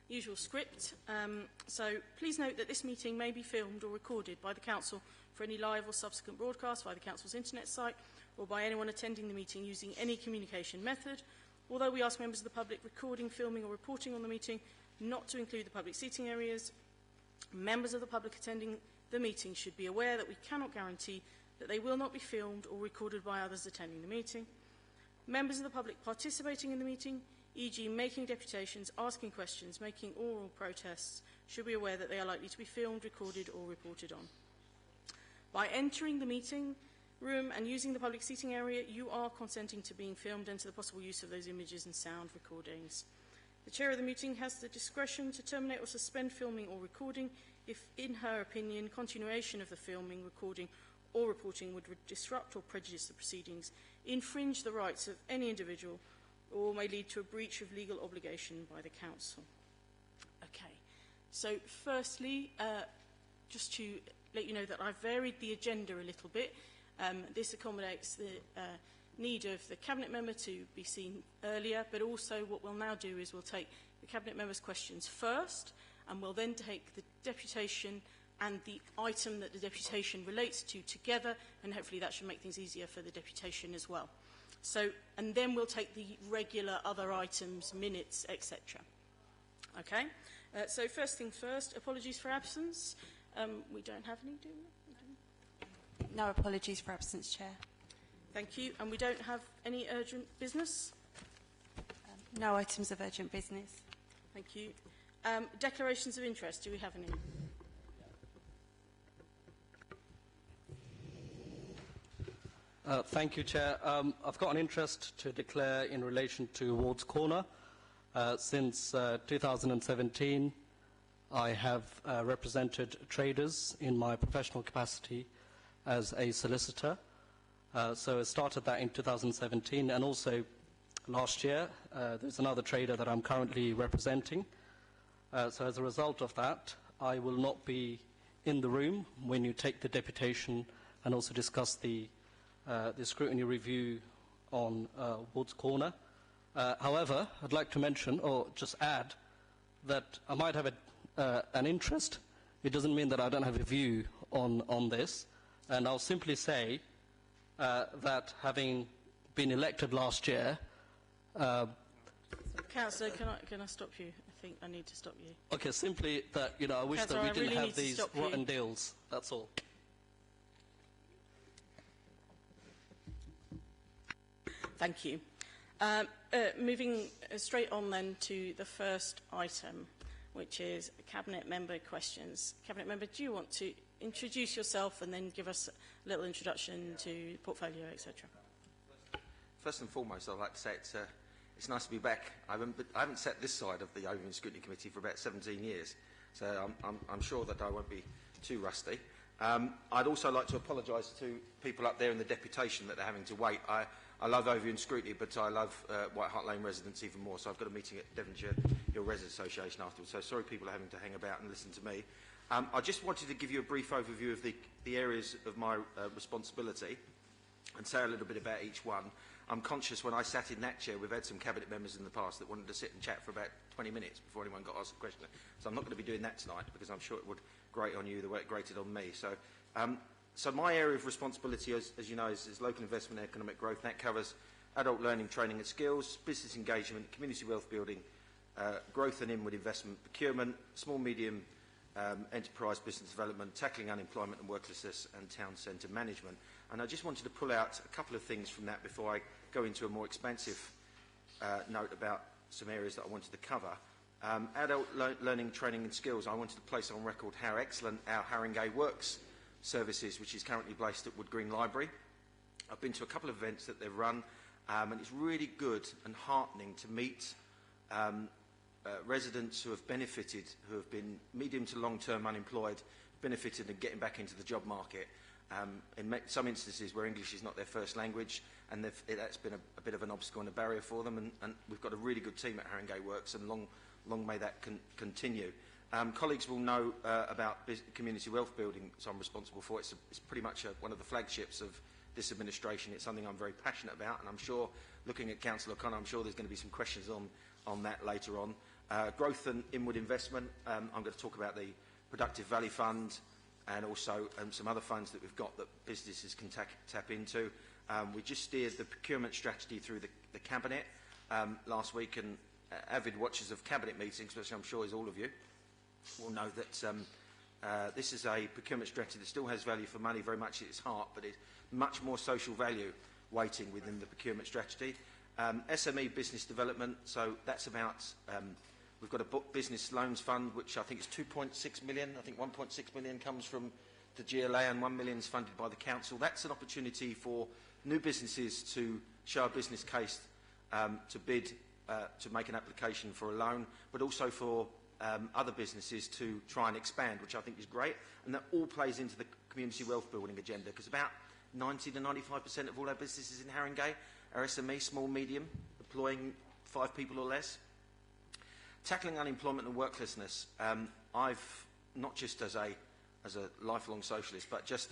Usual script. So please note that this meeting may be filmed or recorded by the Council for any live or subsequent broadcast via the Council's internet site or by anyone attending the meeting using any communication method. Although we ask members of the public recording, filming or reporting on the meeting not to include the public seating areas, members of the public attending the meeting should be aware that we cannot guarantee that they will not be filmed or recorded by others attending the meeting. Members of the public participating in the meeting, e.g. making deputations, asking questions, making oral protests, should be aware that they are likely to be filmed, recorded or reported on. By entering the meeting room and using the public seating area, you are consenting to being filmed and to the possible use of those images and sound recordings. The chair of the meeting has the discretion to terminate or suspend filming or recording if, in her opinion, continuation of the filming, recording or reporting would disrupt or prejudice the proceedings, infringe the rights of any individual, or may lead to a breach of legal obligation by the Council. Okay, so firstly, just to let you know that I've varied the agenda a little bit. This accommodates the need of the Cabinet member to be seen earlier, but also what we'll now do is we'll take the Cabinet member's questions first, and we'll then take the deputation and the item that the deputation relates to together, and hopefully that should make things easier for the deputation as well. So, and then we'll take the regular other items, minutes, etc. Okay? So first thing first, apologies for absence. We don't have any, do we? No apologies for absence, Chair. Thank you. And we don't have any urgent business? No items of urgent business. Thank you. Declarations of interest, do we have any? Thank you, Chair. I've got an interest to declare in relation to Ward's Corner. Since 2017, I have represented traders in my professional capacity as a solicitor. So I started that in 2017, and also last year there's another trader that I'm currently representing. So as a result of that, I will not be in the room when you take the deputation and also discuss the scrutiny review on Ward's Corner. However, I'd like to mention, or just add, that I might have an interest. It doesn't mean that I don't have a view on this. And I'll simply say that having been elected last year... Councillor, can I stop you? I think I need to stop you. Okay, simply that, you know, I wish Councillor, that we didn't have these rotten you. deals. That's all. Thank you. Moving straight on then to the first item, which is Cabinet Member questions. Cabinet Member, do you want to introduce yourself and then give us a little introduction to portfolio, etc.? First and foremost, I'd like to say it's nice to be back. I haven't sat this side of the Overview Scrutiny Committee for about 17 years, so I'm sure that I won't be too rusty. I'd also like to apologise to people up there in the deputation that they're having to wait. I love Overview and Scrutiny, but I love White Hart Lane residents even more, so I've got a meeting at Devonshire Hill Residents Association afterwards, so sorry people are having to hang about and listen to me. I just wanted to give you a brief overview of the areas of my responsibility and say a little bit about each one. I'm conscious when I sat in that chair, we've had some Cabinet members in the past that wanted to sit and chat for about 20 minutes before anyone got asked a question. So I'm not going to be doing that tonight because I'm sure it would grate on you the way it grated on me. So my area of responsibility, as you know, is local investment and economic growth. That covers adult learning, training and skills, business engagement, community wealth building, growth and inward investment, procurement, small, medium enterprise business development, tackling unemployment and worklessness, and town centre management. And I just wanted to pull out a couple of things from that before I go into a more expansive note about some areas that I wanted to cover. Adult learning, training and skills, I wanted to place on record how excellent our HARINGEY works services, which is currently based at Wood Green Library. I've been to a couple of events that they've run, and it's really good and heartening to meet residents who have benefited, who have been medium to long-term unemployed, benefited and getting back into the job market. In some instances where English is not their first language, and that's been a bit of an obstacle and a barrier for them, and we've got a really good team at HARINGEY Works, and long may that continue. Colleagues will know about community wealth building, so I'm responsible for. It's pretty much one of the flagships of this administration. It's something I'm very passionate about, and I'm sure, looking at Councillor O'Connor, I'm sure there's going to be some questions on that later on. Growth and inward investment, I'm going to talk about the Productive Value Fund and also some other funds that we've got that businesses can tap into. We just steered the procurement strategy through the Cabinet last week, and avid watchers of Cabinet meetings, which I'm sure is all of you, will know that this is a procurement strategy that still has value for money very much at its heart, but it's much more social value weighting within the procurement strategy. SME business development, so that's about, we've got a business loans fund, which I think is 2.6 million. I think 1.6 million comes from the GLA and 1 million is funded by the council. That's an opportunity for new businesses to show a business case to bid, to make an application for a loan, but also for other businesses to try and expand, which I think is great. And that all plays into the community wealth building agenda, because about 90 to 95% of all our businesses in Haringey are SME, small, medium, employing 5 people or less. Tackling unemployment and worklessness. I've, not just as a lifelong socialist, but just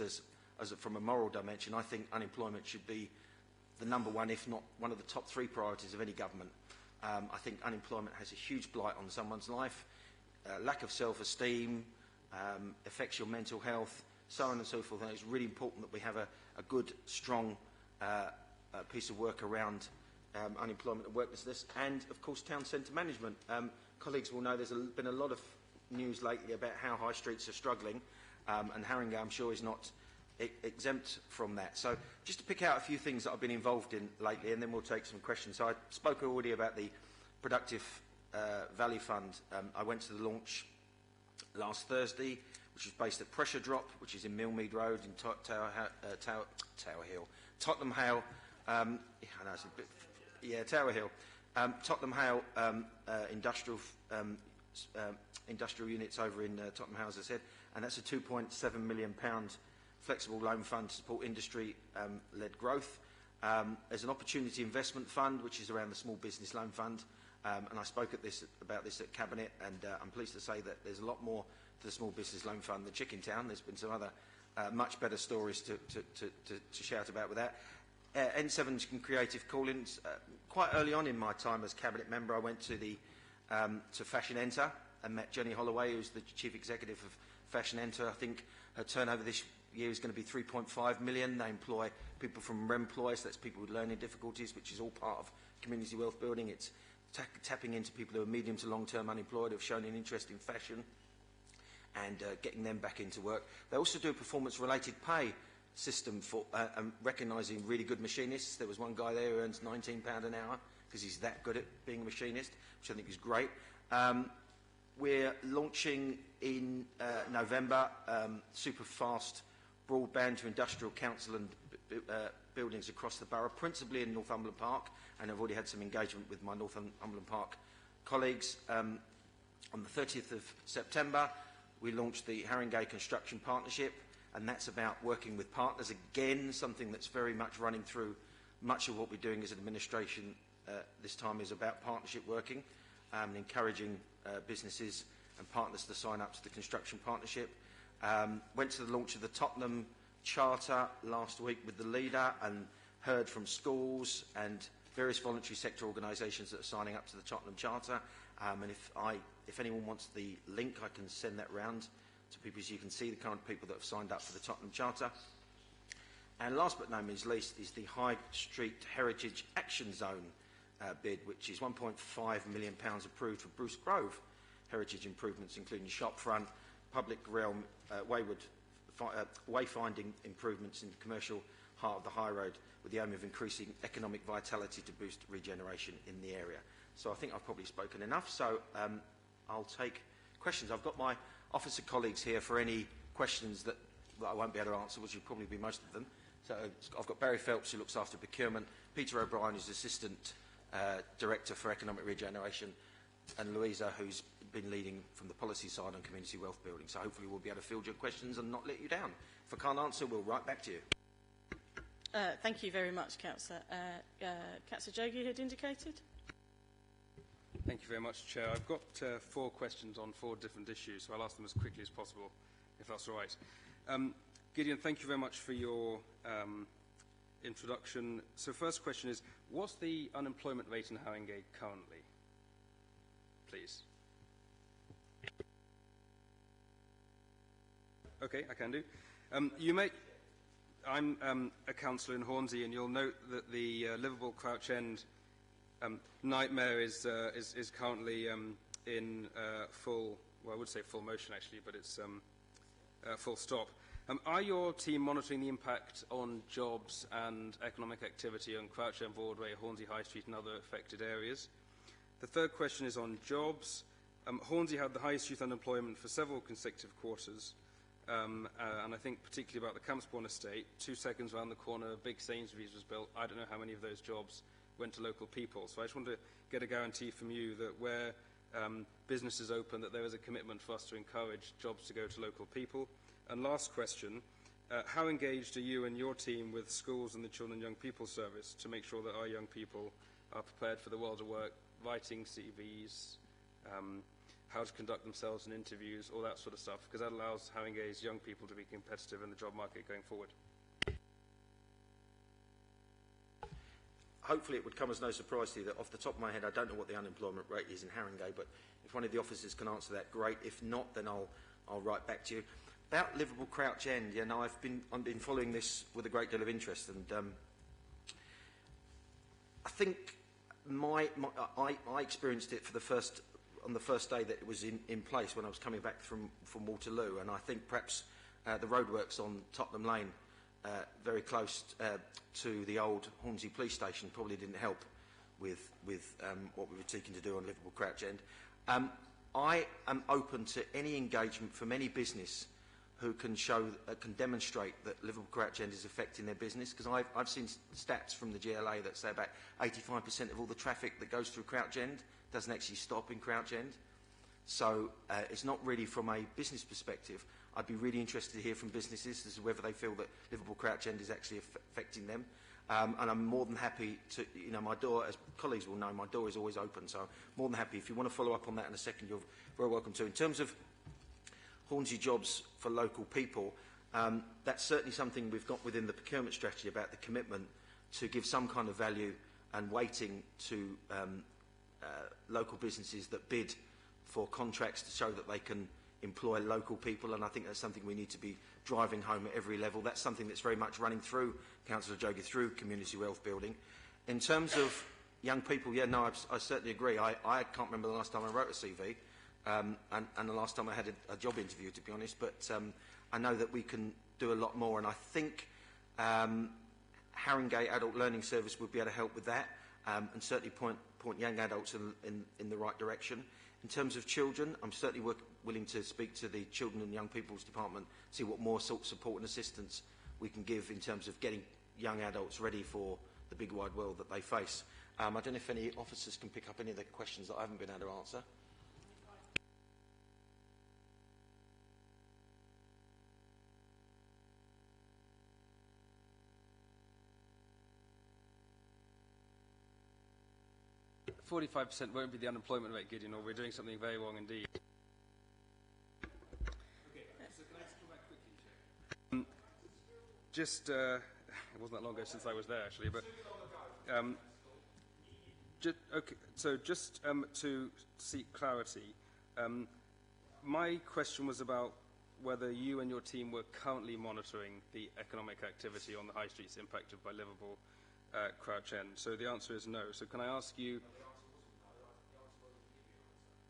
from a moral dimension, I think unemployment should be the #1, if not one of the top 3 priorities of any government. I think unemployment has a huge blight on someone's life. Lack of self-esteem, affects your mental health, so on and so forth. And it's really important that we have a good, strong piece of work around unemployment and worklessness. And, of course, town centre management. Colleagues will know there's been a lot of news lately about how high streets are struggling, and Haringey, I'm sure, is not exempt from that. So just to pick out a few things that I've been involved in lately, and then we'll take some questions. So I spoke already about the Productive Value Fund. I went to the launch last Thursday, which is based at Pressure Drop, which is in Millmead Road in Tower Hill. Tottenham Hale, I know it's a bit, yeah, Tower Hill. Tottenham Hale industrial units over in Tottenham Hale, as I said, and that's a £2.7 million flexible loan fund to support industry-led growth. There's an opportunity investment fund, which is around the small business loan fund, and I spoke about this at Cabinet, and I'm pleased to say that there's a lot more to the small business loan fund than Chicken Town. There's been some other much better stories to shout about with that. N7's creative call-ins. Quite early on in my time as Cabinet member, I went to Fashion Enter and met Jenny Holloway, who's the Chief Executive of Fashion Enter. I think her turnover this year is going to be 3.5 million. They employ people from Remploy, so that's people with learning difficulties, which is all part of community wealth building. It's tapping into people who are medium to long-term unemployed, who have shown an interest in fashion, and getting them back into work. They also do a performance-related pay system for recognising really good machinists. There was one guy there who earns £19 an hour because he's that good at being a machinist, which I think is great. We're launching in November super fast broadband to industrial council and buildings across the borough, principally in Northumberland Park, and I've already had some engagement with my Northumberland Park colleagues. On the 30th of September, we launched the Haringey Construction Partnership, and that's about working with partners. Again, something that's very much running through much of what we're doing as an administration this time is about partnership working and encouraging businesses and partners to sign up to the construction partnership. Went to the launch of the Tottenham Charter last week with the leader and heard from schools and various voluntary sector organisations that are signing up to the Tottenham Charter. And if anyone wants the link, I can send that round to people so you can see the current people that have signed up for the Tottenham Charter. And last but no means least is the High Street Heritage Action Zone bid, which is £1.5 million approved for Bruce Grove heritage improvements, including shopfront, public realm, wayfinding improvements in the commercial heart of the High Road, with the aim of increasing economic vitality to boost regeneration in the area. So I think I've probably spoken enough, so I'll take questions. I've got my officer colleagues here for any questions that I won't be able to answer, which will probably be most of them. So I've got Barry Phelps, who looks after procurement, Peter O'Brien, who's Assistant Director for Economic Regeneration, and Louisa, who's been leading from the policy side on community wealth building. So hopefully we'll be able to field your questions and not let you down. If I can't answer, we'll write back to you. Thank you very much, Councillor. Councillor Javie had indicated. Thank you very much, Chair. I've got 4 questions on 4 different issues, so I'll ask them as quickly as possible, if that's all right. Gideon, thank you very much for your introduction. So first question is, what's the unemployment rate in Haringey currently? please. Okay, I can do. I'm a councillor in Hornsey, and you'll note that the Liverpool Crouch End nightmare is currently in full, well, I would say full motion actually, but it's full stop. Are your team monitoring the impact on jobs and economic activity on Crouch End, Broadway, Hornsey High Street and other affected areas? The third question is on jobs. Hornsey had the highest youth unemployment for several consecutive quarters, and I think particularly about the Campsbourne estate. 2 seconds around the corner, a big Sainsbury's was built. I don't know how many of those jobs went to local people. So I just want to get a guarantee from you that where businesses open, that there is a commitment for us to encourage jobs to go to local people. And last question, how engaged are you and your team with schools and the Children and Young People Service to make sure that our young people are prepared for the world of work, writing CVs, how to conduct themselves in interviews, all that sort of stuff, because that allows Haringey's young people to be competitive in the job market going forward. Hopefully it would come as no surprise to you that off the top of my head I don't know what the unemployment rate is in Haringey, but if one of the officers can answer that, great. If not, then I'll write back to you. About Liverpool Crouch End, yeah, no, I've been following this with a great deal of interest, and I think I experienced it on the first day that it was in place when I was coming back from Waterloo, and I think perhaps the roadworks on Tottenham Lane, very close to the old Hornsey police station, probably didn't help with what we were seeking to do on Liverpool Crouch End. I am open to any engagement from any business who can demonstrate that Liverpool Crouch End is affecting their business, because I've seen stats from the GLA that say about 85% of all the traffic that goes through Crouch End doesn't actually stop in Crouch End. So it's not really from a business perspective. I'd be really interested to hear from businesses as to whether they feel that Liverpool Crouch End is actually affecting them. And I'm more than happy to, my door, as colleagues will know, my door is always open. So I'm more than happy. If you want to follow up on that in a second, you're very welcome to. In terms of Hornsey jobs for local people, that's certainly something we've got within the procurement strategy about the commitment to give some kind of value and weighting to local businesses that bid for contracts to show that they can employ local people, and I think that's something we need to be driving home at every level. That's something that's very much running through Councillor Javie, through community wealth building. In terms of young people, yeah, no, I certainly agree. I can't remember the last time I wrote a CV, and the last time I had a job interview, to be honest, but I know that we can do a lot more, and I think Haringey Adult Learning Service would be able to help with that, and certainly point young adults in the right direction. In terms of children, I'm certainly willing to speak to the Children and Young People's Department, see what more sort of support and assistance we can give in terms of getting young adults ready for the big wide world that they face. I don't know if any officers can pick up any of the questions that I haven't been able to answer. – 45% won't be the unemployment rate, Gideon, or we're doing something very wrong indeed. Okay, so can I just come back quickly, Chair? It wasn't that long ago since I was there, actually, but just to seek clarity, my question was about whether you and your team were currently monitoring the economic activity on the high streets impacted by Liverpool Crouch End. So the answer is no. So can I ask you...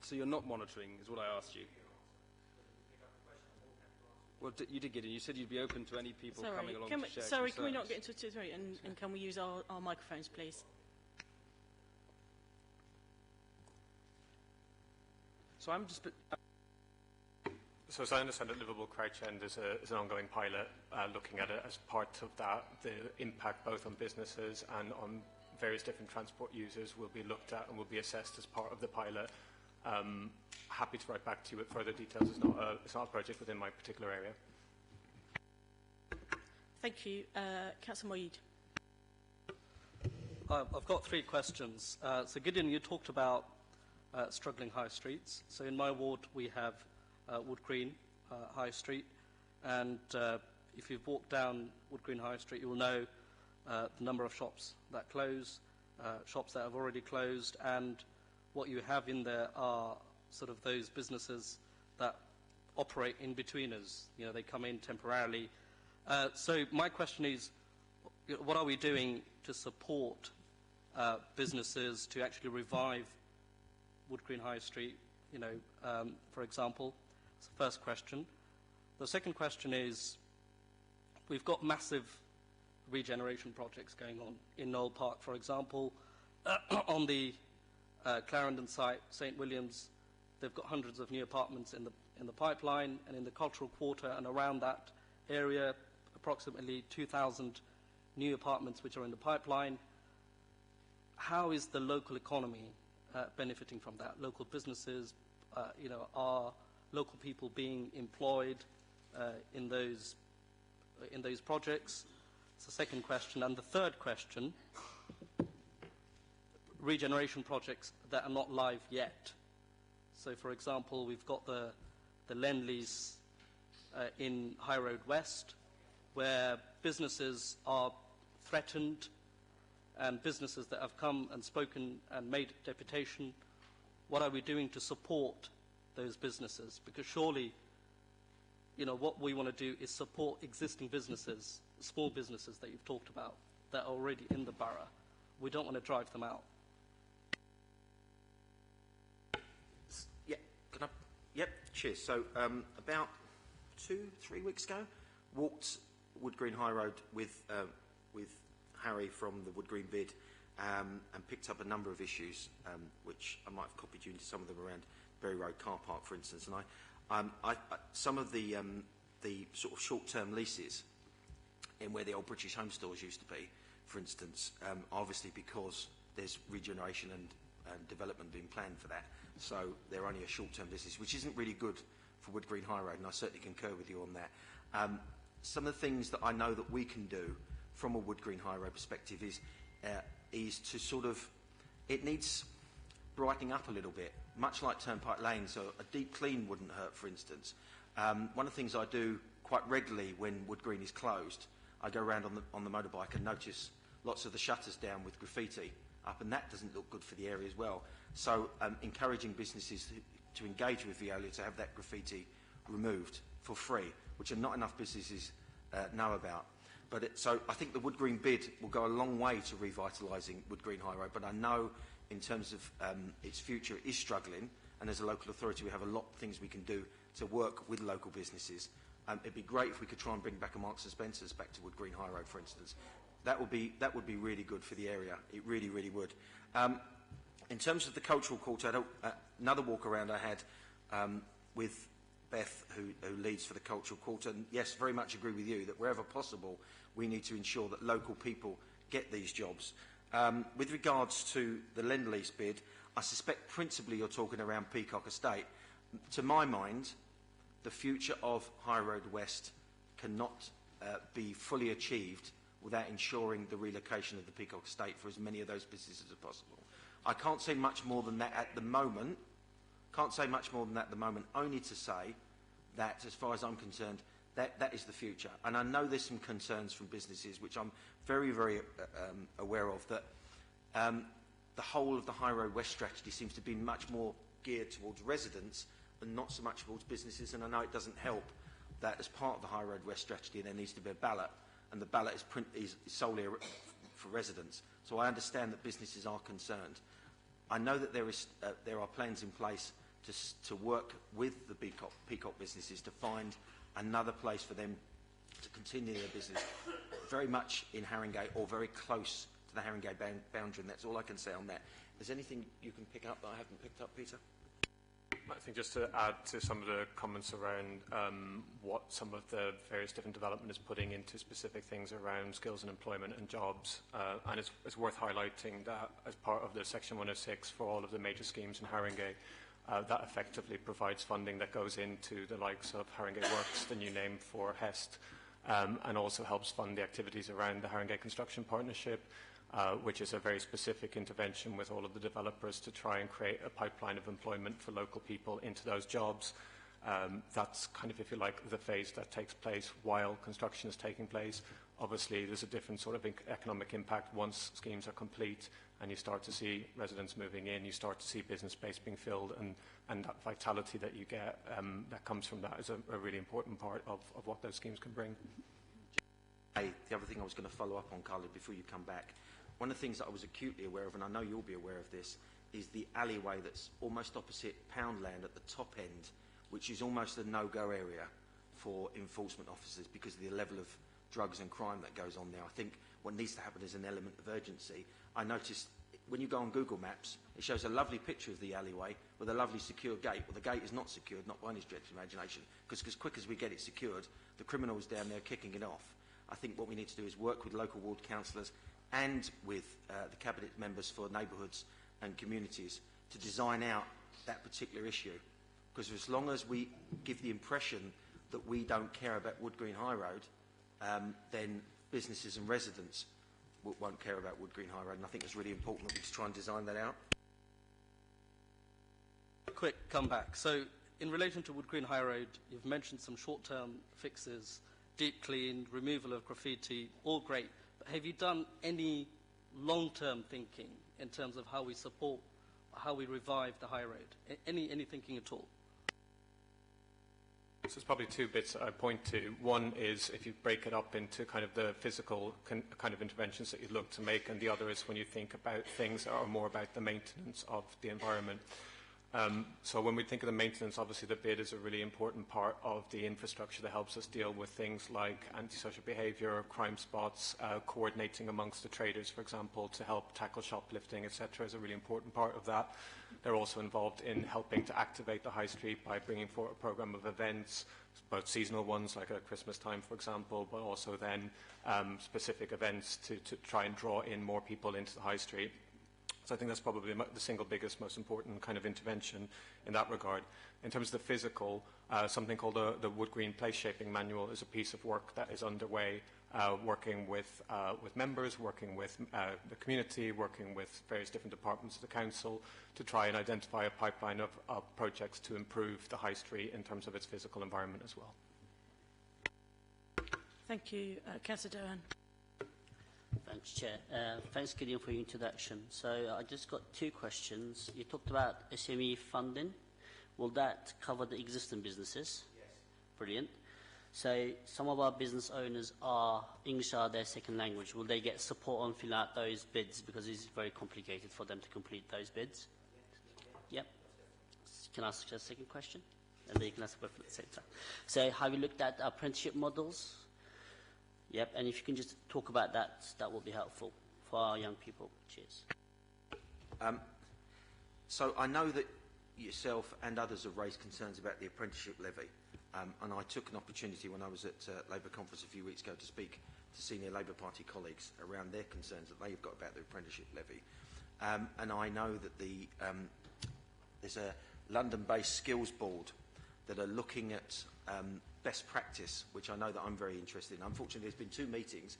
So you're not monitoring, is what I asked you. Well, you did get in. You said you'd be open to any people coming along to share concerns. Sorry, can we not get into a 2-3 and can we use our microphones, please? So I'm just... So as I understand it, Liverpool Crouch End is an ongoing pilot looking at it as part of that. The impact both on businesses and on various different transport users will be looked at and will be assessed as part of the pilot. Happy to write back to you with further details. It's not a project within my particular area. Thank you. Councillor Moeed. I've got 3 questions. So Gideon, you talked about struggling high streets. So in my ward we have Wood Green High Street, and if you've walked down Wood Green High Street, you'll know the number of shops that close, shops that have already closed, and what you have in there are sort of those businesses that operate in between us. You know, they come in temporarily. So my question is, what are we doing to support businesses to actually revive Wood Green High Street, you know, for example? That's the first question. The second question is, we've got massive regeneration projects going on in Knoll Park, for example. On the Clarendon site, St William's, they've got hundreds of new apartments in the pipeline, and in the cultural quarter and around that area, approximately 2,000 new apartments which are in the pipeline. How is the local economy benefiting from that? Local businesses, you know, are local people being employed in those projects? That's the second question. And the third question, regeneration projects that are not live yet. So, for example, we've got the Lend-Lease in High Road West, where businesses are threatened, and businesses that have come and spoken and made deputation. What are we doing to support those businesses? Because surely, you know, what we want to do is support existing businesses, small businesses that you've talked about, that are already in the borough. We don't want to drive them out. Yeah, can I? Yep, cheers. So about 2-3 weeks ago, walked Wood Green High Road with Harry from the Wood Green bid, and picked up a number of issues, which I might have copied you into some of them around Berry Road car park, for instance. And some of the sort of short-term leases in where the old British Home Stores used to be, for instance, obviously because there's regeneration and development being planned for that, so they're only a short-term business, which isn't really good for Wood Green High Road, and I certainly concur with you on that. Some of the things that I know that we can do from a Wood Green High Road perspective is to sort of, it needs brightening up a little bit, much like Turnpike Lane, so a deep clean wouldn't hurt, for instance. One of the things I do quite regularly when Wood Green is closed, I go around on the motorbike and notice lots of the shutters down with graffiti up, and that doesn't look good for the area as well. So encouraging businesses to engage with Veolia to have that graffiti removed for free, which are not enough businesses know about. But so I think the Wood Green bid will go a long way to revitalising Wood Green High Road, but I know in terms of its future it is struggling, and as a local authority we have a lot of things we can do to work with local businesses. It'd be great if we could try and bring back a Marks & Spencer's back to Wood Green High Road, for instance. That would be really good for the area. It really, really would. In terms of the cultural quarter, another walk around I had with Beth, who leads for the cultural quarter, and yes, very much agree with you that wherever possible we need to ensure that local people get these jobs. With regards to the Lend-Lease bid, I suspect principally you're talking around Peacock Estate. To my mind, the future of High Road West cannot be fully achieved without ensuring the relocation of the Peacock Estate for as many of those businesses as possible. I can't say much more than that at the moment. Only to say that, as far as I'm concerned, that is the future. And I know there's some concerns from businesses, which I'm very, very aware of, that the whole of the High Road West strategy seems to be much more geared towards residents and not so much towards businesses. And I know it doesn't help that as part of the High Road West strategy there needs to be a ballot, and the ballot is solely for residents. So I understand that businesses are concerned. I know that there are plans in place to work with the Peacock businesses to find another place for them to continue their business, very much in Haringey or very close to the Haringey boundary, and that's all I can say on that. Is there anything you can pick up that I haven't picked up, Peter? I think just to add to some of the comments around what some of the various different development is putting into specific things around skills and employment and jobs, and it's worth highlighting that as part of the Section 106 for all of the major schemes in Haringey, that effectively provides funding that goes into the likes of Haringey Works, the new name for HEST, and also helps fund the activities around the Haringey Construction Partnership, which is a very specific intervention with all of the developers to try and create a pipeline of employment for local people into those jobs. That's kind of, if you like, the phase that takes place while construction is taking place. Obviously, there's a different sort of economic impact once schemes are complete and you start to see residents moving in, you start to see business space being filled, and that vitality that you get that comes from that is a really important part of what those schemes can bring. The other thing I was going to follow up on, Carla, before you come back, one of the things that I was acutely aware of, and I know you'll be aware of this, is the alleyway that's almost opposite Poundland at the top end, which is almost a no-go area for enforcement officers because of the level of drugs and crime that goes on there. I think what needs to happen is an element of urgency. I noticed when you go on Google Maps, it shows a lovely picture of the alleyway with a lovely secure gate. Well, the gate is not secured, not by any stretch of imagination, because as quick as we get it secured, the criminal's down there kicking it off. I think what we need to do is work with local ward councillors and with the cabinet members for neighbourhoods and communities to design out that particular issue. Because as long as we give the impression that we don't care about Wood Green High Road, then businesses and residents won't care about Wood Green High Road. And I think it's really important that we try and design that out. Quick comeback. So in relation to Wood Green High Road, you've mentioned some short-term fixes, deep clean, removal of graffiti, all great. But have you done any long-term thinking in terms of how we support, how we revive the high road? Any thinking at all? So there's probably two bits I point to. One is if you break it up into kind of the physical kind of interventions that you look to make, and the other is when you think about things that are more about the maintenance of the environment. So when we think of the maintenance, obviously the bid is a really important part of the infrastructure that helps us deal with things like antisocial behaviour, crime spots, coordinating amongst the traders, for example, to help tackle shoplifting, etc. is a really important part of that. They're also involved in helping to activate the high street by bringing forward a programme of events, both seasonal ones like at Christmas time, for example, but also then specific events to try and draw in more people into the high street. So I think that's probably the single biggest, most important kind of intervention in that regard. In terms of the physical, something called the Wood Green Place Shaping Manual is a piece of work that is underway, working with members, working with the community, working with various different departments of the council to try and identify a pipeline of projects to improve the high street in terms of its physical environment as well. Thank you. Councillor Dohan. Thanks, Chair. Thanks, Gideon, for your introduction. So I just got two questions. You talked about SME funding. Will that cover the existing businesses? Yes. Brilliant. So some of our business owners are English are their second language. Will they get support on filling out those bids because it's very complicated for them to complete those bids? Yep. Can I ask a second question? And then you can ask both at the same time. So have you looked at apprenticeship models? Yep, and if you can just talk about that, that will be helpful for our young people. Cheers. So I know that yourself and others have raised concerns about the apprenticeship levy, and I took an opportunity when I was at Labour conference a few weeks ago to speak to senior Labour Party colleagues around their concerns that they've got about the apprenticeship levy. And I know that there's a London-based skills board that are looking at best practice, which I know that I'm very interested in. Unfortunately, there's been two meetings.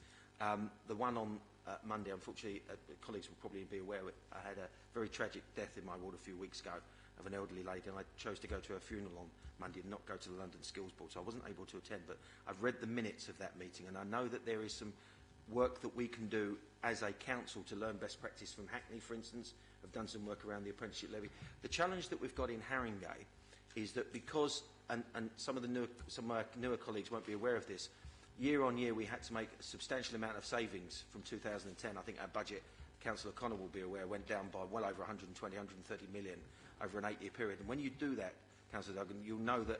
The one on Monday, unfortunately, colleagues will probably be aware, I had a very tragic death in my ward a few weeks ago of an elderly lady, and I chose to go to her funeral on Monday and not go to the London Skills Board, so I wasn't able to attend, but I've read the minutes of that meeting, and I know that there is some work that we can do as a council to learn best practice from Hackney, for instance. I've done some work around the apprenticeship levy. The challenge that we've got in Haringey is that because and some of my newer colleagues won't be aware of this, year on year we had to make a substantial amount of savings from 2010. I think our budget, Councillor O'Connor will be aware, went down by well over 120, 130 million over an 8-year period. And when you do that, Councillor Duggan, you'll know that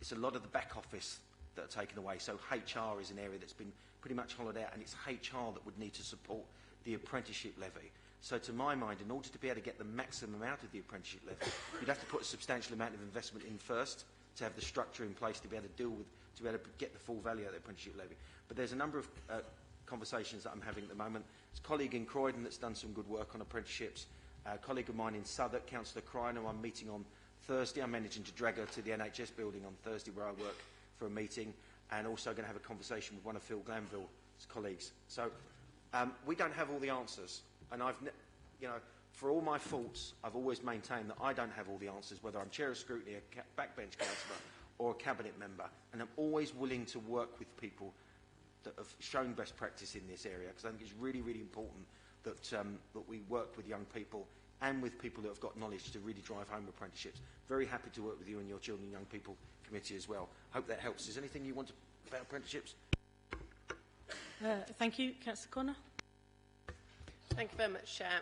it's a lot of the back office that are taken away. So HR is an area that's been pretty much hollowed out, and it's HR that would need to support the apprenticeship levy. So to my mind, in order to be able to get the maximum out of the apprenticeship levy, you'd have to put a substantial amount of investment in first, to have the structure in place to be able to deal with, to be able to get the full value of the apprenticeship levy. But there's a number of conversations that I'm having at the moment. There's a colleague in Croydon that's done some good work on apprenticeships. A colleague of mine in Southwark, Councillor Criner, who I'm meeting on Thursday. I'm managing to drag her to the NHS building on Thursday where I work for a meeting, and also going to have a conversation with one of Phil Glanville's colleagues. So we don't have all the answers, and for all my faults, I've always maintained that I don't have all the answers, whether I'm Chair of Scrutiny, a backbench councillor, or a Cabinet member. And I'm always willing to work with people that have shown best practice in this area, because I think it's really, really important that, that we work with young people and with people that have got knowledge to really drive home apprenticeships. Very happy to work with you and your Children and Young People Committee as well. Hope that helps. Is there anything you want to about apprenticeships? Thank you. Councillor Connor. Thank you very much, Chair.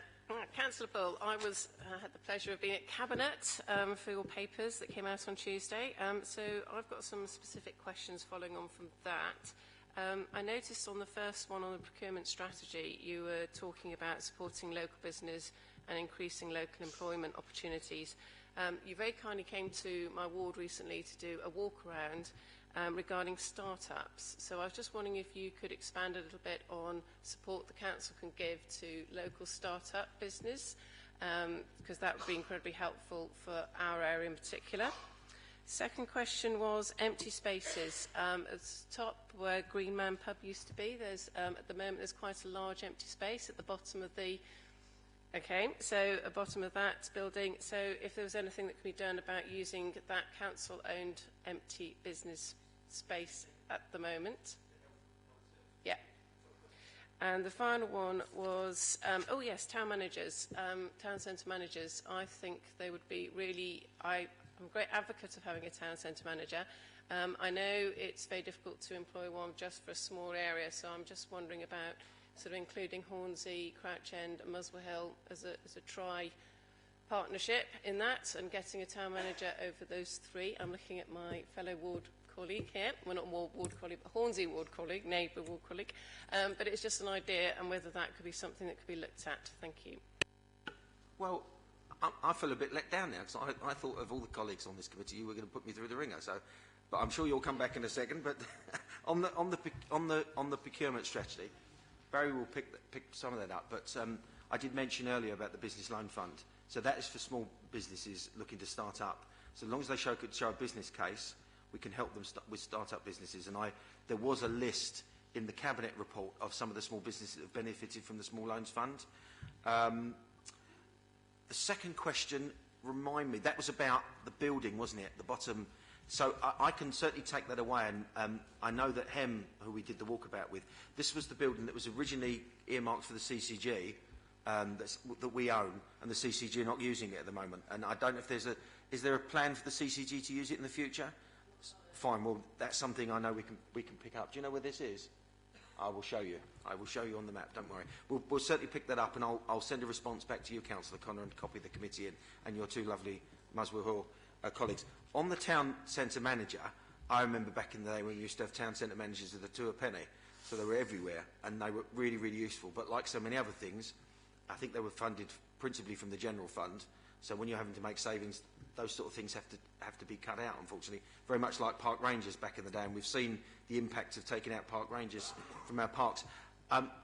Councillor Bull, I had the pleasure of being at Cabinet for your papers that came out on Tuesday. So I've got some specific questions following on from that. I noticed on the first one on the procurement strategy, you were talking about supporting local business and increasing local employment opportunities. You very kindly came to my ward recently to do a walk around regarding start-ups. So I was just wondering if you could expand a little bit on support the council can give to local start-up business, because that would be incredibly helpful for our area in particular. Second question was empty spaces. At the top where Green Man Pub used to be, there's at the moment there's quite a large empty space at the bottom of the at the bottom of that building. So if there was anything that could be done about using that council-owned empty business space at the moment. Yeah. And the final one was, oh yes, town managers, town centre managers. I think they would be really, I'm a great advocate of having a town centre manager. I know it's very difficult to employ one just for a small area, so I'm just wondering about sort of including Hornsey, Crouch End and Muswell Hill as a tri-partnership in that, and getting a town manager over those three. I'm looking at my fellow ward colleague here, well not ward colleague, but Hornsey ward colleague, neighbour ward colleague, but it's just an idea and whether that could be something that could be looked at. Thank you. Well, I feel a bit let down now, because I thought of all the colleagues on this committee, you were going to put me through the ringer. So, but I'm sure you'll come back in a second. But on the procurement strategy, Barry will pick some of that up. But I did mention earlier about the business loan fund. So that is for small businesses looking to start up. So as long as they show a business case, we can help them with start-up businesses. And there was a list in the Cabinet report of some of the small businesses that have benefited from the Small Loans Fund. The second question, remind me, that was about the building, wasn't it, at the bottom? So I can certainly take that away, and I know that Hem, who we did the walkabout with, this was the building that was originally earmarked for the CCG, that we own, and the CCG are not using it at the moment. And I don't know if is there a plan for the CCG to use it in the future? Fine, well, that's something I know we can pick up. Do you know where this is? I will show you. I will show you on the map, don't worry. We'll certainly pick that up, and I'll send a response back to you, Councillor Connor, and copy the committee in, and your two lovely Muswell Hill colleagues. On the town centre manager, I remember back in the day when we used to have town centre managers of the two a penny, so they were everywhere, and they were really, really useful. But like so many other things, I think they were funded principally from the general fund, so when you're having to make savings, those sort of things have to be cut out, unfortunately. Very much like park rangers back in the day, and we've seen the impact of taking out park rangers from our parks.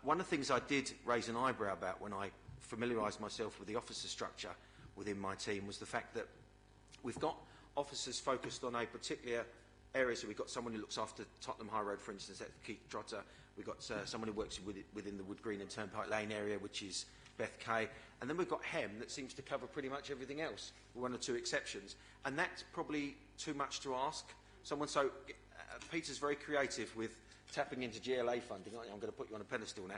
One of the things I did raise an eyebrow about when I familiarised myself with the officer structure within my team was the fact that we've got officers focused on a particular area. So we've got someone who looks after Tottenham High Road, for instance, that's Keith Trotter. We've got someone who works within the Wood Green and Turnpike Lane area, which is Beth Kay. And then we've got Hem that seems to cover pretty much everything else, with one or two exceptions. And that's probably too much to ask. Peter's very creative with tapping into GLA funding. I'm going to put you on a pedestal now.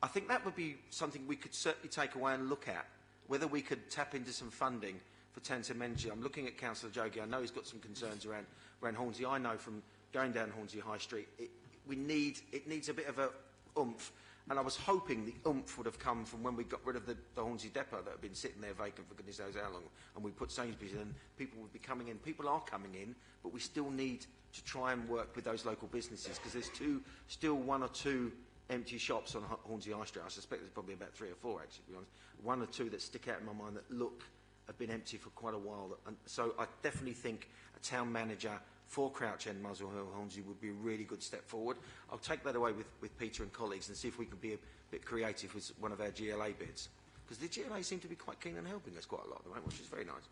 I think that would be something we could certainly take away and look at, whether we could tap into some funding for town centre manager. I'm looking at Councillor Javie. I know he's got some concerns around Hornsey. I know from going down Hornsey High Street, it needs a bit of a oomph. And I was hoping the oomph would have come from when we got rid of the Hornsey depot that had been sitting there vacant for goodness knows how long, and we put Sainsbury's in, and people would be coming in. People are coming in, but we still need to try and work with those local businesses, because there's still one or two empty shops on Hornsey High Street. I suspect there's probably about 3 or 4, actually, to be honest. One or two that stick out in my mind that have been empty for quite a while. And so I definitely think a town manager for Crouch End, Muswell Hill, Hornsey would be a really good step forward. I'll take that away with Peter and colleagues and see if we can be a bit creative with one of our GLA bids. Because the GLA seem to be quite keen on helping us quite a lot at the moment, which is very nice.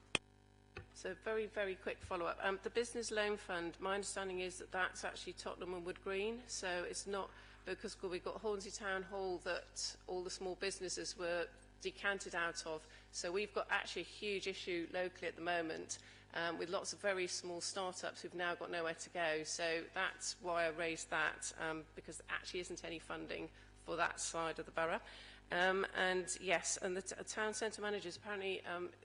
So very, very quick follow-up. The Business Loan Fund, my understanding is that that's actually Tottenham and Wood Green, so it's not because we've got Hornsey Town Hall that all the small businesses were decanted out of. So we've got actually a huge issue locally at the moment, with lots of very small startups who've now got nowhere to go. So that's why I raised that, because there actually isn't any funding for that side of the borough. And yes, and the town centre managers, apparently,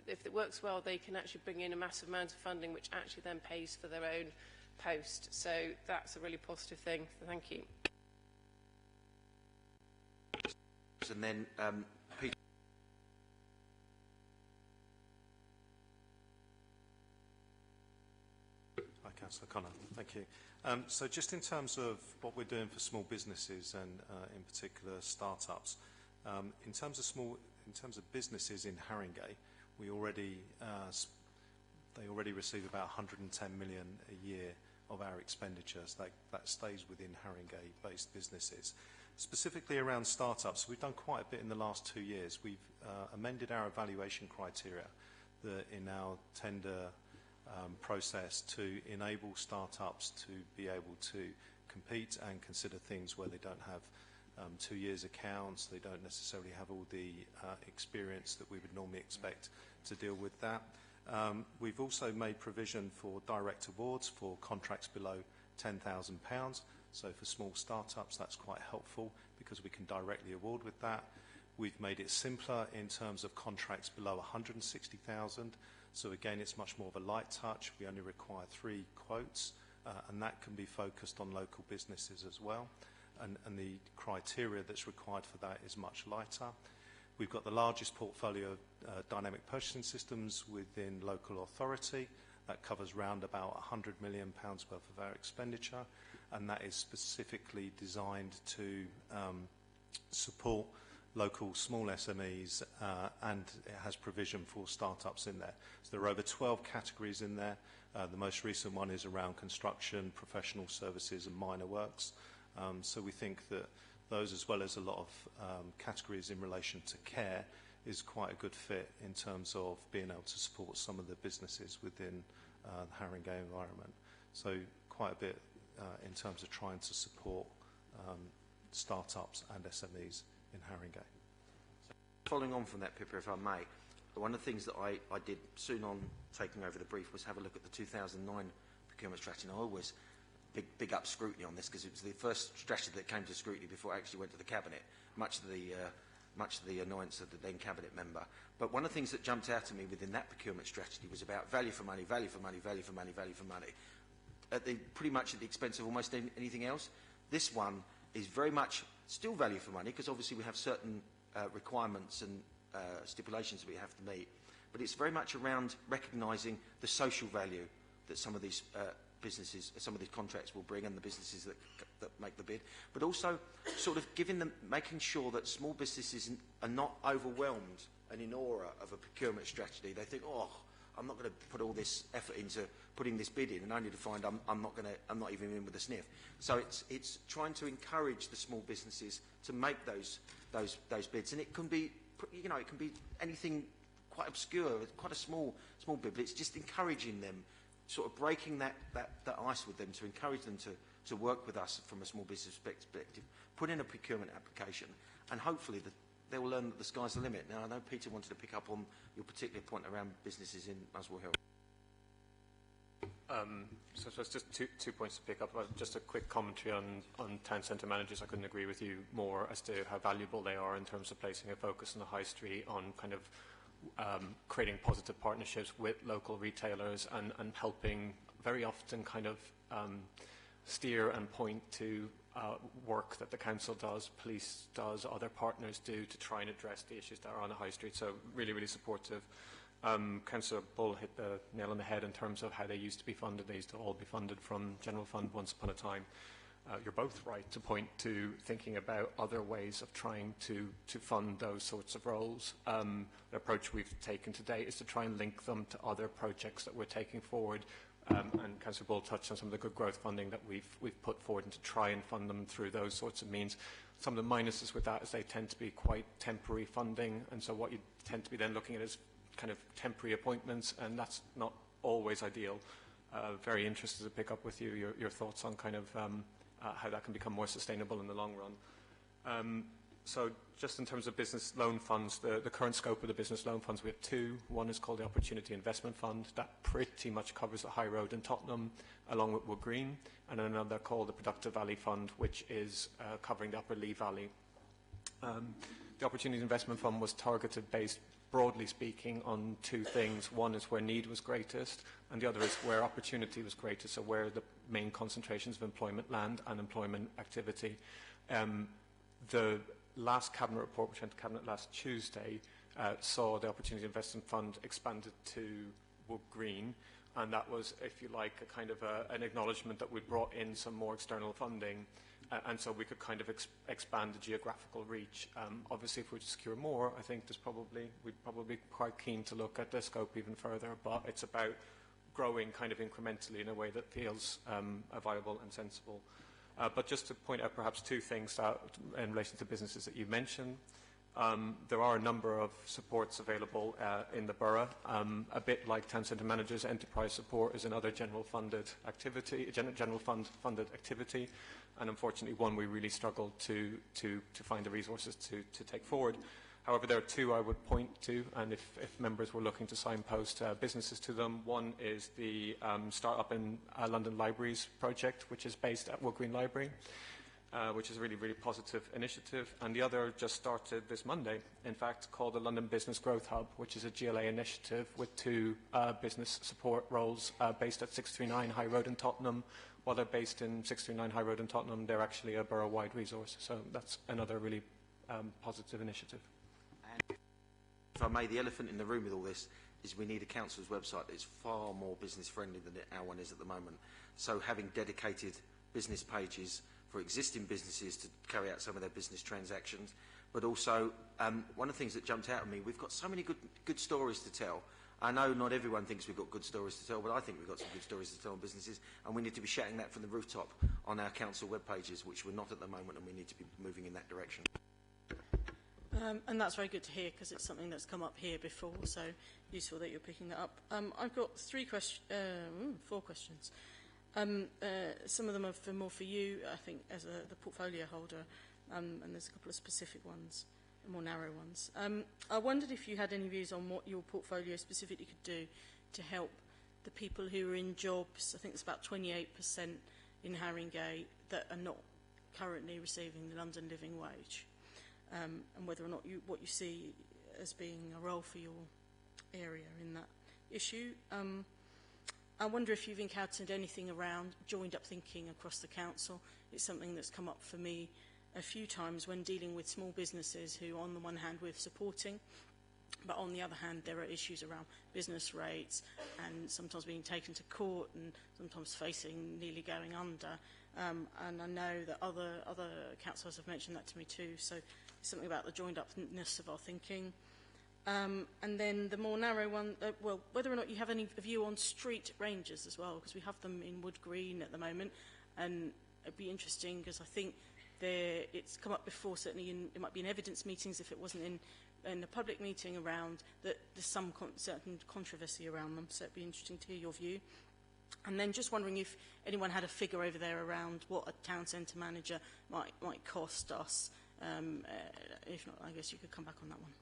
if it works well, they can actually bring in a massive amount of funding, which actually then pays for their own post. So that's a really positive thing. So thank you. And then Peter. Hi, Councillor Connor. Thank you. So just in terms of what we're doing for small businesses and in particular startups, in terms of businesses in Haringey, we already they already receive about 110 million a year of our expenditures. That stays within Haringey-based businesses. Specifically around startups, we've done quite a bit in the last 2 years. We've amended our evaluation criteria in our tender process to enable startups to be able to compete and consider things where they don't have 2 years accounts, they don't necessarily have all the experience that we would normally expect to deal with that. We've also made provision for direct awards for contracts below £10,000. So for small startups, that's quite helpful because we can directly award with that. We've made it simpler in terms of contracts below 160,000. So again, it's much more of a light touch. We only require 3 quotes, and that can be focused on local businesses as well. And the criteria that's required for that is much lighter. We've got the largest portfolio of dynamic purchasing systems within local authority. That covers round about £100 million worth of our expenditure, and that is specifically designed to support local small SMEs, and it has provision for startups in there. So there are over 12 categories in there. The most recent one is around construction, professional services and minor works. So we think that those, as well as a lot of categories in relation to care, is quite a good fit in terms of being able to support some of the businesses within the Haringey environment. So quite a bit in terms of trying to support startups and SMEs in Haringey. Following on from that, Pippa, if I may, one of the things that I did soon on taking over the brief was have a look at the 2009 procurement strategy. And I always big up Scrutiny on this because it was the first strategy that came to Scrutiny before it actually went to the Cabinet, much to the annoyance of the then Cabinet member. But one of the things that jumped out at me within that procurement strategy was about value for money, value for money, value for money, value for money, pretty much at the expense of almost anything else. This one is very much still value for money because obviously we have certain requirements and stipulations that we have to meet, but it's very much around recognising the social value that some of these businesses, some of these contracts will bring, and the businesses that make the bid, but also sort of making sure that small businesses are not overwhelmed and in awe of a procurement strategy. They think, oh, I'm not going to put all this effort into putting this bid in, and only to find I'm not even in with a sniff. So it's trying to encourage the small businesses to make those bids, and it can be, you know, it can be anything quite obscure, quite a small bid, but it's just encouraging them, sort of breaking that ice with them, to encourage them to work with us from a small business perspective, put in a procurement application, and hopefully they will learn that the sky's the limit. Now, I know Peter wanted to pick up on your particular point around businesses in Muswell Hill. So it's just two points to pick up. Just a quick commentary on town centre managers. I couldn't agree with you more as to how valuable they are in terms of placing a focus on the high street, on kind of creating positive partnerships with local retailers and helping very often kind of steer and point to work that the council does, police does, other partners do to try and address the issues that are on the high street. So really, really supportive. Councillor Bull hit the nail on the head in terms of how they used to be funded. They used to all be funded from General Fund once upon a time. You're both right to point to thinking about other ways of trying to fund those sorts of roles. The approach we've taken today is to try and link them to other projects that we're taking forward. And Councillor Bull touched on some of the good growth funding that we've put forward, and to try and fund them through those sorts of means. Some of the minuses with that is they tend to be quite temporary funding, and so what you tend to be then looking at is kind of temporary appointments, and that's not always ideal. Very interested to pick up with you your thoughts on kind of how that can become more sustainable in the long run. So just in terms of business loan funds, the current scope of the business loan funds, we have two. One is called the Opportunity Investment Fund. That pretty much covers the High Road in Tottenham, along with Wood Green. And another called the Productive Valley Fund, which is covering the Upper Lee Valley. The Opportunity Investment Fund was targeted based, broadly speaking, on two things. One is where need was greatest, and the other is where opportunity was greatest, so where the main concentrations of employment land and employment activity. The last Cabinet report, which went to Cabinet last Tuesday, saw the Opportunity Investment Fund expanded to Wood Green, and that was, if you like, a kind of an acknowledgement that we'd brought in some more external funding, and so we could kind of expand the geographical reach. Obviously, if we secure more, I think we'd probably be quite keen to look at the scope even further, but it's about growing kind of incrementally in a way that feels viable and sensible. But just to point out perhaps two things that, in relation to businesses that you mentioned. There are a number of supports available in the borough. A bit like Town Centre Managers, enterprise support is another general funded activity, general fund funded activity, and unfortunately one we really struggled to find the resources to take forward. However, there are two I would point to, and if members were looking to signpost businesses to them, one is the Start-up in London Libraries project, which is based at Wood Green Library, which is a really, really positive initiative. And the other just started this Monday, in fact, called the London Business Growth Hub, which is a GLA initiative with two business support roles based at 639 High Road in Tottenham. While they're based in 639 High Road in Tottenham, they're actually a borough-wide resource. So that's another really positive initiative. If I may, the elephant in the room with all this is we need a council's website that's far more business friendly than our one is at the moment. So having dedicated business pages for existing businesses to carry out some of their business transactions, but also one of the things that jumped out at me, we've got so many good stories to tell. I know not everyone thinks we've got good stories to tell, but I think we've got some good stories to tell on businesses, and we need to be shouting that from the rooftop on our council web pages, which we're not at the moment, and we need to be moving in that direction. And that's very good to hear, because it's something that's come up here before, so useful that you're picking that up. I've got four questions. Some of them are more for you, I think, as the portfolio holder, and there's a couple of specific ones, more narrow ones. I wondered if you had any views on what your portfolio specifically could do to help the people who are in jobs. I think it's about 28% in Haringey that are not currently receiving the London Living Wage. And whether or not what you see as being a role for your area in that issue. I wonder if you've encountered anything around joined-up thinking across the council. It's something that's come up for me a few times when dealing with small businesses who, on the one hand, we're supporting, but on the other hand, there are issues around business rates and sometimes being taken to court and sometimes facing nearly going under. And I know that other councillors have mentioned that to me too, so it's something about the joined-upness of our thinking. And then the more narrow one, well, whether or not you have any view on street rangers as well, because we have them in Wood Green at the moment, and it'd be interesting because I think it's come up before, certainly it might be in evidence meetings if it wasn't in a public meeting around, that there's some certain controversy around them, so it'd be interesting to hear your view. And then just wondering if anyone had a figure over there around what a town centre manager might cost us. If not, I guess you could come back on that one.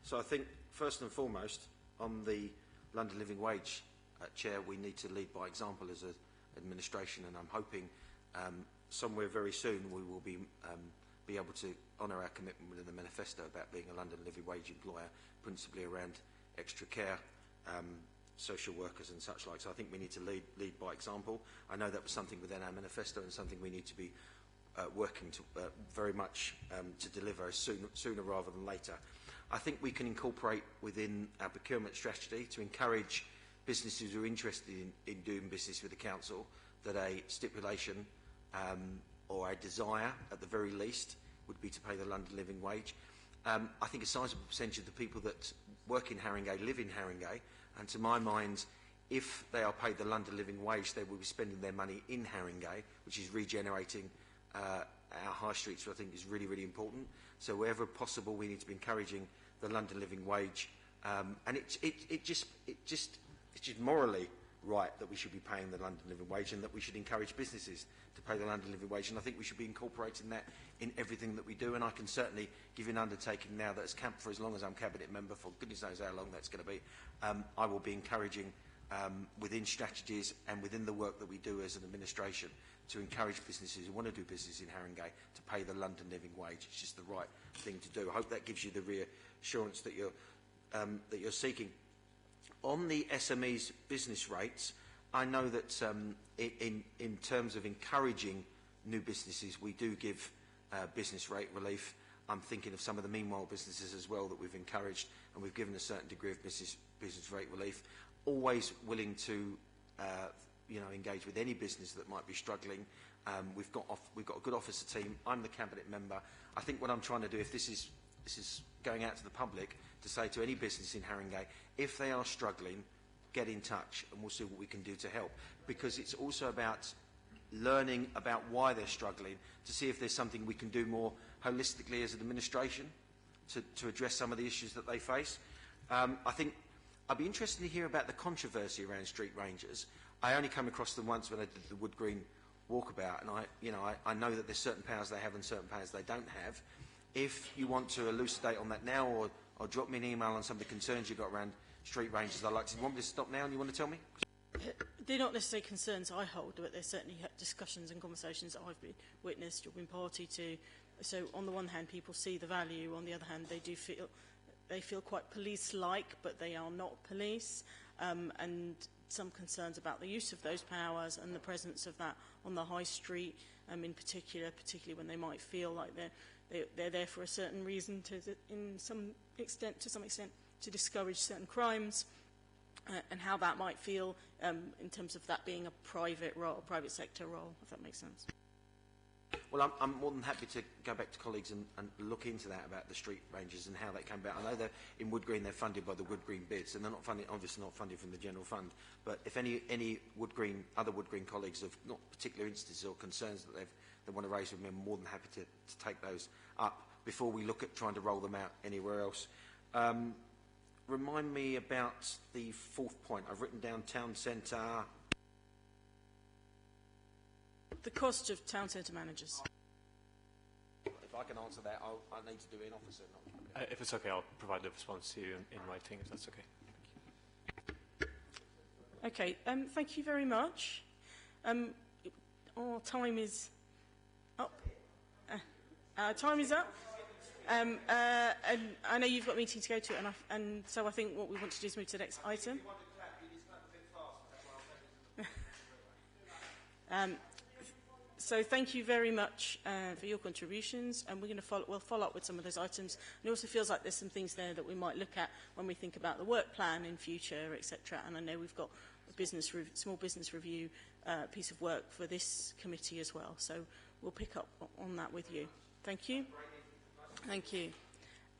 So I think, first and foremost, on the London Living Wage Chair, we need to lead by example as an administration, and I'm hoping somewhere very soon we will be able to honour our commitment within the manifesto about being a London Living Wage employer, principally around extra care, social workers and such like. So I think we need to lead by example. I know that was something within our manifesto and something we need to be working to very much to deliver sooner rather than later. I think we can incorporate within our procurement strategy to encourage businesses who are interested in doing business with the council that a stipulation or a desire at the very least would be to pay the London Living Wage. I think a sizable percentage of the people that work in Haringey live in Haringey, and to my mind, if they are paid the London Living Wage, they will be spending their money in Haringey, which is regenerating our high streets, which I think is really, really important. So wherever possible, we need to be encouraging the London Living Wage, and it's just morally right that we should be paying the London living wage and that we should encourage businesses to pay the London living wage. And I think we should be incorporating that in everything that we do. And I can certainly give you an undertaking now that for as long as I'm Cabinet Member, for goodness knows how long that's going to be, I will be encouraging within strategies and within the work that we do as an administration to encourage businesses who want to do business in Haringey to pay the London living wage. It's just the right thing to do. I hope that gives you the reassurance that you're seeking. On the SMEs business rates, I know that in terms of encouraging new businesses, we do give business rate relief. I'm thinking of some of the meanwhile businesses as well that we've encouraged, and we've given a certain degree of business rate relief. Always willing to engage with any business that might be struggling. We've got a good officer team. I'm the Cabinet Member. I think what I'm trying to do, if this is going out to the public, to say to any business in Haringey, if they are struggling, get in touch and we'll see what we can do to help. Because it's also about learning about why they're struggling, to see if there's something we can do more holistically as an administration to address some of the issues that they face. I think I'd be interested to hear about the controversy around street rangers. I only came across them once when I did the Wood Green walkabout, and I know that there's certain powers they have and certain powers they don't have. If you want to elucidate on that now, or drop me an email on some of the concerns you've got around street rangers, I'd like to. You want me to stop now and you want to tell me? They're not necessarily concerns I hold, but there's certainly discussions and conversations that I've been witnessed or been party to. So on the one hand, people see the value. On the other hand, they feel quite police-like, but they are not police. And some concerns about the use of those powers and the presence of that on the high street, in particularly when they might feel like they're there for a certain reason, to some extent, to discourage certain crimes, and how that might feel in terms of that being a private sector role, if that makes sense. Well, I'm more than happy to go back to colleagues and look into that about the street rangers and how they came about. I know that in Wood Green they're funded by the Wood Green bids, and they're not funded, obviously not funded from the general fund. But if any other Wood Green colleagues have not particular instances or concerns that they want to raise with me, I'm more than happy to take those up before we look at trying to roll them out anywhere else. Remind me about the fourth point. I've written down town centre. The cost of town centre managers. If I can answer that, I need to do it in officer. If it's okay, I'll provide the response to you in writing, if that's okay. Okay, thank you very much. Our time is up. Time is up. And I know you've got a meeting to go to, and so I think what we want to do is move to the next item. So thank you very much for your contributions, and we'll follow up with some of those items. And it also feels like there's some things there that we might look at when we think about the work plan in future, etc. And I know we've got a small business review piece of work for this committee as well. So we'll pick up on that with you. Thank you. Thank you.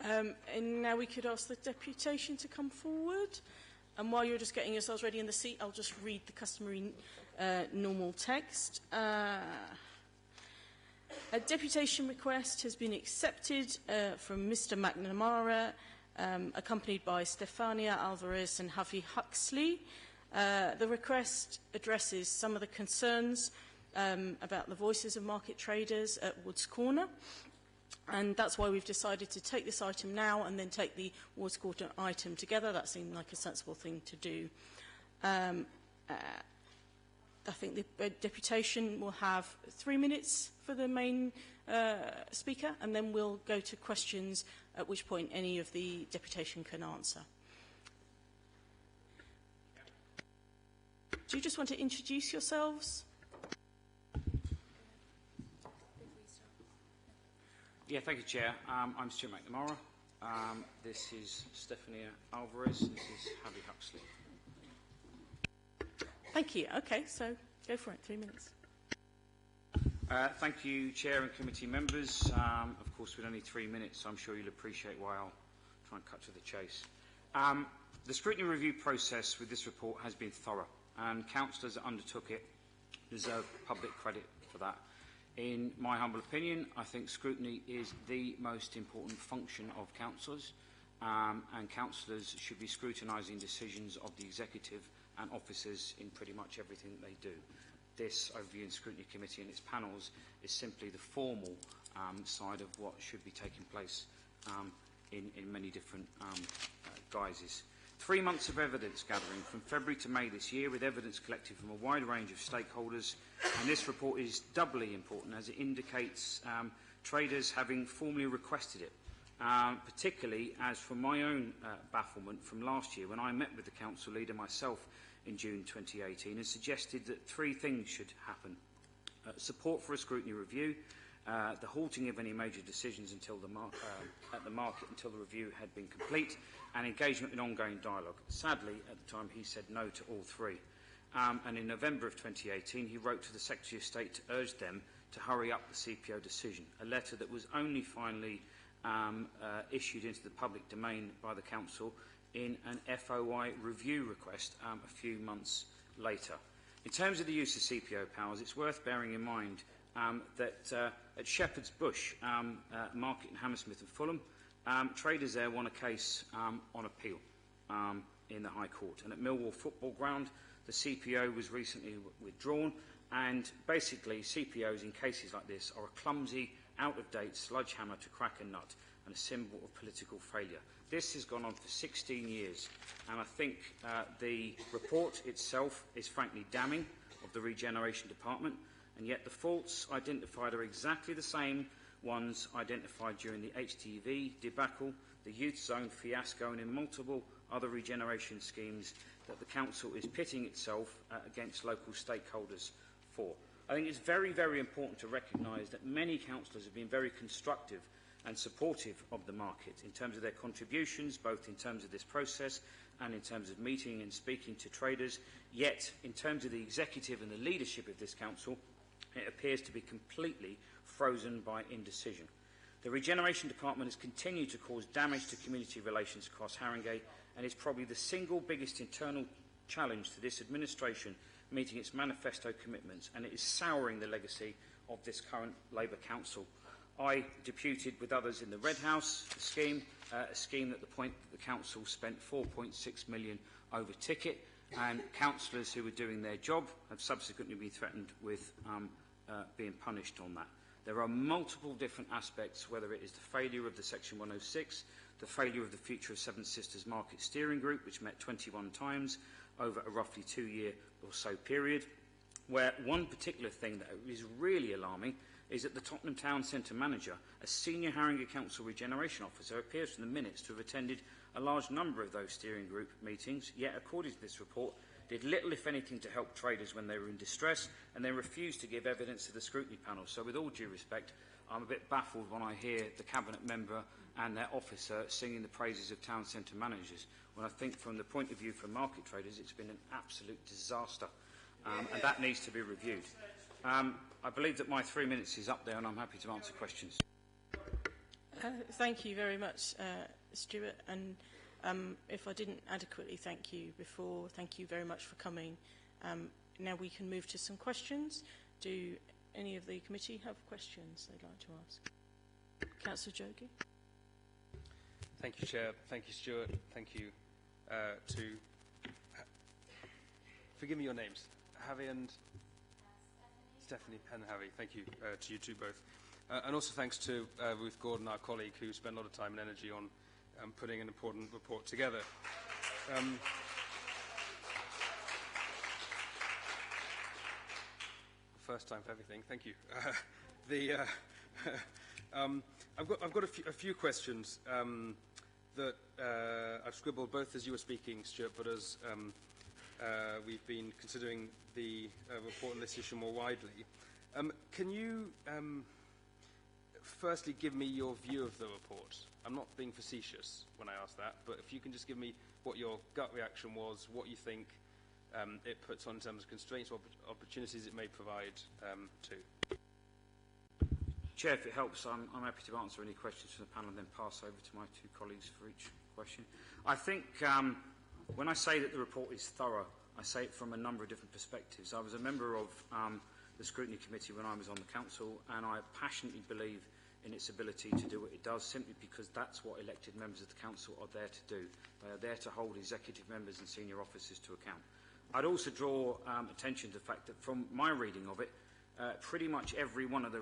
And now we could ask the deputation to come forward. And while you're just getting yourselves ready in the seat, I'll just read the customary normal text. A deputation request has been accepted from Mr. McNamara, accompanied by Stefanie, Alvarez and Javie Huxley. The request addresses some of the concerns about the voices of market traders at Woods Corner. And that's why we've decided to take this item now and then take the Woods Corner item together. That seemed like a sensible thing to do. I think the deputation will have 3 minutes for the main speaker, and then we'll go to questions, at which point any of the deputation can answer. Do you just want to introduce yourselves? Yeah, thank you, Chair. I'm Stuart McNamara. This is Stefanie Alvarez. This is Javie Huxley. Thank you. Okay, so go for it. 3 minutes. Thank you, Chair and committee members. Of course, with only 3 minutes, I'm sure you'll appreciate why I'll try and cut to the chase. The scrutiny review process with this report has been thorough, and councillors that undertook it deserve public credit for that. In my humble opinion, I think scrutiny is the most important function of councillors, and councillors should be scrutinising decisions of the executive and officers in pretty much everything that they do. This Overview and Scrutiny Committee and its panels is simply the formal side of what should be taking place in many different guises. 3 months of evidence gathering from February to May this year, with evidence collected from a wide range of stakeholders, and this report is doubly important as it indicates traders having formally requested it, particularly as from my own bafflement from last year when I met with the council leader myself in June 2018 and suggested that 3 things should happen. Support for a scrutiny review, the halting of any major decisions until at the market until the review had been complete, and engagement in ongoing dialogue. Sadly, at the time, he said no to all 3. And in November of 2018, he wrote to the Secretary of State to urge them to hurry up the CPO decision, a letter that was only finally issued into the public domain by the Council in an FOI review request a few months later. In terms of the use of CPO powers, it's worth bearing in mind that at Shepherd's Bush Market in Hammersmith and Fulham, traders there won a case on appeal in the High Court. And at Millwall Football Ground, the CPO was recently withdrawn, and basically CPOs in cases like this are a clumsy, out-of-date sledgehammer to crack a nut and a symbol of political failure. This has gone on for 16 years, and I think the report itself is frankly damning of the Regeneration Department, and yet the faults identified are exactly the same ones identified during the HTV debacle, the youth zone fiasco, and in multiple other regeneration schemes that the Council is pitting itself against local stakeholders for. I think it's very, very important to recognise that many councillors have been very constructive and supportive of the market in terms of their contributions, both in terms of this process and in terms of meeting and speaking to traders. Yet, in terms of the executive and the leadership of this council, it appears to be completely frozen by indecision. The Regeneration Department has continued to cause damage to community relations across Haringey and is probably the single biggest internal challenge to this administration meeting its manifesto commitments, and it is souring the legacy of this current Labour Council. I deputed with others in the Red House scheme, a scheme at the point that the Council spent £4.6 million over ticket, and councillors who were doing their job have subsequently been threatened with being punished on that. There are multiple different aspects, whether it is the failure of the Section 106, the failure of the Future of Seven Sisters Market Steering Group, which met 21 times over a roughly 2-year or so period, where one particular thing that is really alarming is that the Tottenham Town Centre manager, a senior Haringey Council regeneration officer, appears from the minutes to have attended a large number of those steering group meetings, yet according to this report, did little, if anything, to help traders when they were in distress, and then refused to give evidence to the scrutiny panel. So with all due respect, I'm a bit baffled when I hear the Cabinet member and their officer singing the praises of town centre managers, when I think from the point of view for market traders, it's been an absolute disaster, and that needs to be reviewed. I believe that my 3 minutes is up there, and I'm happy to answer questions. Thank you very much, Stuart. And if I didn't adequately thank you before, thank you very much for coming. Now we can move to some questions. Do any of the committee have questions they'd like to ask? Councillor Javie. Thank you, Chair. Thank you, Stuart. Thank you to... Forgive me your names. Javie and... Stefanie and Javie. Thank you to you two both. And also thanks to Ruth Gordon, our colleague, who spent a lot of time and energy on putting an important report together. First time for everything. Thank you. I've got a few questions that I've scribbled both as you were speaking, Stuart, but as we've been considering the report on this issue more widely. Can you firstly give me your view of the report? I'm not being facetious when I ask that, but if you can just give me what your gut reaction was, what you think it puts on in terms of constraints or opportunities it may provide too. Chair, if it helps, I'm happy to answer any questions from the panel and then pass over to my two colleagues for each question. I think when I say that the report is thorough, I say it from a number of different perspectives. I was a member of the Scrutiny Committee when I was on the Council, and I passionately believe in its ability to do what it does, simply because that's what elected members of the council are there to do. They are there to hold executive members and senior officers to account. I'd also draw attention to the fact that from my reading of it, pretty much every one of the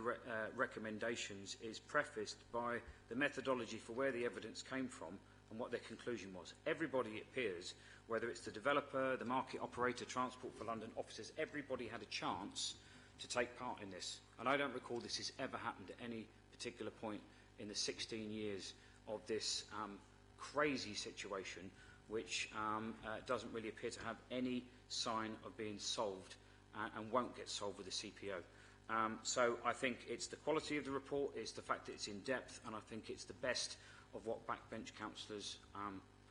recommendations is prefaced by the methodology for where the evidence came from and what their conclusion was. Everybody, it appears, whether it's the developer, the market operator, Transport for London officers, everybody had a chance to take part in this. And I don't recall this has ever happened at any particular point in the 16 years of this crazy situation, which doesn't really appear to have any sign of being solved and won't get solved with the CPO. So I think it's the quality of the report, it's the fact that it's in depth, and I think it's the best of what backbench councillors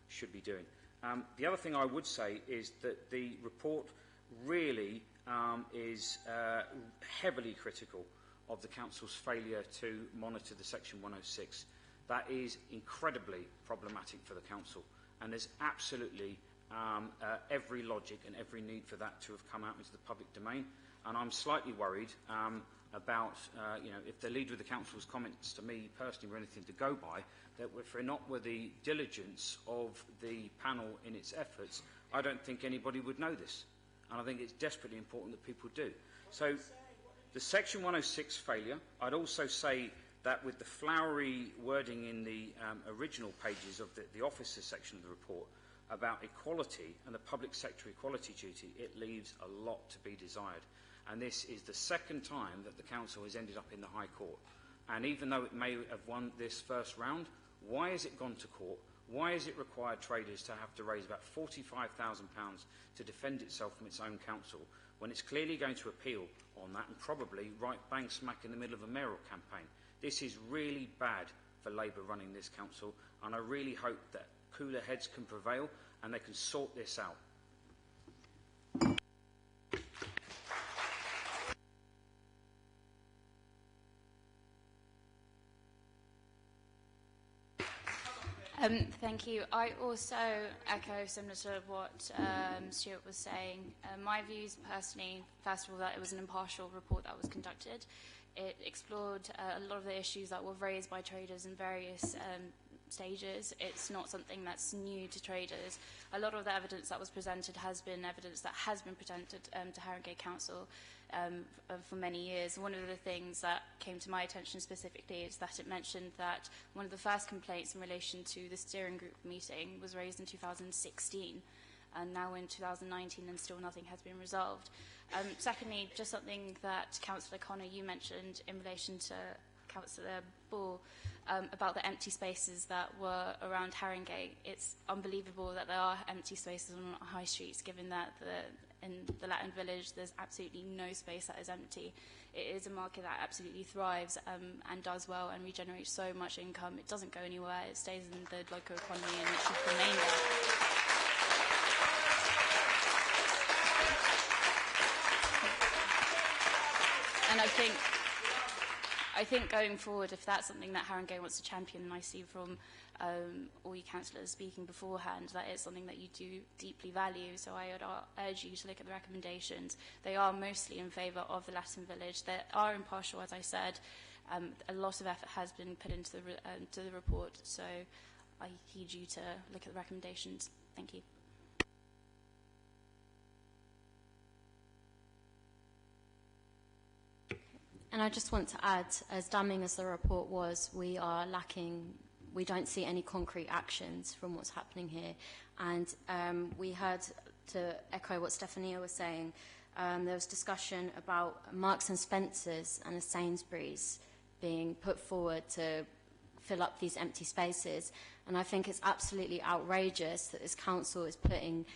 should be doing. The other thing I would say is that the report really is heavily critical of the council's failure to monitor the Section 106. That is incredibly problematic for the council, and there's absolutely every logic and every need for that to have come out into the public domain. And I'm slightly worried about, if the leader of the council's comments to me personally were anything to go by, that if we're not with the diligence of the panel in its efforts, I don't think anybody would know this. And I think it's desperately important that people do. So the Section 106 failure, I'd also say that with the flowery wording in the original pages of the officers section of the report about equality and the public sector equality duty, it leaves a lot to be desired. And this is the second time that the council has ended up in the High Court. And even though it may have won this first round, why has it gone to court? Why has it required traders to have to raise about £45,000 to defend itself from its own council, when it's clearly going to appeal on that and probably right bang smack in the middle of a mayoral campaign? This is really bad for Labour running this council, and I really hope that cooler heads can prevail and they can sort this out. Thank you. I also echo similar to what Stuart was saying. My views personally, first of all, that it was an impartial report that was conducted. It explored a lot of the issues that were raised by traders in various stages. It's not something that's new to traders. A lot of the evidence that was presented has been evidence that has been presented to Haringey Council for many years. One of the things that came to my attention specifically is that it mentioned that one of the first complaints in relation to the steering group meeting was raised in 2016, and now in 2019 and still nothing has been resolved. Secondly, just something that Councillor Connor, you mentioned in relation to Councillor Ball about the empty spaces that were around Haringey. It's unbelievable that there are empty spaces on high streets, given that in the Latin Village there's absolutely no space that is empty. It is a market that absolutely thrives and does well and regenerates so much income. It doesn't go anywhere. It stays in the local economy and it should remain there. And I think going forward, if that's something that Haringey wants to champion, and I see from all you councillors speaking beforehand, that it's something that you do deeply value. So I would urge you to look at the recommendations. They are mostly in favour of the Latin Village. They are impartial, as I said. A lot of effort has been put into the report, so I heed you to look at the recommendations. Thank you. And I just want to add, as damning as the report was, we don't see any concrete actions from what's happening here. And we heard, to echo what Stefanie was saying, there was discussion about Marks and Spencer's and a Sainsbury's being put forward to fill up these empty spaces. And I think it's absolutely outrageous that this council is putting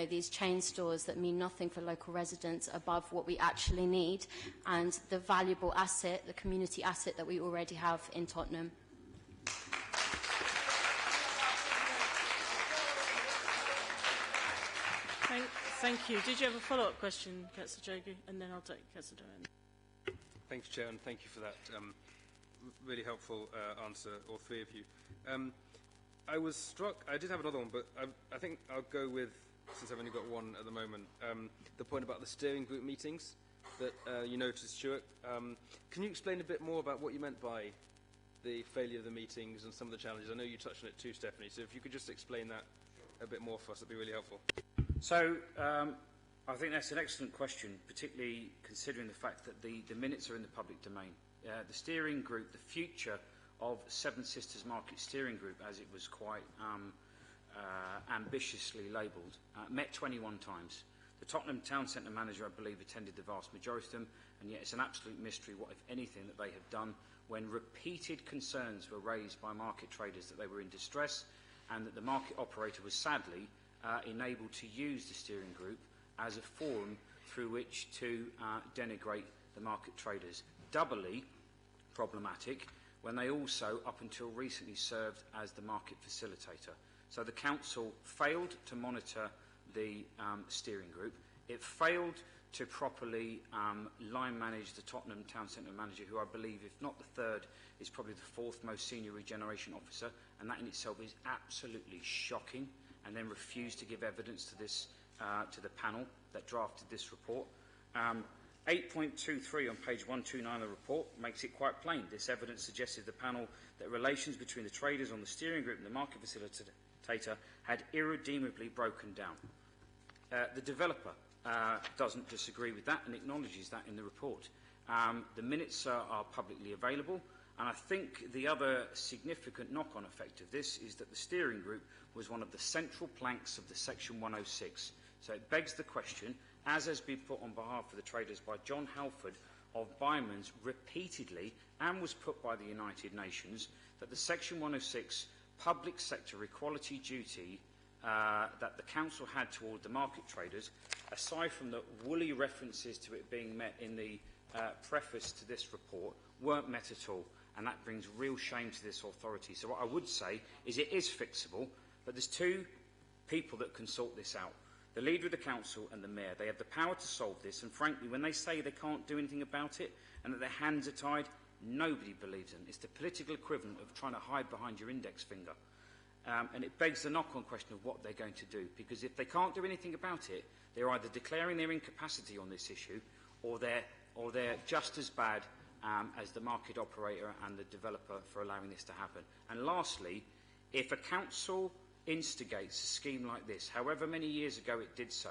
these chain stores that mean nothing for local residents above what we actually need and the valuable asset, the community asset that we already have in Tottenham. Thank you. Did you have a follow-up question, Councillor Javie? And then I'll take Councillor Doran. Thanks, Chair, and thank you for that really helpful answer, all three of you. I was struck, I did have another one, but I think I'll go with, since I've only got one at the moment, the point about the steering group meetings. that you noted, Stuart. Can you explain a bit more about what you meant by the failure of the meetings and some of the challenges? I know you touched on it too, Stefanie, so if you could just explain that a bit more for us, that'd be really helpful. So, I think that's an excellent question, particularly considering the fact that the minutes are in the public domain. The steering group, the future of Seven Sisters Market Steering Group, as it was quite ambitiously labelled, met 21 times. The Tottenham Town Centre manager, I believe, attended the vast majority of them, and yet it's an absolute mystery what, if anything, that they have done when repeated concerns were raised by market traders that they were in distress and that the market operator was sadly enabled to use the steering group as a forum through which to denigrate the market traders. Doubly problematic when they also, up until recently, served as the market facilitator. So the council failed to monitor the steering group. It failed to properly line manage the Tottenham Town Centre manager, who I believe, if not the third, is probably the fourth most senior regeneration officer, and that in itself is absolutely shocking, and then refused to give evidence to this to the panel that drafted this report. 8.23 on page 129 of the report makes it quite plain. This evidence suggested to the panel that relations between the traders on the steering group and the market facilitator had irredeemably broken down. The developer doesn't disagree with that and acknowledges that in the report. The minutes are publicly available, and I think the other significant knock-on effect of this is that the steering group was one of the central planks of the Section 106. So it begs the question, as has been put on behalf of the traders by John Halford of Byman's repeatedly, and was put by the United Nations, that the Section 106 public sector equality duty that the council had toward the market traders, aside from the woolly references to it being met in the preface to this report, weren't met at all. And that brings real shame to this authority. So what I would say is it is fixable, but there's two people that can sort this out. The leader of the council and the mayor. They have the power to solve this, and frankly, when they say they can't do anything about it and that their hands are tied, nobody believes them. It's the political equivalent of trying to hide behind your index finger. And it begs the knock-on question of what they're going to do, because if they can't do anything about it, they're either declaring their incapacity on this issue, or they're just as bad as the market operator and the developer for allowing this to happen. And lastly, if a council instigates a scheme like this, however many years ago it did so,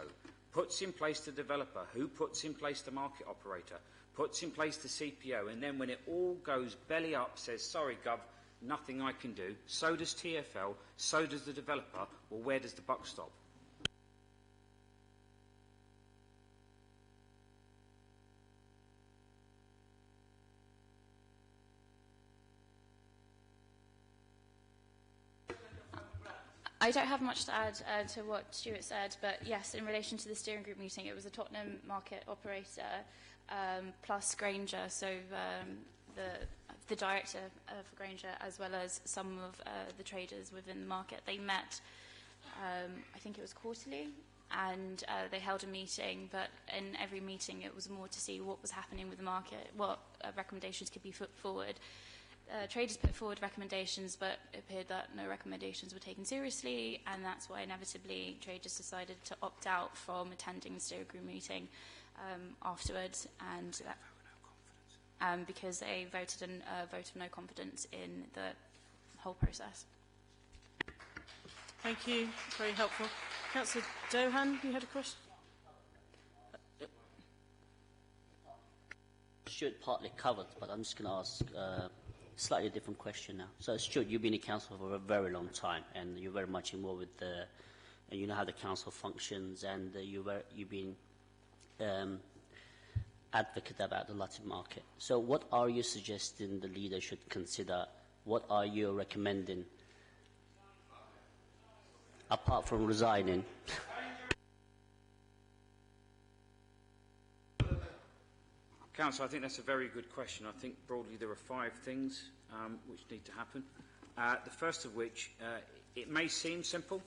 puts in place the developer, who puts in place the market operator, puts in place the CPO, and then when it all goes belly up, says, sorry, Gov, nothing I can do, so does TfL, so does the developer, well, where does the buck stop? I don't have much to add to what Stuart said, but yes, in relation to the steering group meeting, it was a Tottenham market operator plus Granger, so the director for Granger, as well as some of the traders within the market. They met, I think it was quarterly, and they held a meeting, but in every meeting it was more to see what was happening with the market, what recommendations could be put forward. Traders put forward recommendations, but it appeared that no recommendations were taken seriously, and that's why inevitably traders decided to opt out from attending the steering group meeting afterwards, and because they voted a vote of no confidence in the whole process. Thank you. Very helpful. Councillor Dohan, you had a question? Stuart partly covered, but I'm just going to ask slightly different question now. So, Stuart, you've been in council for a very long time, and you're very much involved with the, and you know how the council functions, and you've been advocate about the Latin market. So, what are you suggesting the leader should consider? What are you recommending, apart from resigning? Councillor, I think that's a very good question. I think broadly there are 5 things which need to happen. The first of which, it may seem simple,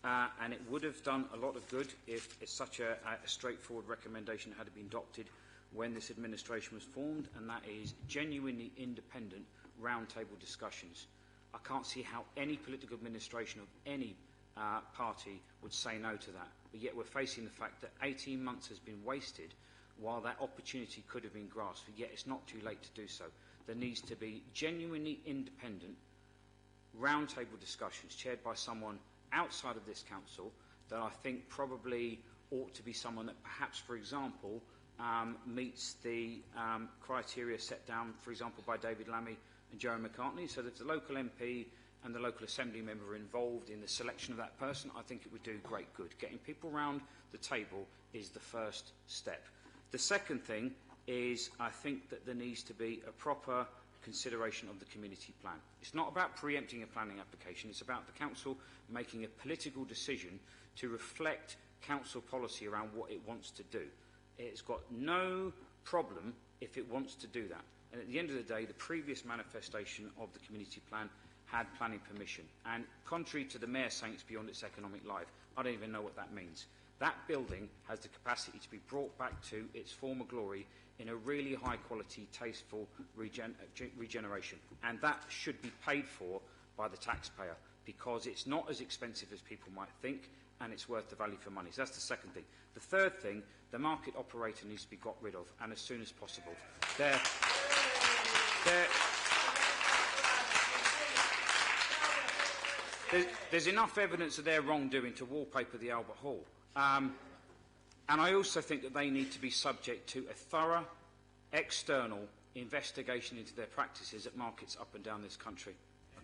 and it would have done a lot of good if such a straightforward recommendation had been adopted when this administration was formed, and that is genuinely independent roundtable discussions. I can't see how any political administration of any party would say no to that. But yet we're facing the fact that 18 months has been wasted while that opportunity could have been grasped, yet it's not too late to do so. There needs to be genuinely independent roundtable discussions chaired by someone outside of this council that I think probably ought to be someone that perhaps, for example, meets the criteria set down, for example, by David Lammy and Joe McCartney, so that the local MP and the local assembly member are involved in the selection of that person. I think it would do great good. Getting people round the table is the first step. The second thing is I think that there needs to be a proper consideration of the community plan. It's not about preempting a planning application, it's about the council making a political decision to reflect council policy around what it wants to do. It's got no problem if it wants to do that. And at the end of the day, the previous manifestation of the community plan had planning permission. And contrary to the Mayor saying it's beyond its economic life, I don't even know what that means. That building has the capacity to be brought back to its former glory in a really high-quality, tasteful regeneration. And that should be paid for by the taxpayer, because it's not as expensive as people might think, and it's worth the value for money. So that's the second thing. The third thing, the market operator needs to be got rid of, and as soon as possible. There's enough evidence of their wrongdoing to wallpaper the Albert Hall. And I also think that they need to be subject to a thorough, external investigation into their practices at markets up and down this country.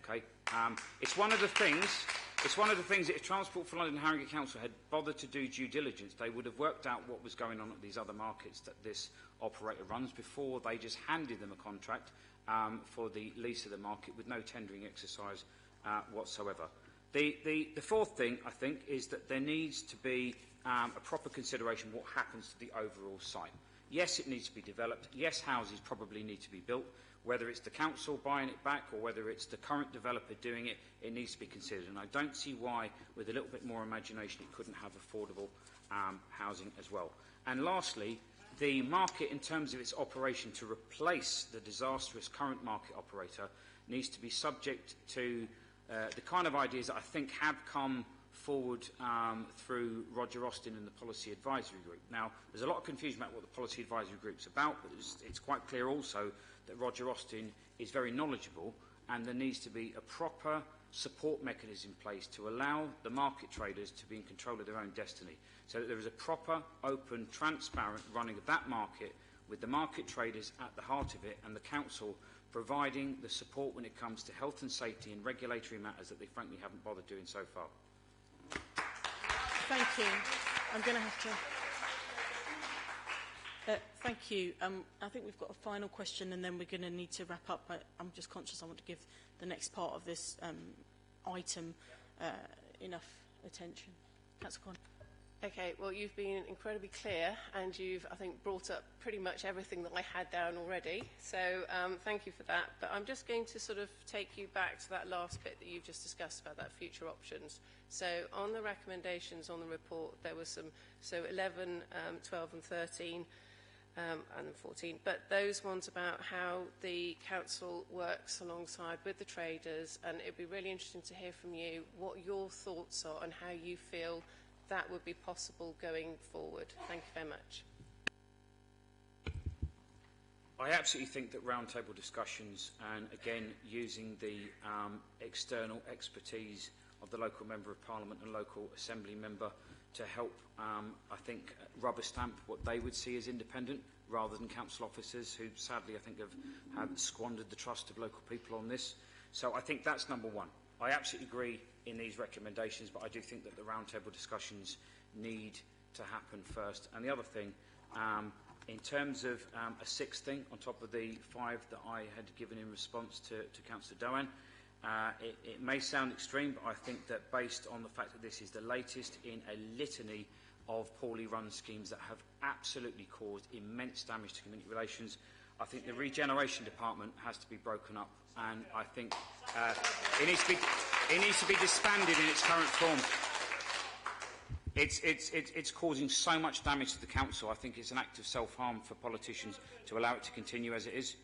Okay? It's one of the things that if Transport for London and Haringey Council had bothered to do due diligence, they would have worked out what was going on at these other markets that this operator runs before they just handed them a contract for the lease of the market with no tendering exercise whatsoever. The fourth thing, I think, is that there needs to be a proper consideration of what happens to the overall site. Yes, it needs to be developed. Yes, houses probably need to be built. Whether it's the council buying it back or whether it's the current developer doing it, it needs to be considered. And I don't see why, with a little bit more imagination, it couldn't have affordable housing as well. And lastly, the market, in terms of its operation to replace the disastrous current market operator, needs to be subject to the kind of ideas that I think have come forward through Roger Austin and the Policy Advisory Group. Now, there's a lot of confusion about what the Policy Advisory Group's about, but it's quite clear also that Roger Austin is very knowledgeable, and there needs to be a proper support mechanism in place to allow the market traders to be in control of their own destiny, so that there is a proper, open, transparent running of that market with the market traders at the heart of it and the council providing the support when it comes to health and safety and regulatory matters that they frankly haven't bothered doing so far. Thank you. I'm going to have to... thank you. I think we've got a final question and then we're going to need to wrap up. I'm just conscious I want to give the next part of this item enough attention. Councillor Conn. Okay, well, you've been incredibly clear and you've, I think, brought up pretty much everything that I had down already. So thank you for that. But I'm just going to sort of take you back to that last bit that you've just discussed about that future options. So on the recommendations on the report, there were some, so 11, 12 and 13 and 14, but those ones about how the council works alongside with the traders, and it'd be really interesting to hear from you what your thoughts are and how you feel that would be possible going forward. Thank you very much. I absolutely think that roundtable discussions and, again, using the external expertise of the local Member of Parliament and local Assembly member to help, I think, rubber stamp what they would see as independent rather than council officers who, sadly, I think have squandered the trust of local people on this. So I think that's number one. I absolutely agree in these recommendations, but I do think that the roundtable discussions need to happen first. And the other thing, in terms of a sixth thing on top of the 5 that I had given in response to Councillor Doan, it may sound extreme, but I think that based on the fact that this is the latest in a litany of poorly run schemes that have absolutely caused immense damage to community relations, I think the Regeneration Department has to be broken up, and I think it needs to be disbanded in its current form. It's causing so much damage to the council. I think it's an act of self-harm for politicians to allow it to continue as it is.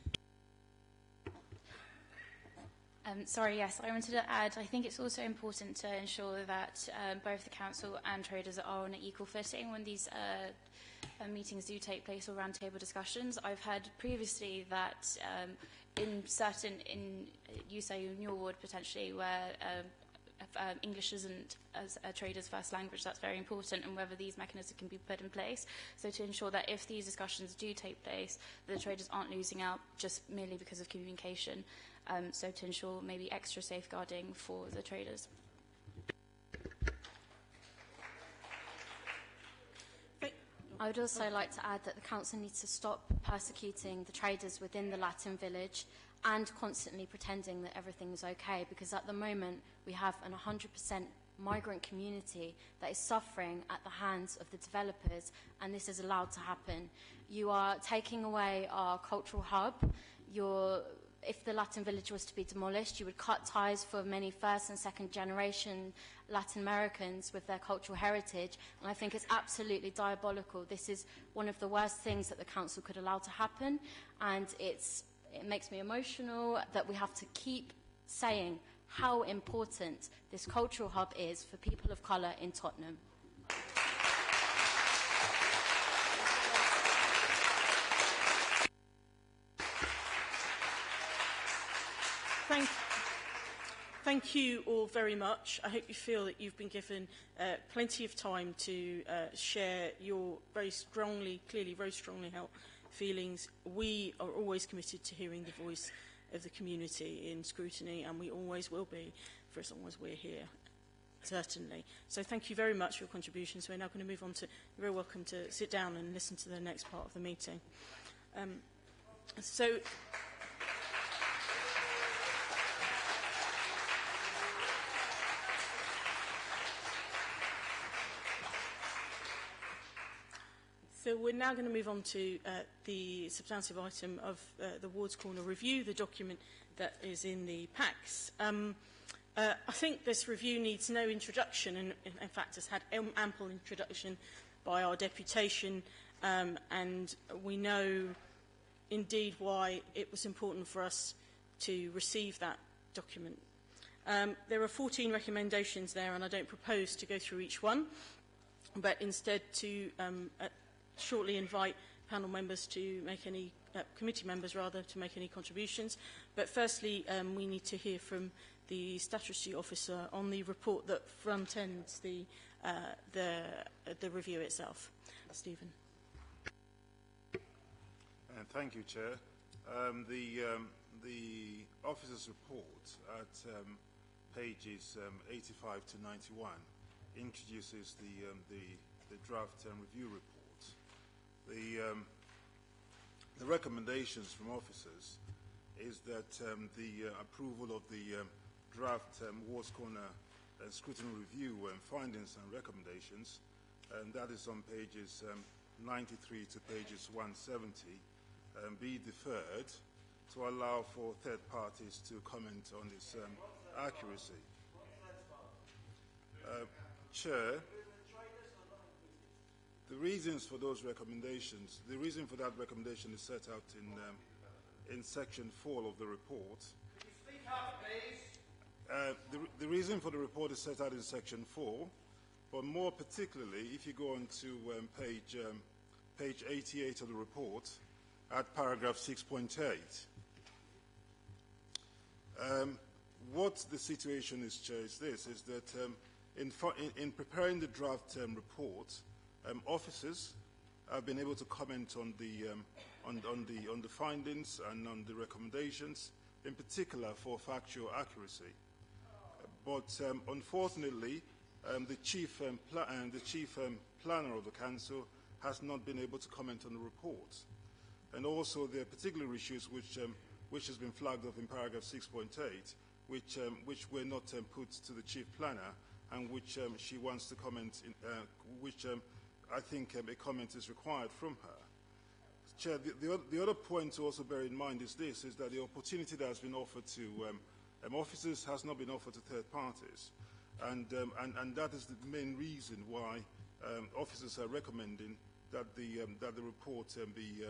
Sorry, yes, I wanted to add, I think it's also important to ensure that both the council and traders are on an equal footing when these meetings do take place, or roundtable discussions. I've heard previously that you say in your ward potentially, where English isn't as a trader's first language, that's very important, and whether these mechanisms can be put in place. So to ensure that if these discussions do take place, the traders aren't losing out just merely because of communication. So to ensure maybe extra safeguarding for the traders. I would also like to add that the council needs to stop persecuting the traders within the Latin village and constantly pretending that everything is okay, because at the moment we have an 100% migrant community that is suffering at the hands of the developers, and this is allowed to happen. You are taking away our cultural hub. If the Latin village was to be demolished, you would cut ties for many first and second generation Latin Americans with their cultural heritage, and I think it's absolutely diabolical. This is one of the worst things that the council could allow to happen, and it makes me emotional that we have to keep saying how important this cultural hub is for people of colour in Tottenham. Thank you all very much. I hope you feel that you've been given plenty of time to share your very strongly held feelings. We are always committed to hearing the voice of the community in Scrutiny, and we always will be for as long as we're here, certainly. So thank you very much for your contributions. We're now going to move on to, you're very welcome to sit down and listen to the next part of the meeting. So we're now going to move on to the substantive item of the Wards Corner review, the document that is in the packs. I think this review needs no introduction, and in fact has had ample introduction by our deputation, and we know indeed why it was important for us to receive that document. There are 14 recommendations there, and I don't propose to go through each one, but instead to shortly invite panel members to make any, committee members rather, to make any contributions. But firstly, we need to hear from the statutory officer on the report that front-ends the review itself. Stephen. Thank you, Chair. The officer's report at pages 85 to 91 introduces the draft review report. The recommendations from officers is that the approval of the draft Wards Corner scrutiny review findings and recommendations, and that is on pages 93 to pages 170, be deferred to allow for third parties to comment on its accuracy. Chair, the reasons for those recommendations, the reason for that recommendation is set out in section 4 of the report. Could you speak up, please? The reason for the report is set out in section 4, but more particularly, if you go on to page 88 of the report, at paragraph 6.8. What the situation is, Chair, is this, is that in preparing the draft report, officers have been able to comment on the findings and on the recommendations, in particular for factual accuracy. But unfortunately, the chief planner of the council has not been able to comment on the report. And also there are particular issues which has been flagged up in paragraph 6.8, which were not put to the chief planner, and which she wants to comment in, which I think a comment is required from her. Chair, the other point to also bear in mind is this, is that the opportunity that has been offered to officers has not been offered to third parties. And that is the main reason why officers are recommending that the report be...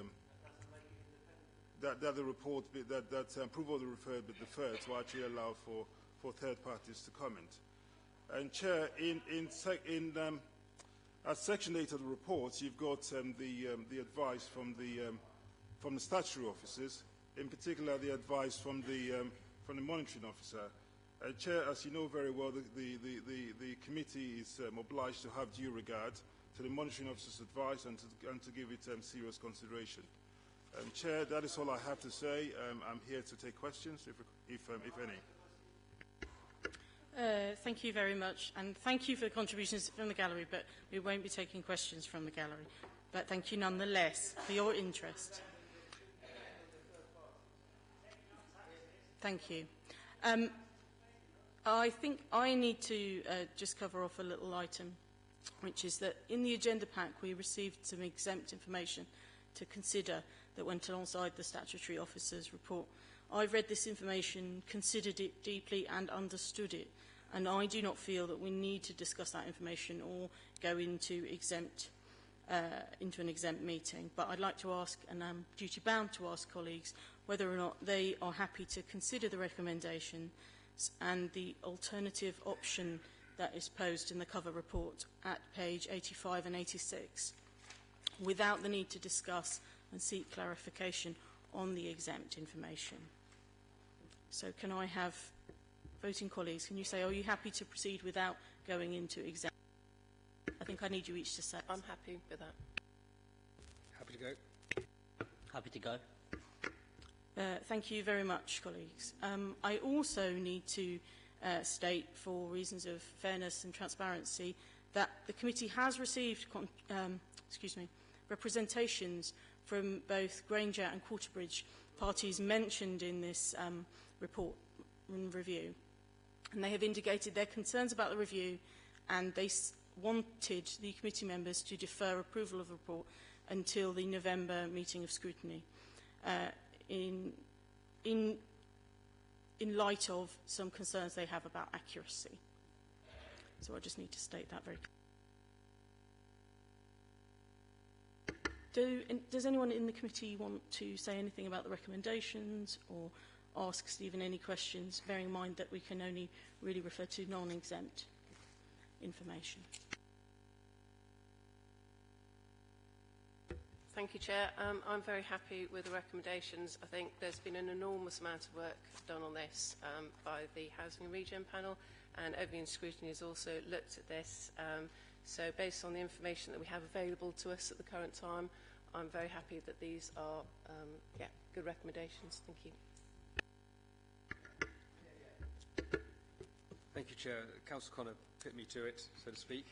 that the report be, that approval of the report be deferred to actually allow for third parties to comment. And Chair, at Section 8 of the report, you've got the advice from the statutory officers, in particular the advice from the monitoring officer. Chair, as you know very well, the committee is obliged to have due regard to the monitoring officer's advice and to give it serious consideration. Chair, that is all I have to say. I'm here to take questions, if any. Thank you very much, and thank you for the contributions from the gallery, but we won't be taking questions from the gallery. But thank you nonetheless for your interest. Thank you. I think I need to just cover off a little item, which is that in the agenda pack we received some exempt information to consider that went alongside the statutory officer's report. I've read this information, considered it deeply and understood it, and I do not feel that we need to discuss that information or go into an exempt meeting. But I'd like to ask, and I'm duty-bound to ask colleagues, whether or not they are happy to consider the recommendation and the alternative option that is posed in the cover report at page 85 and 86, without the need to discuss and seek clarification on the exempt information. So can I have voting colleagues, can you say, are you happy to proceed without going into exempt? I think I need you each to say. I'm happy with that. Happy to go. Happy to go. Thank you very much, colleagues. I also need to state, for reasons of fairness and transparency, that the committee has received representations from both Granger and Quarterbridge, parties mentioned in this report and review. And they have indicated their concerns about the review, and they wanted the committee members to defer approval of the report until the November meeting of scrutiny, in light of some concerns they have about accuracy. So I just need to state that very clearly. Does anyone in the committee want to say anything about the recommendations or ask Stephen any questions, bearing in mind that we can only really refer to non-exempt information? Thank you, Chair. I'm very happy with the recommendations. I think there's been an enormous amount of work done on this by the Housing and Regen panel, and Ovian Scrutiny has also looked at this. So based on the information that we have available to us at the current time, I'm very happy that these are good recommendations. Thank you. Thank you, Chair. Councillor Connor put me to it, so to speak.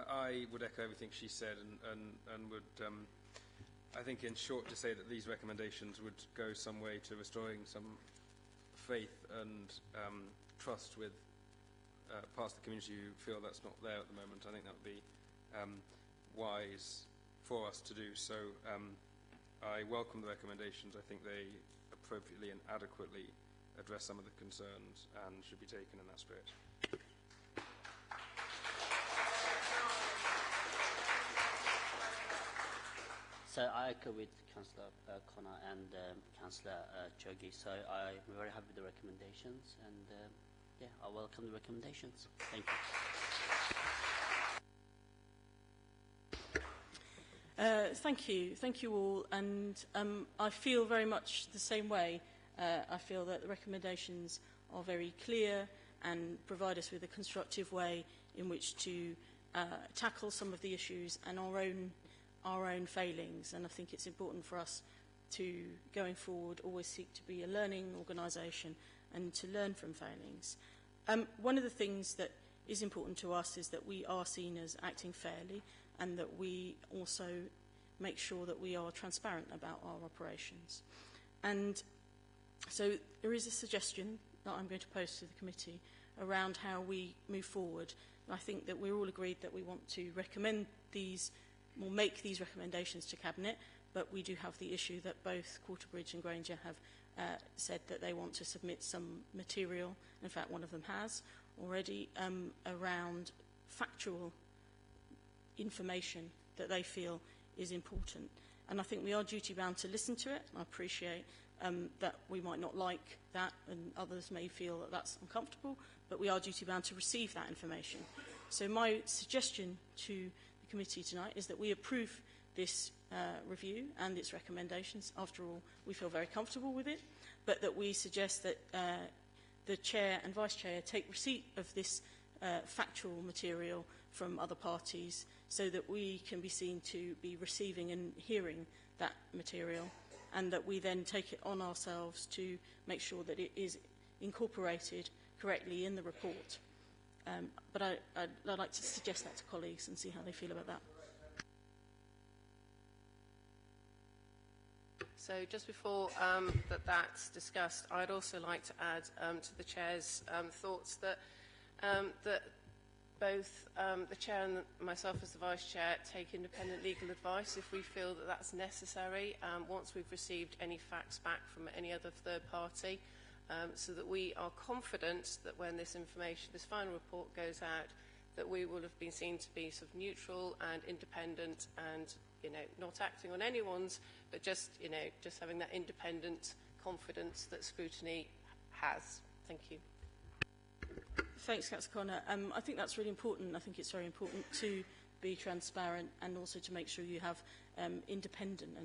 I would echo everything she said and would, I think in short, to say that these recommendations would go some way to restoring some faith and trust with parts of the community who feel that's not there at the moment. I think that would be wise for us to do. So I welcome the recommendations. I think they appropriately and adequately address some of the concerns and should be taken in that spirit. So I echo with Councillor Connor and Councillor Chogi. So I'm very happy with the recommendations, and I welcome the recommendations. Thank you. Thank you all, and I feel very much the same way. I feel that the recommendations are very clear and provide us with a constructive way in which to tackle some of the issues and our own failings. And I think it's important for us to, going forward, always seek to be a learning organisation and to learn from failings. One of the things that is important to us is that we are seen as acting fairly, and that we also make sure that we are transparent about our operations. And so there is a suggestion that I'm going to pose to the committee around how we move forward. And I think that we're all agreed that we want to recommend these, or make these recommendations to Cabinet, but we do have the issue that both Quarterbridge and Granger have said that they want to submit some material. In fact, one of them has already, around factual information that they feel is important. And I think we are duty-bound to listen to it. I appreciate that we might not like that and others may feel that that's uncomfortable, but we are duty-bound to receive that information. So my suggestion to the committee tonight is that we approve this review and its recommendations. After all, we feel very comfortable with it, but that we suggest that the Chair and Vice-Chair take receipt of this factual material from other parties so that we can be seen to be receiving and hearing that material, and that we then take it on ourselves to make sure that it is incorporated correctly in the report. But I'd like to suggest that to colleagues and see how they feel about that. So just before that's discussed, I'd also like to add to the Chair's thoughts that that both the Chair and myself as the Vice Chair take independent legal advice if we feel that that's necessary once we've received any facts back from any other third party, so that we are confident that when this information, this final report goes out, that we will have been seen to be sort of neutral and independent and, you know, not acting on anyone's, but just, you know, just having that independent confidence that Scrutiny has. Thank you. Thanks, Councillor Connor. I think that's really important. I think it's very important to be transparent and also to make sure you have independent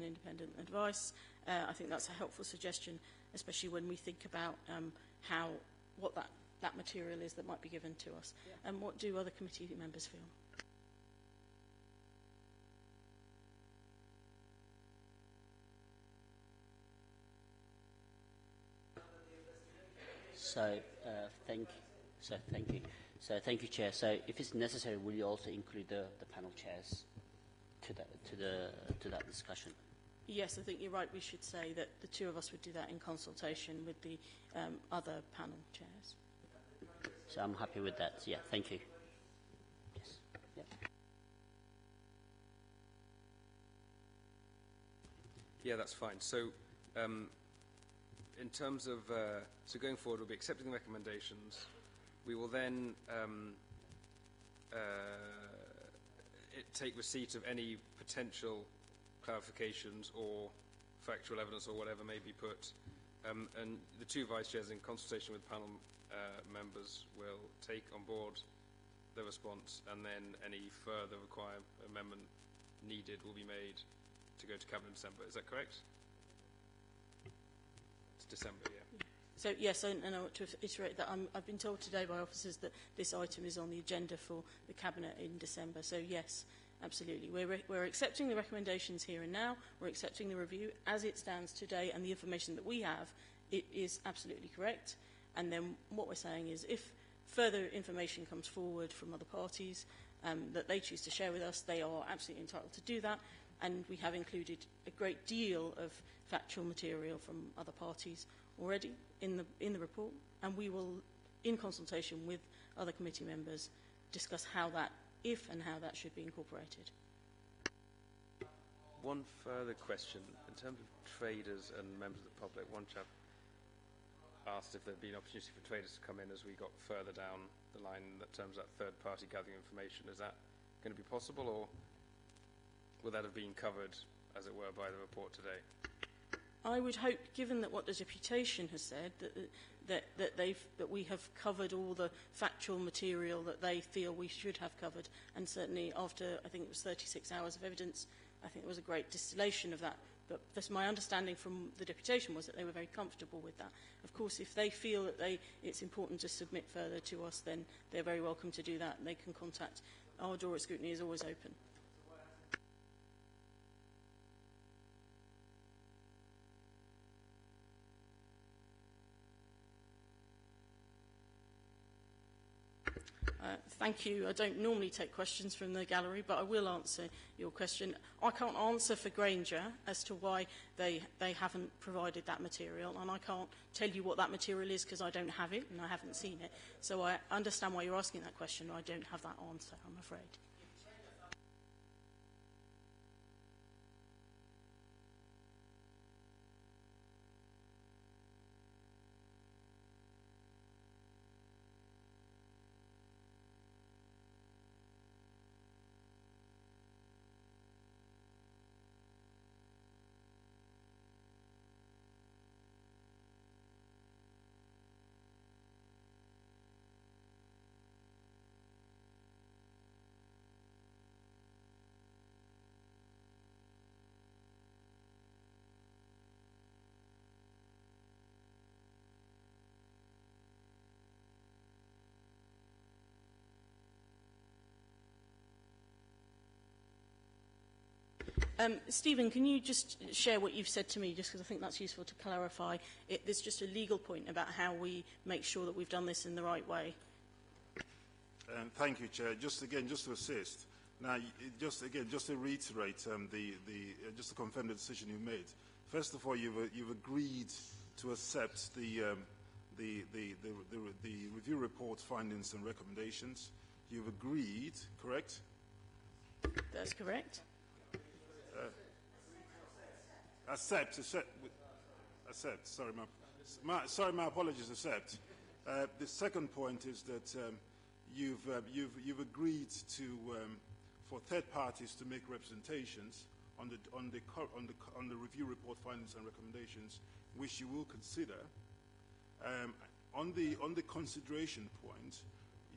advice. I think that's a helpful suggestion, especially when we think about what that material is that might be given to us. And what do other committee members feel? Thank you, Chair. So, if it's necessary, will you also include the panel chairs to that discussion? Yes, I think you're right. We should say that the two of us would do that in consultation with the other panel chairs. So I'm happy with that. Yeah, thank you. Yes. Yep. Yeah, that's fine. So, in terms of so going forward, we'll be accepting the recommendations. We will then take receipt of any potential clarifications or factual evidence or whatever may be put, and the two vice chairs, in consultation with panel members, will take on board the response, and then any further amendment needed will be made to go to Cabinet in December. Is that correct? It's December, yeah. So yes, and I want to iterate that I've been told today by officers that this item is on the agenda for the Cabinet in December. So yes, absolutely. We're accepting the recommendations here and now. We're accepting the review as it stands today, and the information that we have, it is absolutely correct. And then what we're saying is, if further information comes forward from other parties that they choose to share with us, they are absolutely entitled to do that. And we have included a great deal of factual material from other parties already in the report, and we will, in consultation with other committee members, discuss how that, if and how that should be incorporated. One further question. In terms of traders and members of the public, one chap asked if there'd been an opportunity for traders to come in as we got further down the line in terms of that third-party gathering information. Is that going to be possible, or will that have been covered, as it were, by the report today? I would hope, given that what the Deputation has said, that we have covered all the factual material that they feel we should have covered, and certainly after, I think it was 36 hours of evidence, I think it was a great distillation of that. But that's my understanding from the Deputation, was that they were very comfortable with that. Of course, if they feel that it's important to submit further to us, then they're very welcome to do that, and they can contact. Our door at Scrutiny is always open. Thank you. I don't normally take questions from the gallery, but I will answer your question. I can't answer for Granger as to why they haven't provided that material, and I can't tell you what that material is because I don't have it and I haven't seen it. So I understand why you're asking that question. I don't have that answer, I'm afraid. Stephen, can you just share what you've said to me, just because I think that's useful to clarify? There's just a legal point about how we make sure that we've done this in the right way. Thank you, Chair. Just to assist. Now, just to reiterate, just to confirm the decision you made. First of all, you've agreed to accept the review report findings and recommendations. You've agreed, correct? That's correct. Accept. Sorry, my apologies. Accept. The second point is that you've agreed to for third parties to make representations on the review report findings and recommendations, which you will consider. On the consideration point,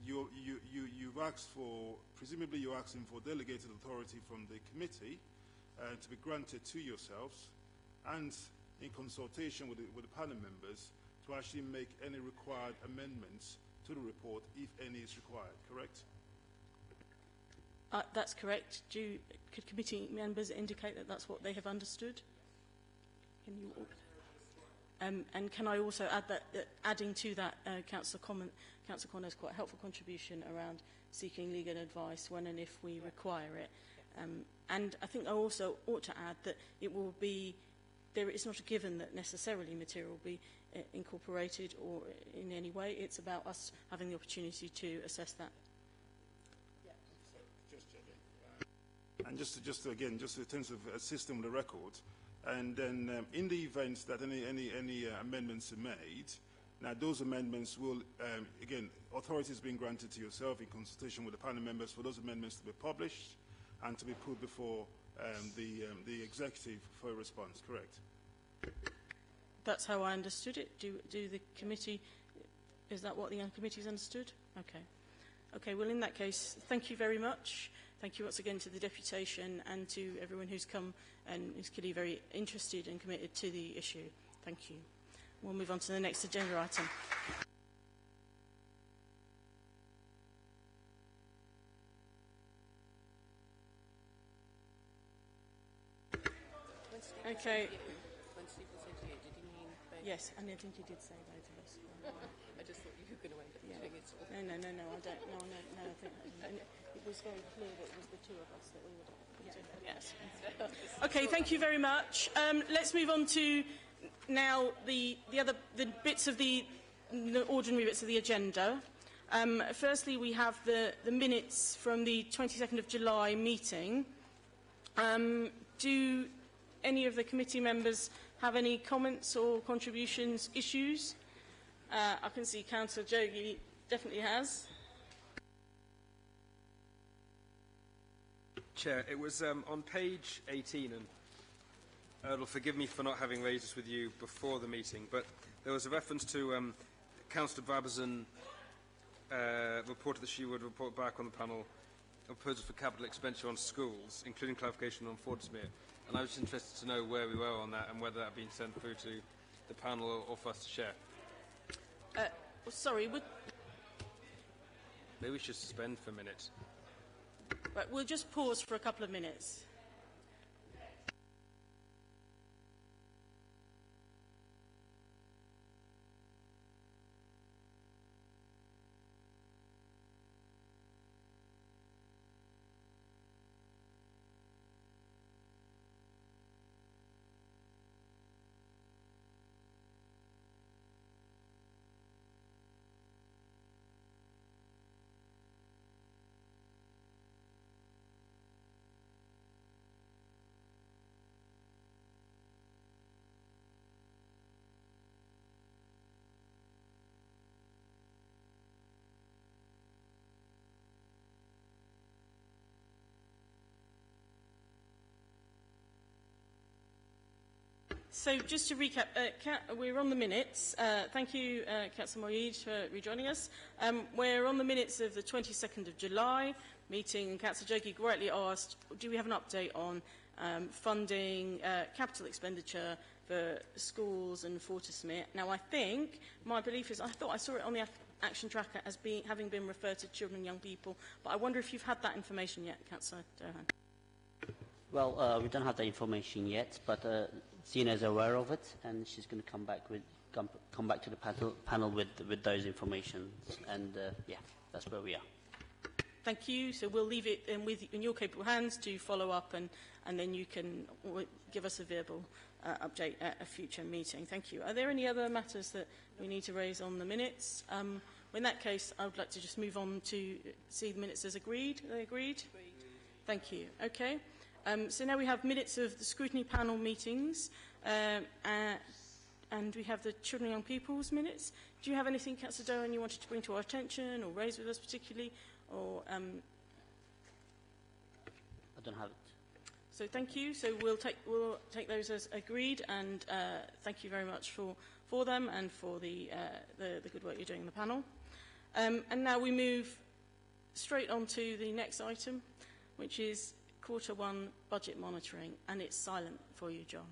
you've asked for, presumably you're asking for delegated authority from the committee to be granted to yourselves, and in consultation with the panel members to actually make any required amendments to the report, if any is required, correct? That's correct. Could committee members indicate that that's what they have understood? Can you? And can I also add that, adding to that, Councillor Connor's quite a helpful contribution around seeking legal advice when and if we require it. And I think I also ought to add that it will be, it's not a given that necessarily material will be incorporated or in any way. It's about us having the opportunity to assess that. And just in terms of assisting with the record, and then in the event that any amendments are made, now those amendments will, again, authority is being granted to yourself in consultation with the panel members for those amendments to be published and to be put before the executive for a response, correct? That's how I understood it. Do the committee, is that what the committee's understood? Okay. Okay, well in that case, thank you very much. Thank you once again to the Deputation and to everyone who's come and is clearly very interested and committed to the issue. Thank you. We'll move on to the next agenda item. Okay. Yes, and I think you did say both of us. I just thought you were going to end up doing it. No, I don't. No, I think it was very clear that it was the two of us that we would do. Yes. Okay, thank you very much. Let's move on to now the bits of the ordinary bits of the agenda. Firstly, we have the minutes from the 22nd of July meeting. Do any of the committee members have any comments or contributions, issues? I can see Councillor Javie definitely has. Chair, it was on page 18, and Erdl, forgive me for not having raised this with you before the meeting, but there was a reference to Councillor Brabazon reported that she would report back on the panel a proposal for capital expenditure on schools, including clarification on Fordsmere. And I was interested to know where we were on that and whether that had been sent through to the panel or for us to share. Sorry, maybe we should suspend for a minute. Right, we'll just pause for a couple of minutes. So just to recap, we're on the minutes. Thank you, Councillor Moeed, for rejoining us. We're on the minutes of the 22nd of July meeting, and Councillor Javie rightly asked, do we have an update on funding capital expenditure for schools and Fortismere? Now, I think, my belief is, I thought I saw it on the action tracker as having been referred to children and young people, but I wonder if you've had that information yet, Councillor Dohan. Well, we don't have the information yet, but Zina is aware of it, and she's going to come back to the panel with those information. And yeah, that's where we are. Thank you. So we'll leave it in your capable hands to follow up, and then you can give us a verbal update at a future meeting. Thank you. Are there any other matters that we need to raise on the minutes? In that case, I would like to just move on to see the minutes as agreed. Are they agreed? Agreed. Thank you. Okay. So now we have minutes of the scrutiny panel meetings, and we have the children and young people's minutes. Do you have anything, Councillor Dohan, you wanted to bring to our attention or raise with us particularly? Or I don't have it. So thank you. So we'll take those as agreed, and thank you very much for them and for the good work you're doing in the panel. And now we move straight on to the next item, which is Q1 budget monitoring, and it's silent for you, John.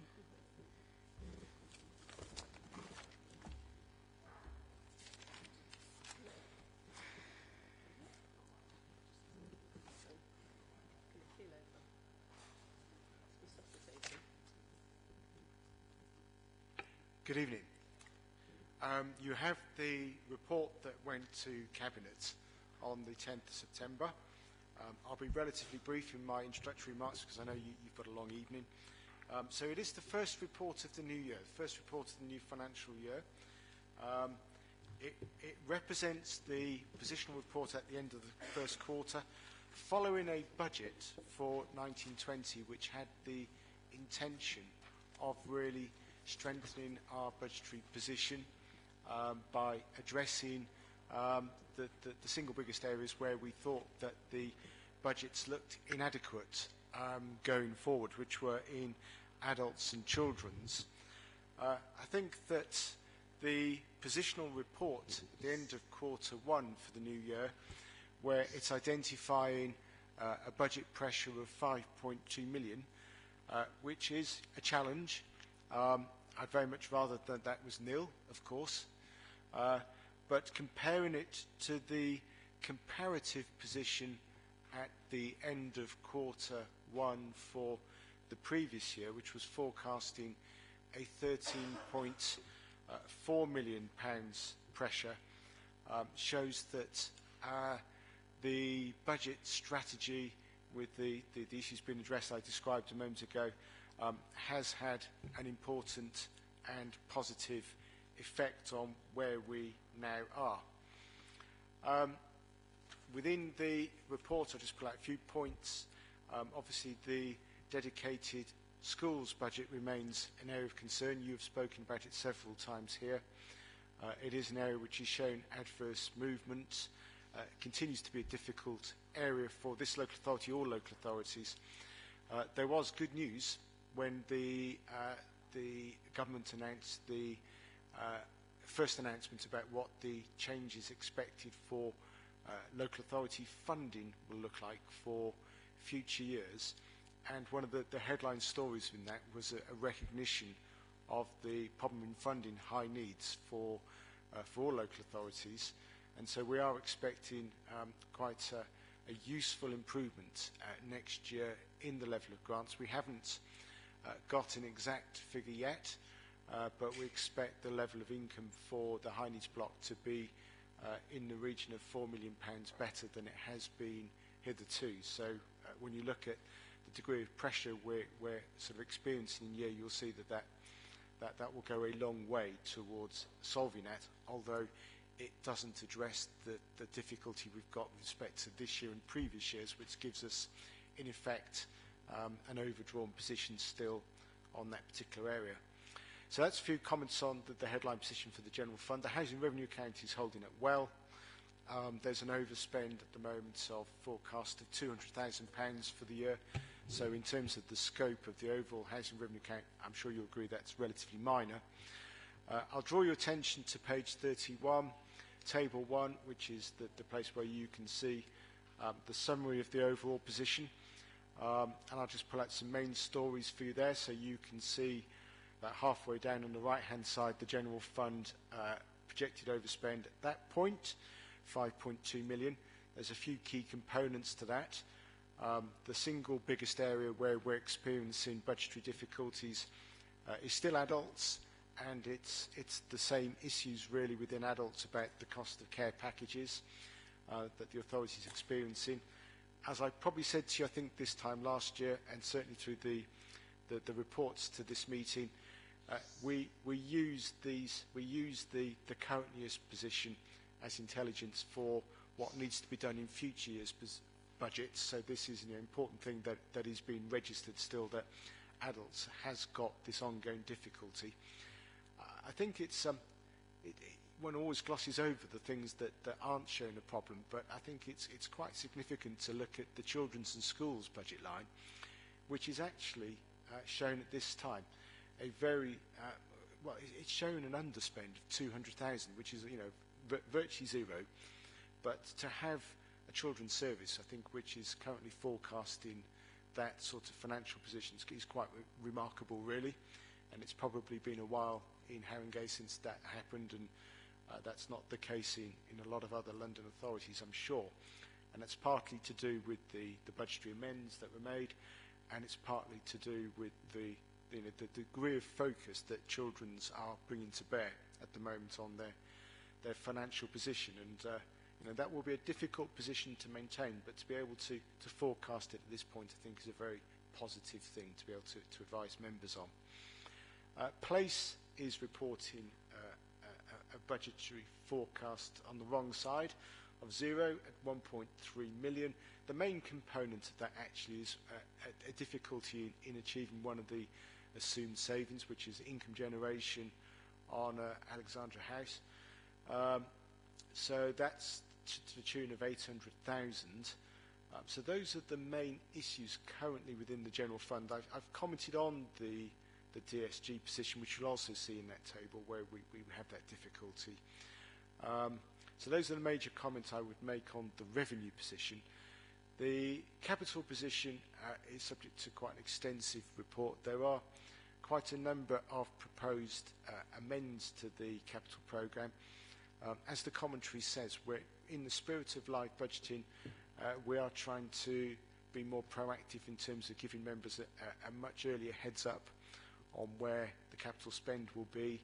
Good evening. You have the report that went to Cabinet on the 10th of September. I'll be relatively brief in my introductory remarks because I know you've got a long evening. So it is the first report of the new year, the first report of the new financial year. It represents the positional report at the end of the first quarter, following a budget for 1920 which had the intention of really strengthening our budgetary position by addressing the single biggest areas where we thought that the budgets looked inadequate going forward, which were in adults and children's. I think that the positional report at the end of Q1 for the new year, where it's identifying a budget pressure of 5.2 million, which is a challenge. I'd very much rather that was nil, of course, but comparing it to the comparative position at the end of Q1 for the previous year, which was forecasting a £13.4 million pressure, shows that the budget strategy with the issues being addressed I described a moment ago has had an important and positive effect on where we now are. Within the report, I'll just pull out a few points. Obviously, the dedicated schools budget remains an area of concern. You have spoken about it several times here. It is an area which has shown adverse movement. Continues to be a difficult area for this local authority or local authorities. There was good news when the government announced the first announcement about what the changes expected for local authority funding will look like for future years. And one of the headline stories in that was a recognition of the problem in funding high needs for all local authorities. And so we are expecting quite a useful improvement next year in the level of grants. We haven't got an exact figure yet, but we expect the level of income for the high needs block to be in the region of £4 million better than it has been hitherto. So when you look at the degree of pressure we're sort of experiencing in year, you'll see that will go a long way towards solving that, although it doesn't address the difficulty we've got with respect to this year and previous years, which gives us, in effect, an overdrawn position still on that particular area. So that's a few comments on the headline position for the general fund. The housing revenue account is holding up well. There's an overspend at the moment of forecast of £200,000 for the year. So in terms of the scope of the overall housing revenue account, I'm sure you'll agree that's relatively minor. I'll draw your attention to page 31, table 1, which is the place where you can see the summary of the overall position. And I'll just pull out some main stories for you there, so you can see about halfway down on the right-hand side, the general fund projected overspend at that point, 5.2 million. There's a few key components to that. The single biggest area where we're experiencing budgetary difficulties is still adults, and it's the same issues really within adults about the cost of care packages that the authority is experiencing. As I probably said to you, I think this time last year, and certainly through the reports to this meeting, we use the current year's position as intelligence for what needs to be done in future years' budgets. So this is an important thing that is being registered still, that adults has got this ongoing difficulty. I think one always glosses over the things that aren't showing a problem, but I think it's quite significant to look at the children's and schools budget line, which is actually shown at this time a very it's shown an underspend of 200,000, which is virtually zero. But to have a children's service, I think, which is currently forecast in that sort of financial position is quite remarkable, really. And it's probably been a while in Haringey since that happened, and that's not the case in a lot of other London authorities, I'm sure. And that's partly to do with the budgetary amends that were made, and it's partly to do with the degree of focus that children's are bringing to bear at the moment on their financial position. And that will be a difficult position to maintain, but to be able to forecast it at this point, I think, is a very positive thing to be able to advise members on. Place is reporting a budgetary forecast on the wrong side of zero at 1.3 million. The main component of that actually is a difficulty in achieving one of the assumed savings, which is income generation on Alexandra House. So that's to the tune of 800,000. So those are the main issues currently within the general fund. I've commented on the DSG position, which you'll also see in that table where we have that difficulty. So those are the major comments I would make on the revenue position. The capital position is subject to quite an extensive report. There are quite a number of proposed amends to the capital programme. As the commentary says, we're in the spirit of live budgeting. We are trying to be more proactive in terms of giving members a much earlier heads up on where the capital spend will be,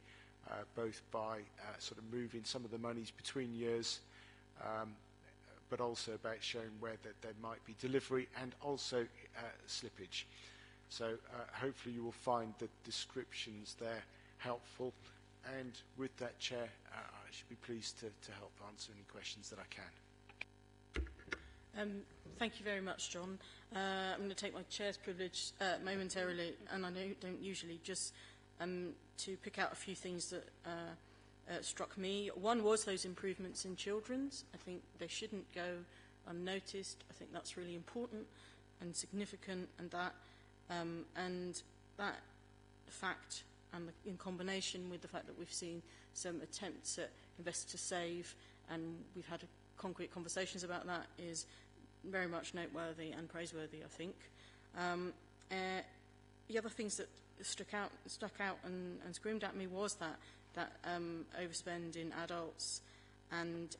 both by sort of moving some of the monies between years, but also about showing where there might be delivery and also slippage. So hopefully you will find the descriptions there helpful. And with that, Chair, I should be pleased to help answer any questions that I can. Thank you very much, John. I'm going to take my chair's privilege momentarily, and I don't usually, just to pick out a few things that struck me. One was those improvements in children's. I think they shouldn't go unnoticed. I think that's really important and significant, and that fact, and in combination with the fact that we've seen some attempts at Invest to Save, and we've had concrete conversations about that, is very much noteworthy and praiseworthy, I think. The other things that stuck out and screamed at me was that overspend in adults, and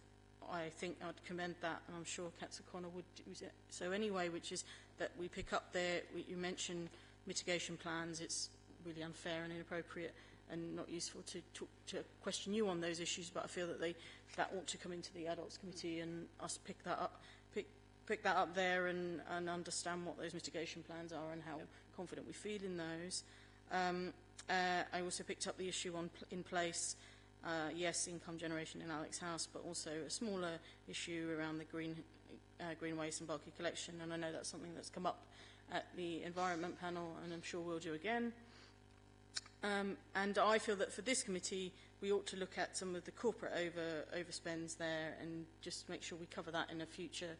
I think I'd commend that, and I'm sure Councillor Connor would do it. So anyway, which is that we pick up there, you mentioned mitigation plans. It's really unfair and inappropriate and not useful to question you on those issues, but I feel that that ought to come into the Adults Committee and us pick that up there and understand what those mitigation plans are and how confident we feel in those. I also picked up the issue in place, yes, income generation in Alex House, but also a smaller issue around the green waste and bulky collection, and I know that's something that's come up at the Environment Panel, and I'm sure we'll do again. And I feel that for this committee, we ought to look at some of the corporate overspends there and just make sure we cover that in a future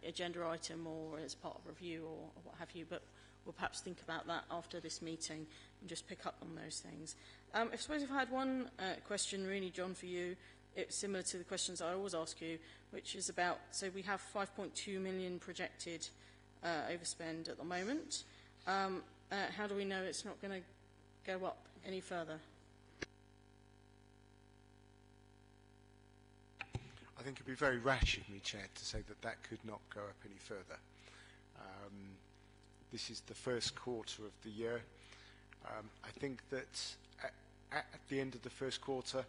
agenda item or as part of review or what have you. But we'll perhaps think about that after this meeting and just pick up on those things. I suppose if I had one question really, John, for you, it's similar to the questions I always ask you, which is about, so we have 5.2 million projected overspend at the moment. How do we know it's not going to go up any further? I think it would be very rash of me, Chair, to say that could not go up any further. this is the first quarter of the year. I think that at the end of the first quarter,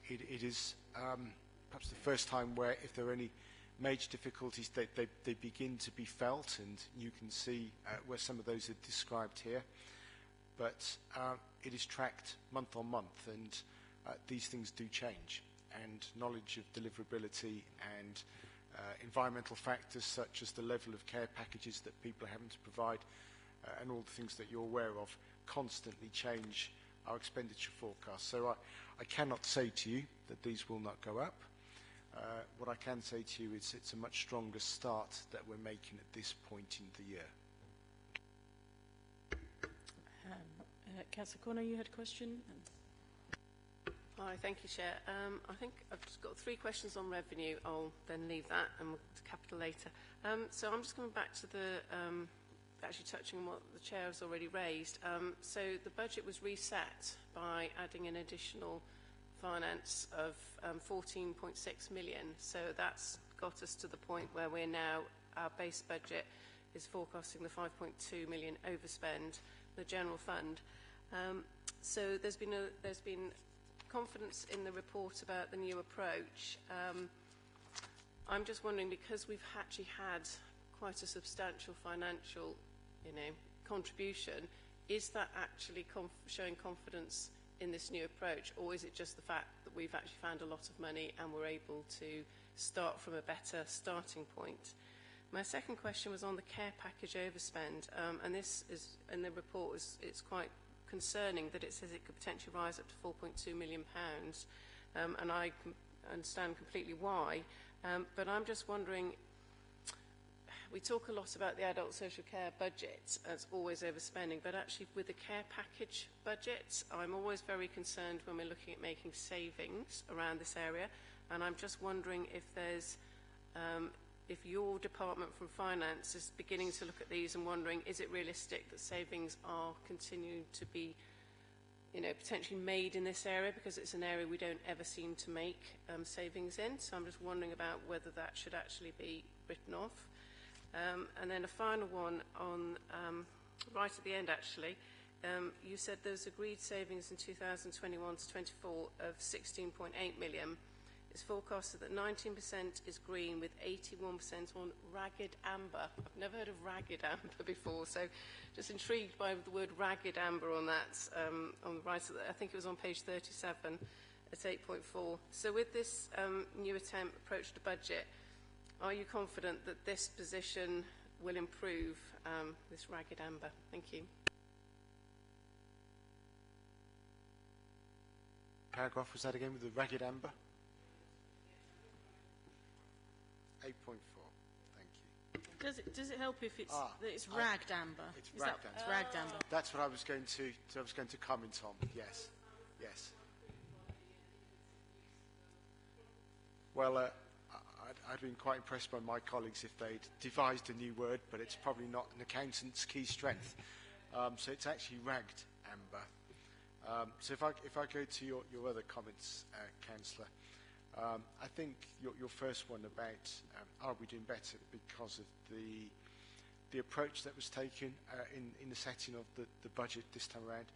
it is perhaps the first time where if there are any major difficulties, they begin to be felt, and you can see where some of those are described here. But it is tracked month on month, and these things do change. And knowledge of deliverability and environmental factors such as the level of care packages that people are having to provide and all the things that you're aware of constantly change our expenditure forecast. So I cannot say to you that these will not go up. What I can say to you is it's a much stronger start that we're making at this point in the year. Councillor Corner, you had a question? Hi, thank you, Chair. I think I've just got 3 questions on revenue. I'll then leave that and we'll to capital later. So I'm just coming back to the, actually touching on what the Chair has already raised. So the budget was reset by adding an additional finance of 14.6 million. So that's got us to the point where we're now, our base budget is forecasting the 5.2 million overspend, the general fund. So there's been confidence in the report about the new approach. I'm just wondering, because we've actually had quite a substantial financial, contribution, is that actually showing confidence in this new approach, or is it just the fact that we've actually found a lot of money and we're able to start from a better starting point? My second question was on the care package overspend, and this is in the report. It's quite concerning that it says it could potentially rise up to £4.2 million, and I understand completely why, but I'm just wondering, we talk a lot about the adult social care budget as always overspending, but actually with the care package budget, I'm always very concerned when we're looking at making savings around this area, and I'm just wondering if there's if your department from finance is beginning to look at these and wondering, is it realistic that savings are continuing to be, potentially made in this area, because it's an area we don't ever seem to make savings in. So I'm just wondering about whether that should actually be written off. And then a final one on, right at the end actually, you said there's agreed savings in 2021 to 24 of 16.8 million. It's forecasted that 19% is green with 81% on ragged amber. I've never heard of ragged amber before, so just intrigued by the word ragged amber on that, on the right of I think it was on page 37 at 8.4. So with this new approach to budget, are you confident that this position will improve this ragged amber? Thank you. Paragraph was that again with the ragged amber? 8.4. Thank you. Does it help if it's that it's ragged amber? It's ragged amber. It's ragged amber. That's what I was going to comment on. Yes. Yes. Well, I'd been quite impressed by my colleagues if they'd devised a new word, but it's probably not an accountant's key strength. So it's actually ragged amber. So if I go to your other comments, Councillor, I think your first one about are we doing better because of the approach that was taken in the setting of the budget this time around,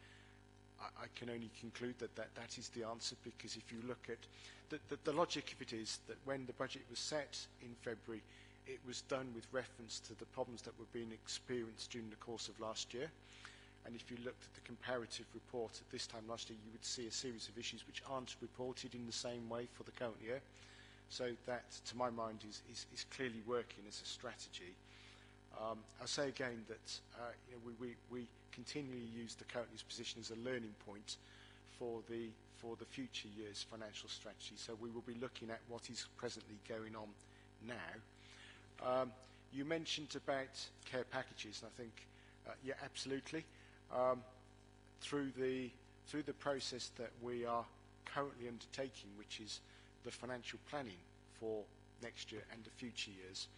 I can only conclude that is the answer, because if you look at the logic of it is that when the budget was set in February, it was done with reference to the problems that were being experienced during the course of last year. And if you looked at the comparative report at this time last year, you would see a series of issues which aren't reported in the same way for the current year. So that, to my mind, is clearly working as a strategy. I'll say again that we continually use the current year's position as a learning point for the future year's financial strategy. So we will be looking at what is presently going on now. You mentioned about care packages, and I think, yeah, absolutely. Through the process that we are currently undertaking, which is the financial planning for next year and the future years,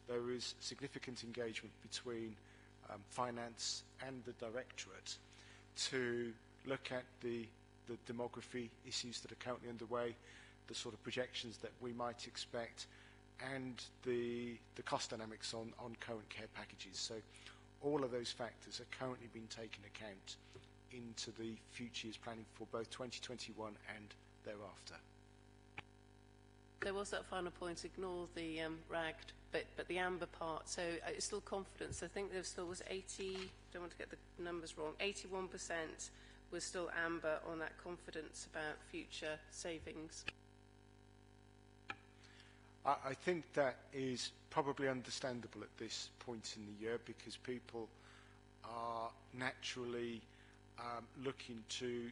there is significant engagement between finance and the directorate to look at the demography issues that are currently underway, the sort of projections that we might expect, and the cost dynamics on current care packages. So all of those factors are currently being taken account into the future years planning for both 2021 and thereafter. There was that final point, ignore the ragged, but the amber part, so it's still confidence. I think there still was 80, don't want to get the numbers wrong, 81% was still amber on that confidence about future savings. I think that is probably understandable at this point in the year because people are naturally looking to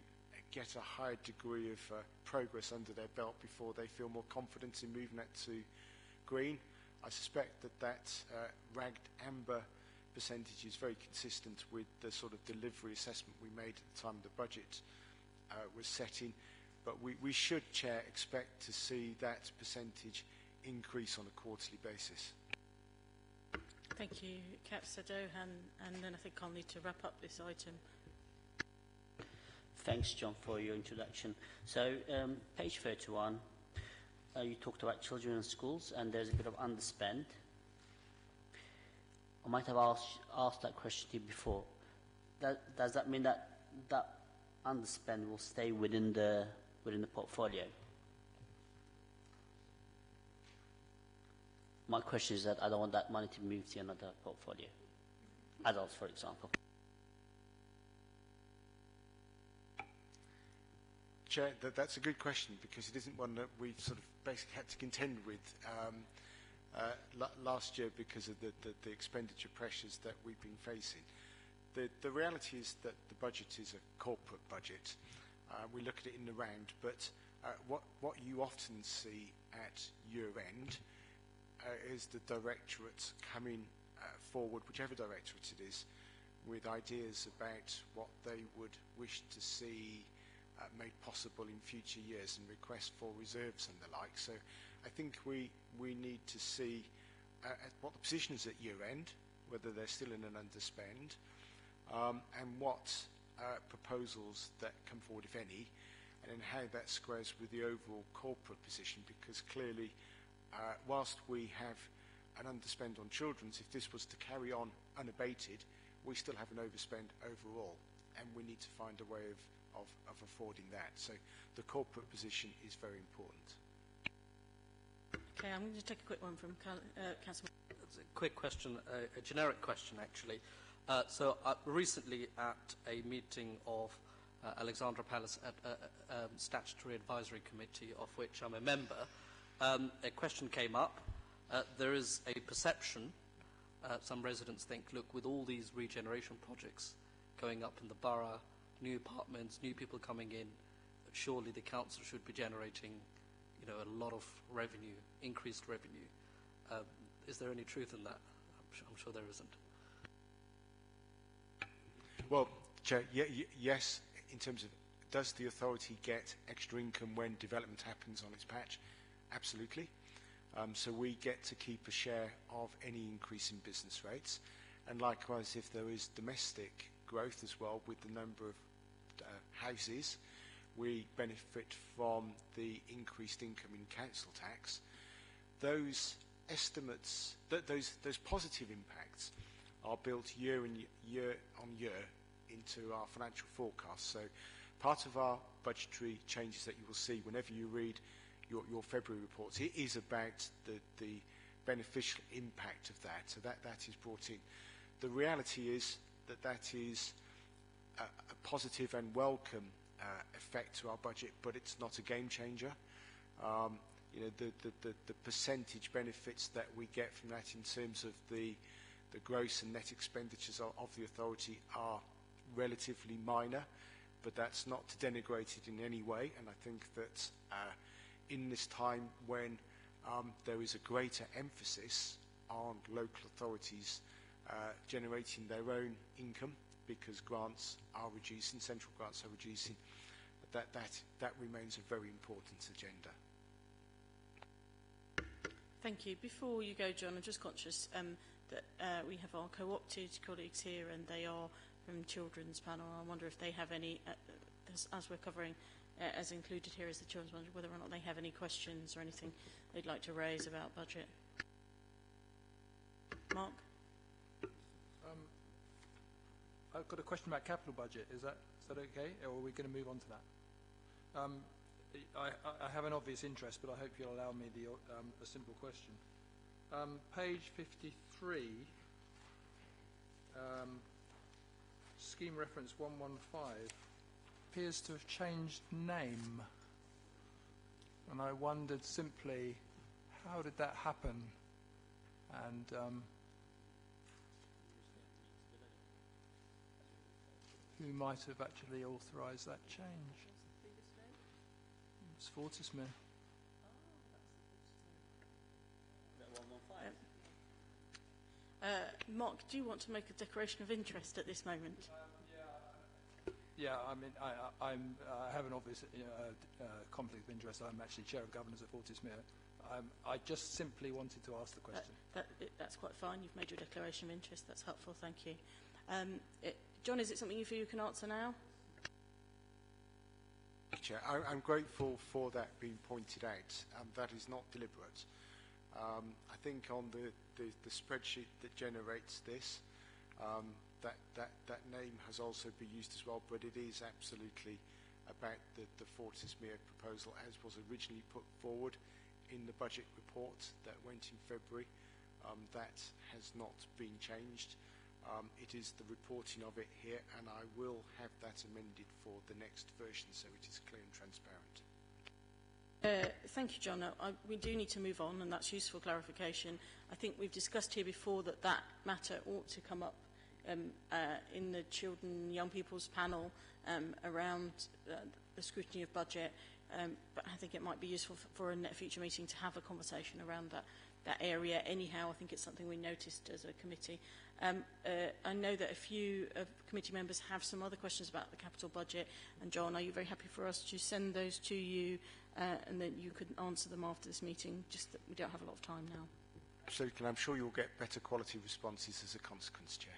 get a higher degree of progress under their belt before they feel more confident in moving that to green. I suspect that ragged amber percentage is very consistent with the sort of delivery assessment we made at the time the budget was setting, but we should, Chair, expect to see that percentage increase on a quarterly basis. Thank you, Councillor Dohan, and then I think I'll need to wrap up this item. Thanks, John, for your introduction. So, page 31, you talked about children and schools, and there's a bit of underspend. I might have asked that question to you before. Does that mean that that underspend will stay within the portfolio? My question is that I don't want that money to move to another portfolio. Adults, for example. Chair, that's a good question because it isn't one that we've sort of basically had to contend with last year because of the expenditure pressures that we've been facing. The reality is that the budget is a corporate budget. We look at it in the round, but what you often see at year end is the directorate coming forward, whichever directorate it is, with ideas about what they would wish to see made possible in future years and requests for reserves and the like. So I think we need to see what the position is at year end, whether they're still in an underspend, and what proposals that come forward, if any, and then how that squares with the overall corporate position, because clearly whilst we have an underspend on children's, if this was to carry on unabated, we still have an overspend overall, and we need to find a way of affording that. So the corporate position is very important. Okay, I'm going to take a quick one from Councillor. It's a quick question, a generic question actually. So recently at a meeting of Alexandra Palace at Statutory Advisory Committee, of which I'm a member, a question came up. There is a perception, some residents think, look, with all these regeneration projects going up in the borough, new apartments, new people coming in, surely the council should be generating, a lot of revenue, increased revenue. Is there any truth in that? I'm sure there isn't. Well, Chair, yes, in terms of does the authority get extra income when development happens on its patch? Absolutely. So we get to keep a share of any increase in business rates. And likewise, if there is domestic growth as well with the number of houses, we benefit from the increased income in council tax. Those estimates, those positive impacts are built year on year into our financial forecast. So part of our budgetary changes that you will see whenever you read your February reports, it is about the beneficial impact of that. So that is brought in. The reality is that is a positive and welcome effect to our budget, but it's not a game changer. The percentage benefits that we get from that in terms of the gross and net expenditures of the authority are relatively minor, but that's not to denigrate it in any way. And I think that in this time when there is a greater emphasis on local authorities generating their own income because grants are reducing, central grants are reducing, that remains a very important agenda. Thank you. Before you go, John, I'm just conscious that we have our co-opted colleagues here and they are from Children's Panel. I wonder if they have any, as we're covering, as included here as the Children's Panel, whether or not they have any questions or anything they'd like to raise about budget. Mark? I've got a question about capital budget. Is that okay, or are we going to move on to that? I have an obvious interest, but I hope you'll allow me a simple question. Page 53, scheme reference 115, appears to have changed name. And I wondered simply, how did that happen? And who might have actually authorised that change? It's Fortismere. Mark, do you want to make a declaration of interest at this moment? Yeah, I mean, I have an obvious conflict of interest. I'm actually Chair of Governors at Fortismere. I just simply wanted to ask the question. That's quite fine. You've made your declaration of interest. That's helpful. Thank you. John, is it something you feel you can answer now? Chair, I'm grateful for that being pointed out. That is not deliberate. I think on the spreadsheet that generates this, that name has also been used as well, but it is absolutely about the Fortismere proposal as was originally put forward in the budget report that went in February. That has not been changed. It is the reporting of it here, and I will have that amended for the next version so it is clear and transparent. Thank you, John. We do need to move on, and that's useful clarification. I think we've discussed here before that matter ought to come up in the Children and Young People's panel around the scrutiny of budget, but I think it might be useful for a future meeting to have a conversation around that area anyhow. I think it's something we noticed as a committee. I know that a few committee members have some other questions about the capital budget, and John, are you very happy for us to send those to you and then you could answer them after this meeting, just that we don't have a lot of time now? Absolutely, and I'm sure you'll get better quality responses as a consequence, Chair.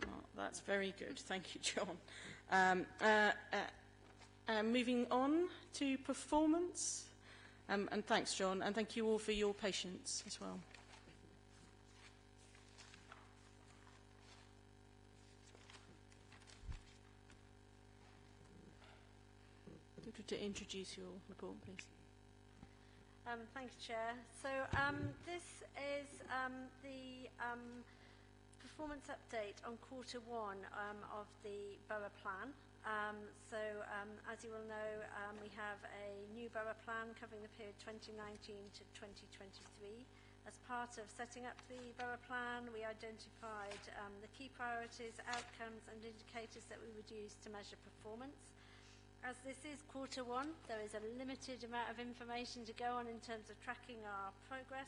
Oh, that's very good. Thank you, John. Moving on to performance. And thanks, John, and thank you all for your patience as well. To introduce your report, please. Thank you, Chair. So this is the performance update on Q1 of the Borough Plan. As you will know, we have a new Borough Plan covering the period 2019 to 2023. As part of setting up the Borough Plan, we identified the key priorities, outcomes and indicators that we would use to measure performance. As this is Q1, there is a limited amount of information to go on in terms of tracking our progress,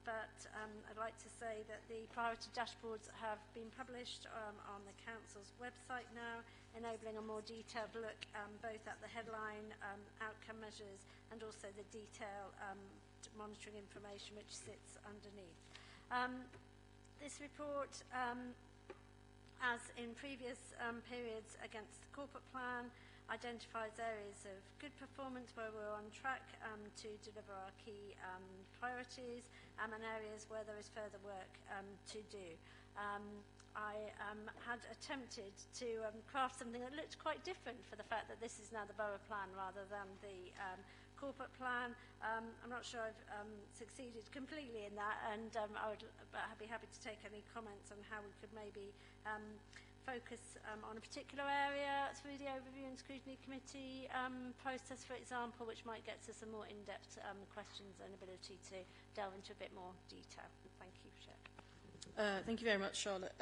but I'd like to say that the priority dashboards have been published on the Council's website now, enabling a more detailed look both at the headline outcome measures and also the detailed monitoring information which sits underneath. This report, as in previous periods against the corporate plan, identifies areas of good performance where we're on track to deliver our key priorities and areas where there is further work to do. I had attempted to craft something that looked quite different for the fact that this is now the Borough Plan rather than the corporate plan. I'm not sure I've succeeded completely in that, and I'd be happy to take any comments on how we could maybe focus on a particular area through the Overview and Scrutiny Committee process, for example, which might get to some more in-depth questions and ability to delve into a bit more detail. Thank you, Chair. Thank you very much, Charlotte.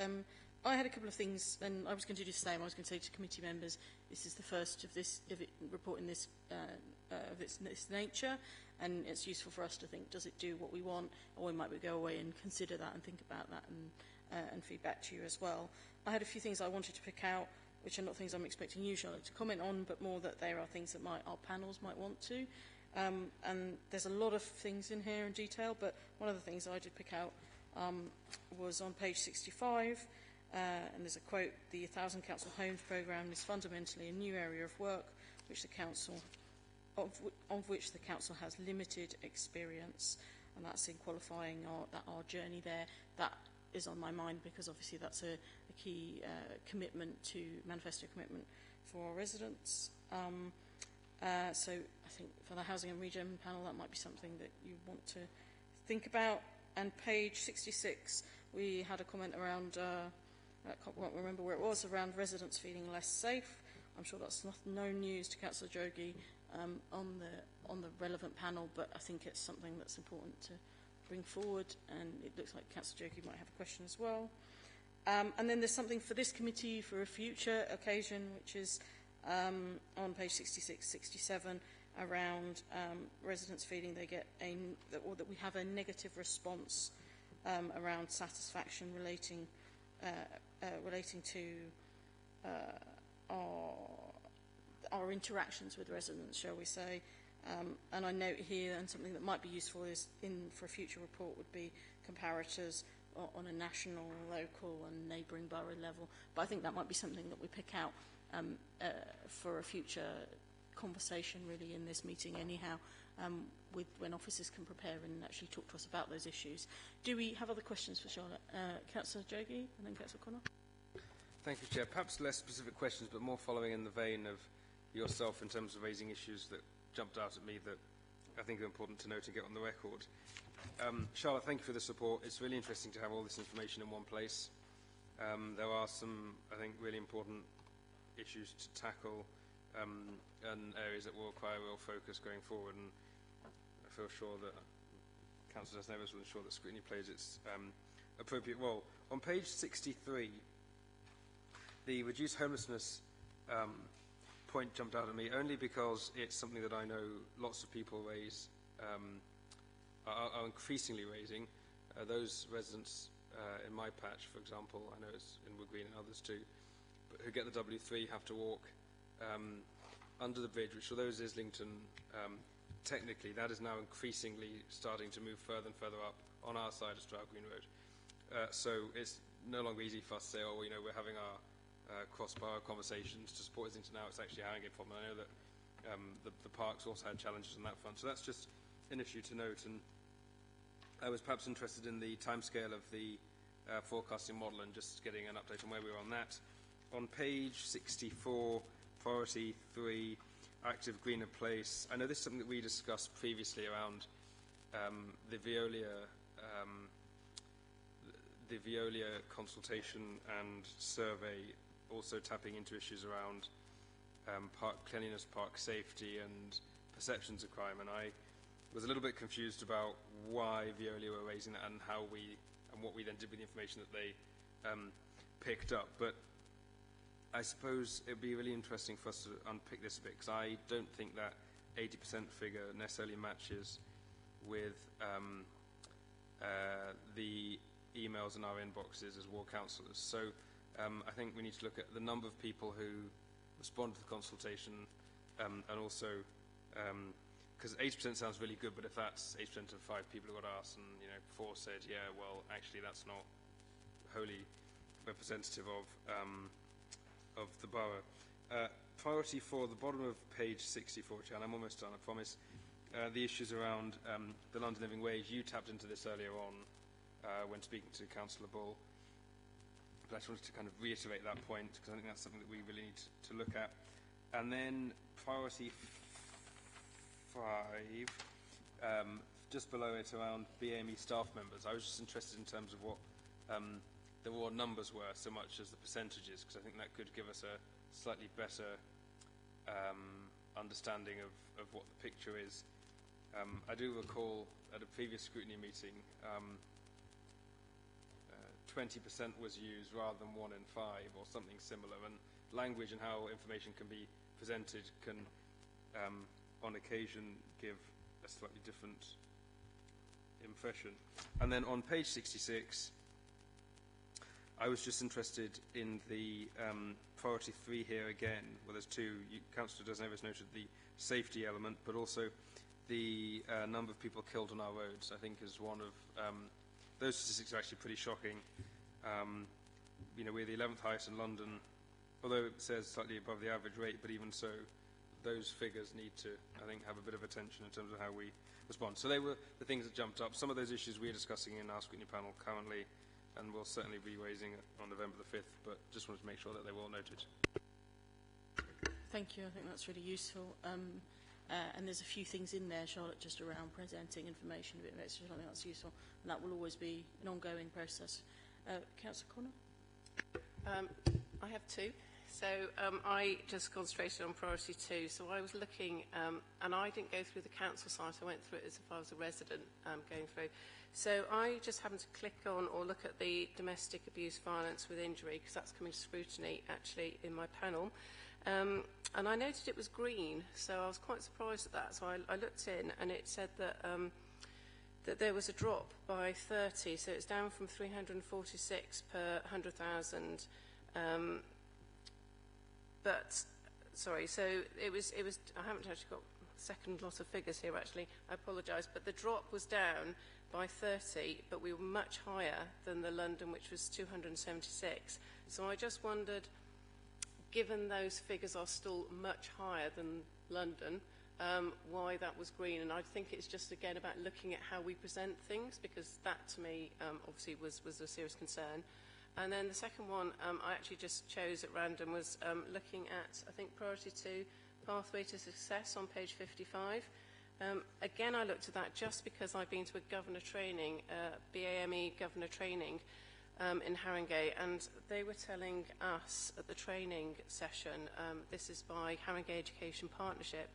I had a couple of things, and I was going to do the same. I was going to say to committee members, this is the first of this report in this of this nature, and it's useful for us to think, does it do what we want, or might we go away and consider that and think about that and feed back to you as well. I had a few things I wanted to pick out, which are not things I'm expecting you, Charlotte, to comment on, but more that there are things that our panels might want to. And there's a lot of things in here in detail, but one of the things I did pick out was on page 65, and there's a quote: "The 1,000 Council Homes programme is fundamentally a new area of work which the Council, of which the Council has limited experience," and that's in qualifying our journey there. That is on my mind, because obviously that's a key manifesto commitment for our residents. So I think for the Housing and Regen panel, that might be something that you want to think about. And page 66, we had a comment around, I can't remember where it was, around residents feeling less safe. I'm sure that's no news to Councillor Javie on the relevant panel, but I think it's something that's important to bring forward, and it looks like Councillor Javie might have a question as well. And then there's something for this committee for a future occasion, which is on page 66, 67, around residents feeling they get or that we have a negative response around satisfaction relating to our interactions with residents, shall we say. And I note here, and something that might be useful is for a future report would be comparators on a national, local and neighbouring borough level. But I think that might be something that we pick out for a future conversation, really, in this meeting anyhow, when officers can prepare and actually talk to us about those issues. Do we have other questions for Charlotte? Councillor Javie and then Councillor Connor. Thank you, Chair. Perhaps less specific questions, but more following in the vein of yourself in terms of raising issues that jumped out at me that I think are important to note and get on the record. Charlotte, thank you for this report. It's really interesting to have all this information in one place. There are some, I think, really important issues to tackle and areas that will require real focus going forward, and I feel sure that Councillor Neves will ensure that Scrutiny plays its appropriate role. On page 63, the reduced homelessness point jumped out at me only because it's something that I know lots of people raise, are increasingly raising. Those residents in my patch, for example, I know it's in Wood Green and others too, but who get the W3 have to walk under the bridge, which although is Islington, technically that is now increasingly starting to move further and further up on our side of Stroud Green Road. So it's no longer easy for us to say, oh, you know, we're having our cross-borough conversations to support Islington now. It's actually a Haringey problem. I know that the parks also had challenges on that front. So that's just an issue to note. And I was perhaps interested in the timescale of the forecasting model and just getting an update on where we were on that. On page 64, priority 3, active greener place. I know this is something that we discussed previously around the Veolia consultation and survey, also tapping into issues around park cleanliness, park safety and perceptions of crime. And I was a little bit confused about why Veolia were raising that and what we then did with the information that they picked up. But I suppose it would be really interesting for us to unpick this a bit, because I don't think that 80% figure necessarily matches with the emails in our inboxes as ward councillors. So I think we need to look at the number of people who respond to the consultation and also, because 80% sounds really good, but if that's 8% of 5 people who got asked and 4 said, yeah, well, actually that's not wholly representative of the borough. Priority 4, the bottom of page 64, Chan, I'm almost done, I promise. The issues around the London Living Wage. You tapped into this earlier on when speaking to Councillor Bull. But I just wanted to kind of reiterate that point, because I think that's something that we really need to look at. And then priority 5, just below it, around BAME staff members. I was just interested in terms of what the raw numbers were so much as the percentages, because I think that could give us a slightly better understanding of what the picture is. I do recall at a previous scrutiny meeting 20% was used rather than 1 in 5 or something similar, and language and how information can be presented can on occasion give a slightly different impression. And then on page 66, I was just interested in the priority 3 here again. Well, there's 2. Councillor Neves noted the safety element, but also the number of people killed on our roads, I think, is one of those statistics are actually pretty shocking. We're the 11th highest in London, although it says slightly above the average rate, but even so, those figures need to, I think, have a bit of attention in terms of how we respond. So they were the things that jumped up. Some of those issues we're discussing in our scrutiny panel currently, and we'll certainly be raising it on November the 5th, but just wanted to make sure that they were all noted. Thank you. I think that's really useful. And there's a few things in there, Charlotte, just around presenting information, a bit of extra. I think that's useful, and that will always be an ongoing process. Councillor Connor? I have two. So I just concentrated on priority 2. So I was looking, and I didn't go through the council site. I went through it as if I was a resident going through. So I just happened to click on or look at the domestic abuse, violence with injury, because that's coming to scrutiny actually in my panel. And I noted it was green, so I was quite surprised at that. So I looked in, and it said that that there was a drop by 30, so it's down from 346 per 100,000. But sorry, so it was. I haven't actually got a second lot of figures here. Actually, I apologise, but the drop was down by 30, but we were much higher than the London, which was 276. So I just wondered, given those figures are still much higher than London, why that was green. And I think it's just, again, about looking at how we present things, because that, to me, obviously was a serious concern. And then the second one I actually just chose at random was looking at, I think, priority 2, pathway to success on page 55. Again, I looked at that just because I've been to a governor training, BAME governor training, in Haringey, and they were telling us at the training session, this is by Haringey Education Partnership,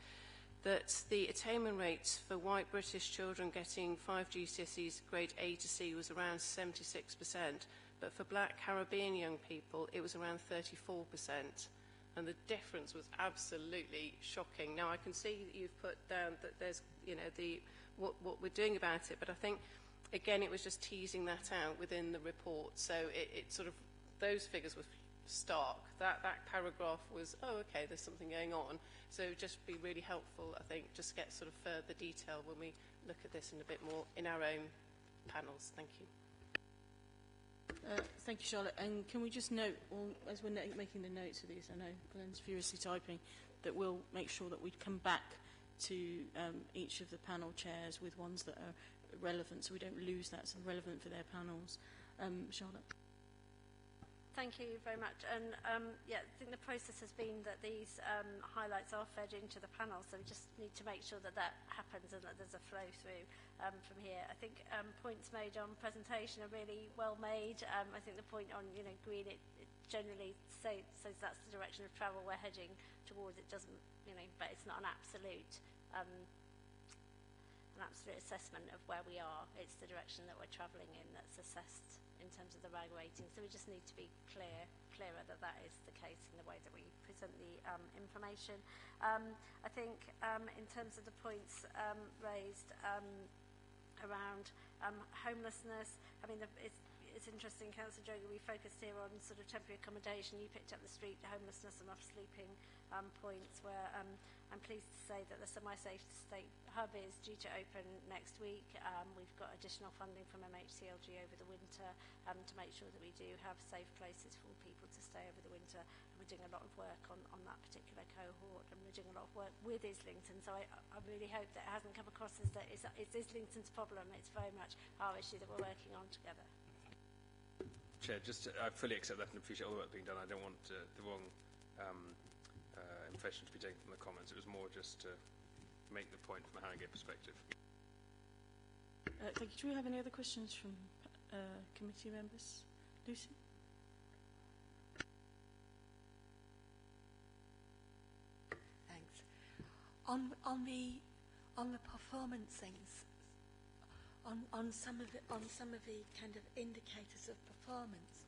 that the attainment rates for white British children getting 5 GCSEs grade A to C was around 76%, but for black Caribbean young people it was around 34%, and the difference was absolutely shocking. Now I can see that you've put down that there's, you know, what we're doing about it, but I think again, it was just teasing that out within the report. So it sort of, those figures were stark. That paragraph was, oh, okay, there's something going on. So it would just be really helpful, I think, just get sort of further detail when we look at this in a bit more in our own panels. Thank you. Thank you, Charlotte. And can we just note, as we're making the notes of these, I know Glenn's furiously typing, that we'll make sure that we come back to each of the panel chairs with ones that are relevant, so we don't lose that, so relevant for their panels. Charlotte? Thank you very much. And yeah, I think the process has been that these highlights are fed into the panel, so we just need to make sure that that happens and that there's a flow through from here. I think points made on presentation are really well made. I think the point on, you know, green, it generally says that's the direction of travel we're heading towards. It doesn't, you know, but it's not an absolute assessment of where we are. It's the direction that we're travelling in that's assessed in terms of the RAG rating. So we just need to be clearer that that is the case in the way that we present the information. I think in terms of the points raised around homelessness, I mean, it's interesting, Councillor Joga, we focused here on sort of temporary accommodation. You picked up the street homelessness and off-sleeping points, where I'm pleased to say that the semi-safe state hub is due to open next week. We've got additional funding from MHCLG over the winter to make sure that we do have safe places for people to stay over the winter. And we're doing a lot of work on that particular cohort, and we're doing a lot of work with Islington. So I really hope that it hasn't come across as that it's Islington's problem. It's very much our issue that we're working on together. Chair, I fully accept that and appreciate all the work being done. I don't want the wrong impression to be taken from the comments. It was more just to make the point from a Haringey perspective. Thank you. Do we have any other questions from committee members? Lucy? Thanks. On the performance things, on some of the kind of indicators of performance,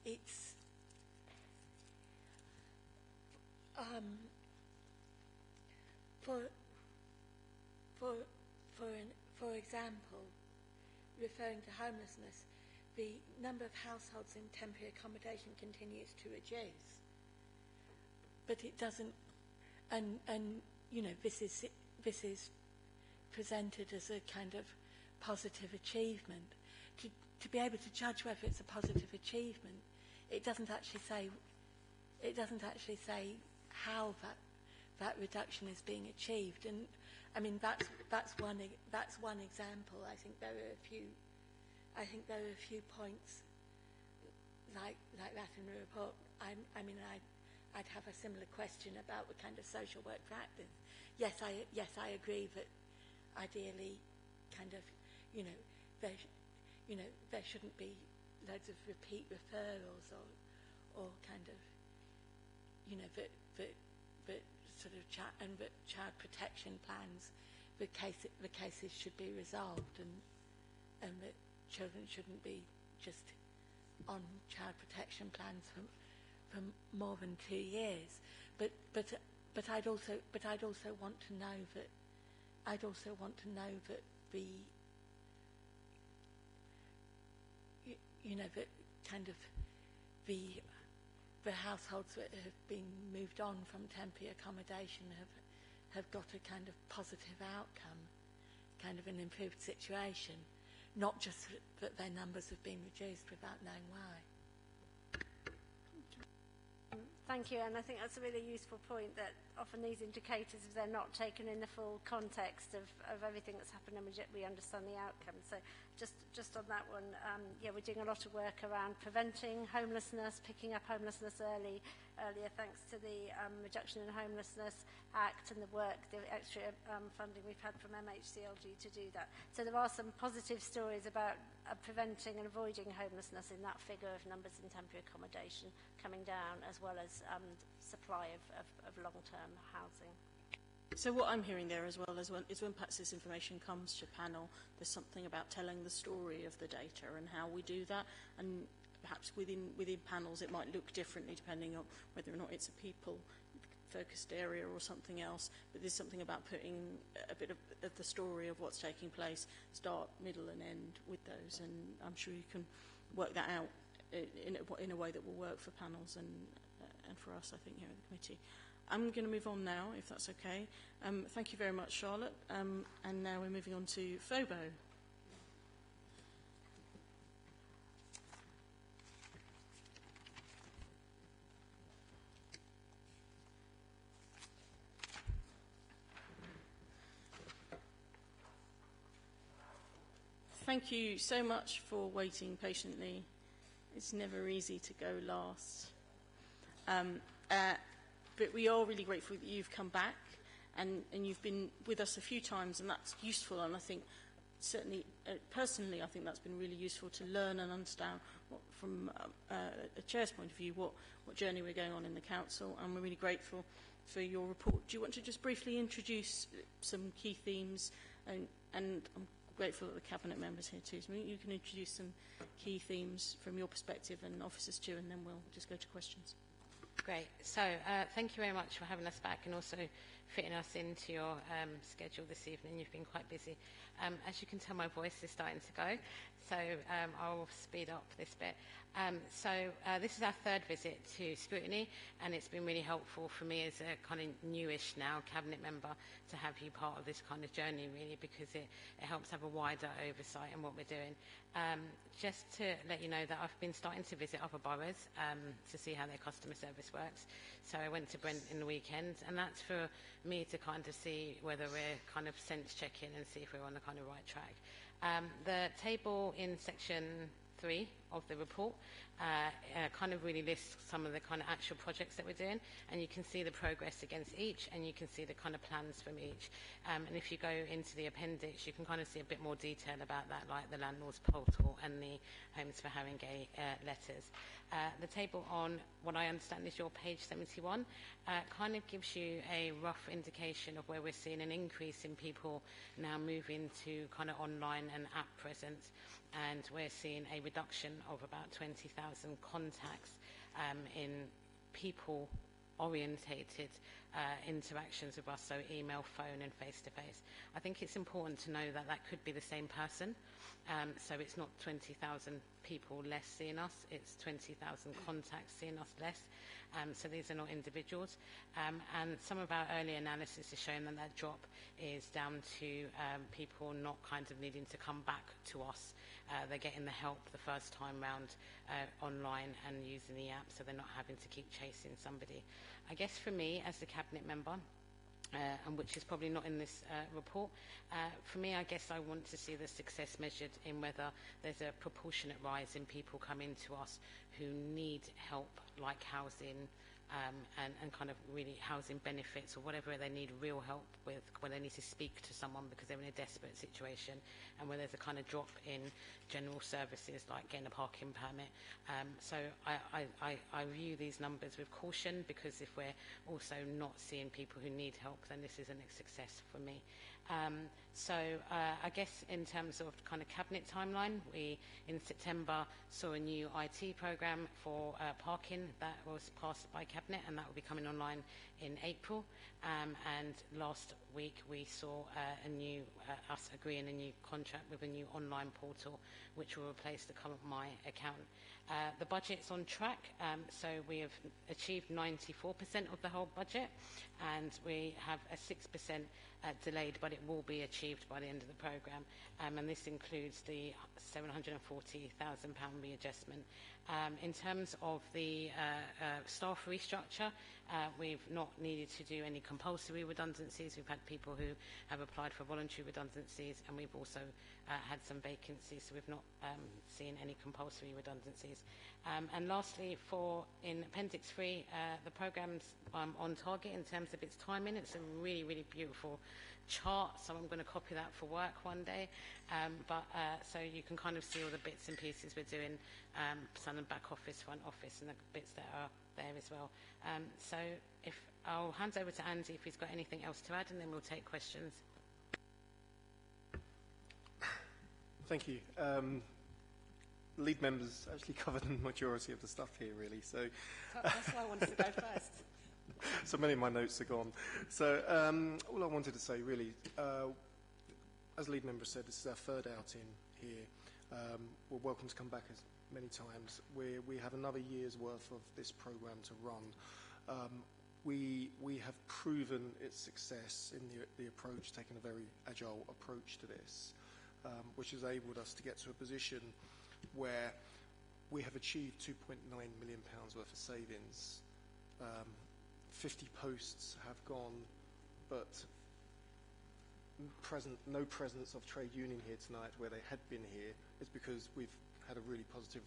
it's for example, referring to homelessness, the number of households in temporary accommodation continues to reduce, but it doesn't. And you know, this is presented as a kind of positive achievement. To be able to judge whether it's a positive achievement, it doesn't actually say how that reduction is being achieved. And I mean, that's one example. I think there are a few points like that in the report. I mean, I'd have a similar question about the kind of social work practice. Yes, I agree that ideally, kind of, there shouldn't be loads of repeat referrals or kind of, that sort of child protection plans, the cases should be resolved, and that children shouldn't be just on child protection plans for more than 2 years. But I'd also want to know that the that kind of the households that have been moved on from temporary accommodation have got a kind of positive outcome, kind of an improved situation, not just that their numbers have been reduced without knowing why. Thank you, and I think that's a really useful point, that often these indicators, if they're not taken in the full context of everything that's happened, and we understand the outcome. So just on that one, yeah, we're doing a lot of work around preventing homelessness, picking up homelessness earlier, thanks to the Reduction in Homelessness Act and the work, the extra funding we've had from MHCLG to do that. So there are some positive stories about preventing and avoiding homelessness in that figure of numbers in temporary accommodation coming down, as well as supply of long-term housing. So what I'm hearing there as well is when perhaps this information comes to panel, there's something about telling the story of the data and how we do that, and perhaps within panels it might look differently depending on whether or not it's a people-focused area or something else, but there's something about putting a bit of the story of what's taking place, start, middle and end with those, and I'm sure you can work that out in a way that will work for panels and for us, I think, here at the committee. I'm going to move on now, if that's okay. Thank you very much, Charlotte. And now we're moving on to Phobo. Thank you so much for waiting patiently. It's never easy to go last. But we are really grateful that you've come back and you've been with us a few times, and that's useful. And I think certainly, personally, I think that's been really useful to learn and understand from a chair's point of view what journey we're going on in the council, and we're really grateful for your report. Do you want to just briefly introduce some key themes? And I'm grateful that the Cabinet members here too. So you can introduce some key themes from your perspective, and officers too, and then we'll just go to questions. Great. So thank you very much for having us back and also fitting us into your schedule this evening. You've been quite busy. As you can tell, my voice is starting to go, so I'll speed up this bit. This is our third visit to Scrutiny, and it's been really helpful for me as a kind of newish now Cabinet member to have you part of this kind of journey, really, because it helps have a wider oversight on what we're doing. Just to let you know that I've been starting to visit other boroughs to see how their customer service works. So I went to Brent in the weekend, and that's for me to kind of see whether we're kind of sense checking and see if we're on the kind of right track. The table in section 3 of the report kind of really lists some of the kind of actual projects that we're doing, and you can see the progress against each, and you can see the kind of plans from each. And if you go into the appendix, you can kind of see a bit more detail about that, like the landlord's portal and the Homes for Haringey letters. The table on what I understand is your page 71 kind of gives you a rough indication of where we're seeing an increase in people now moving to kind of online and app presence, and we're seeing a reduction of about 20,000 contacts in people-orientated interactions with us, so email, phone and face-to-face. I think it's important to know that that could be the same person, so it's not 20,000 people less seeing us, it's 20,000 contacts seeing us less, so these are not individuals. And some of our early analysis is showing that that drop is down to people not kind of needing to come back to us. They're getting the help the first time round online and using the app, so they're not having to keep chasing somebody. I guess for me, as the Cabinet member, and which is probably not in this report. For me, I guess I want to see the success measured in whether there's a proportionate rise in people coming to us who need help, like housing, and kind of really housing benefits or whatever they need real help with when they need to speak to someone because they're in a desperate situation, and where there's a kind of drop in general services like getting a parking permit. So I view these numbers with caution, because if we're also not seeing people who need help, then this isn't a success for me. So I guess in terms of kind of cabinet timeline, we in September saw a new IT programme for parking that was passed by cabinet, and that will be coming online in April. And last week we saw us agreeing a new contract with a new online portal which will replace the current My Account. The budget's on track, so we have achieved 94% of the whole budget, and we have a 6% delayed, but it will be achieved by the end of the programme, and this includes the £740,000 readjustment. In terms of the staff restructure, we've not needed to do any compulsory redundancies. We've had people who have applied for voluntary redundancies, and we've also had some vacancies, so we've not seen any compulsory redundancies. And lastly, in Appendix 3, the programme's on target in terms of its timing. It's a really, really beautiful chart, so I'm going to copy that for work one day. So you can kind of see all the bits and pieces we're doing, some in back office, front office, and the bits that are there as well. So I'll hand over to Andy if he's got anything else to add, and then we'll take questions. Thank you. Lead members actually covered the majority of the stuff here, really. So that's why I wanted to go first. So many of my notes are gone. So all I wanted to say, really, as lead member said, this is our third outing here. We're welcome to come back as many times. We have another year's worth of this programme to run. We have proven its success in the approach, taking a very agile approach to this, which has enabled us to get to a position where we have achieved £2.9 million worth of savings. 50 posts have gone, but no presence of trade union here tonight where they had been here is because we've had a really positive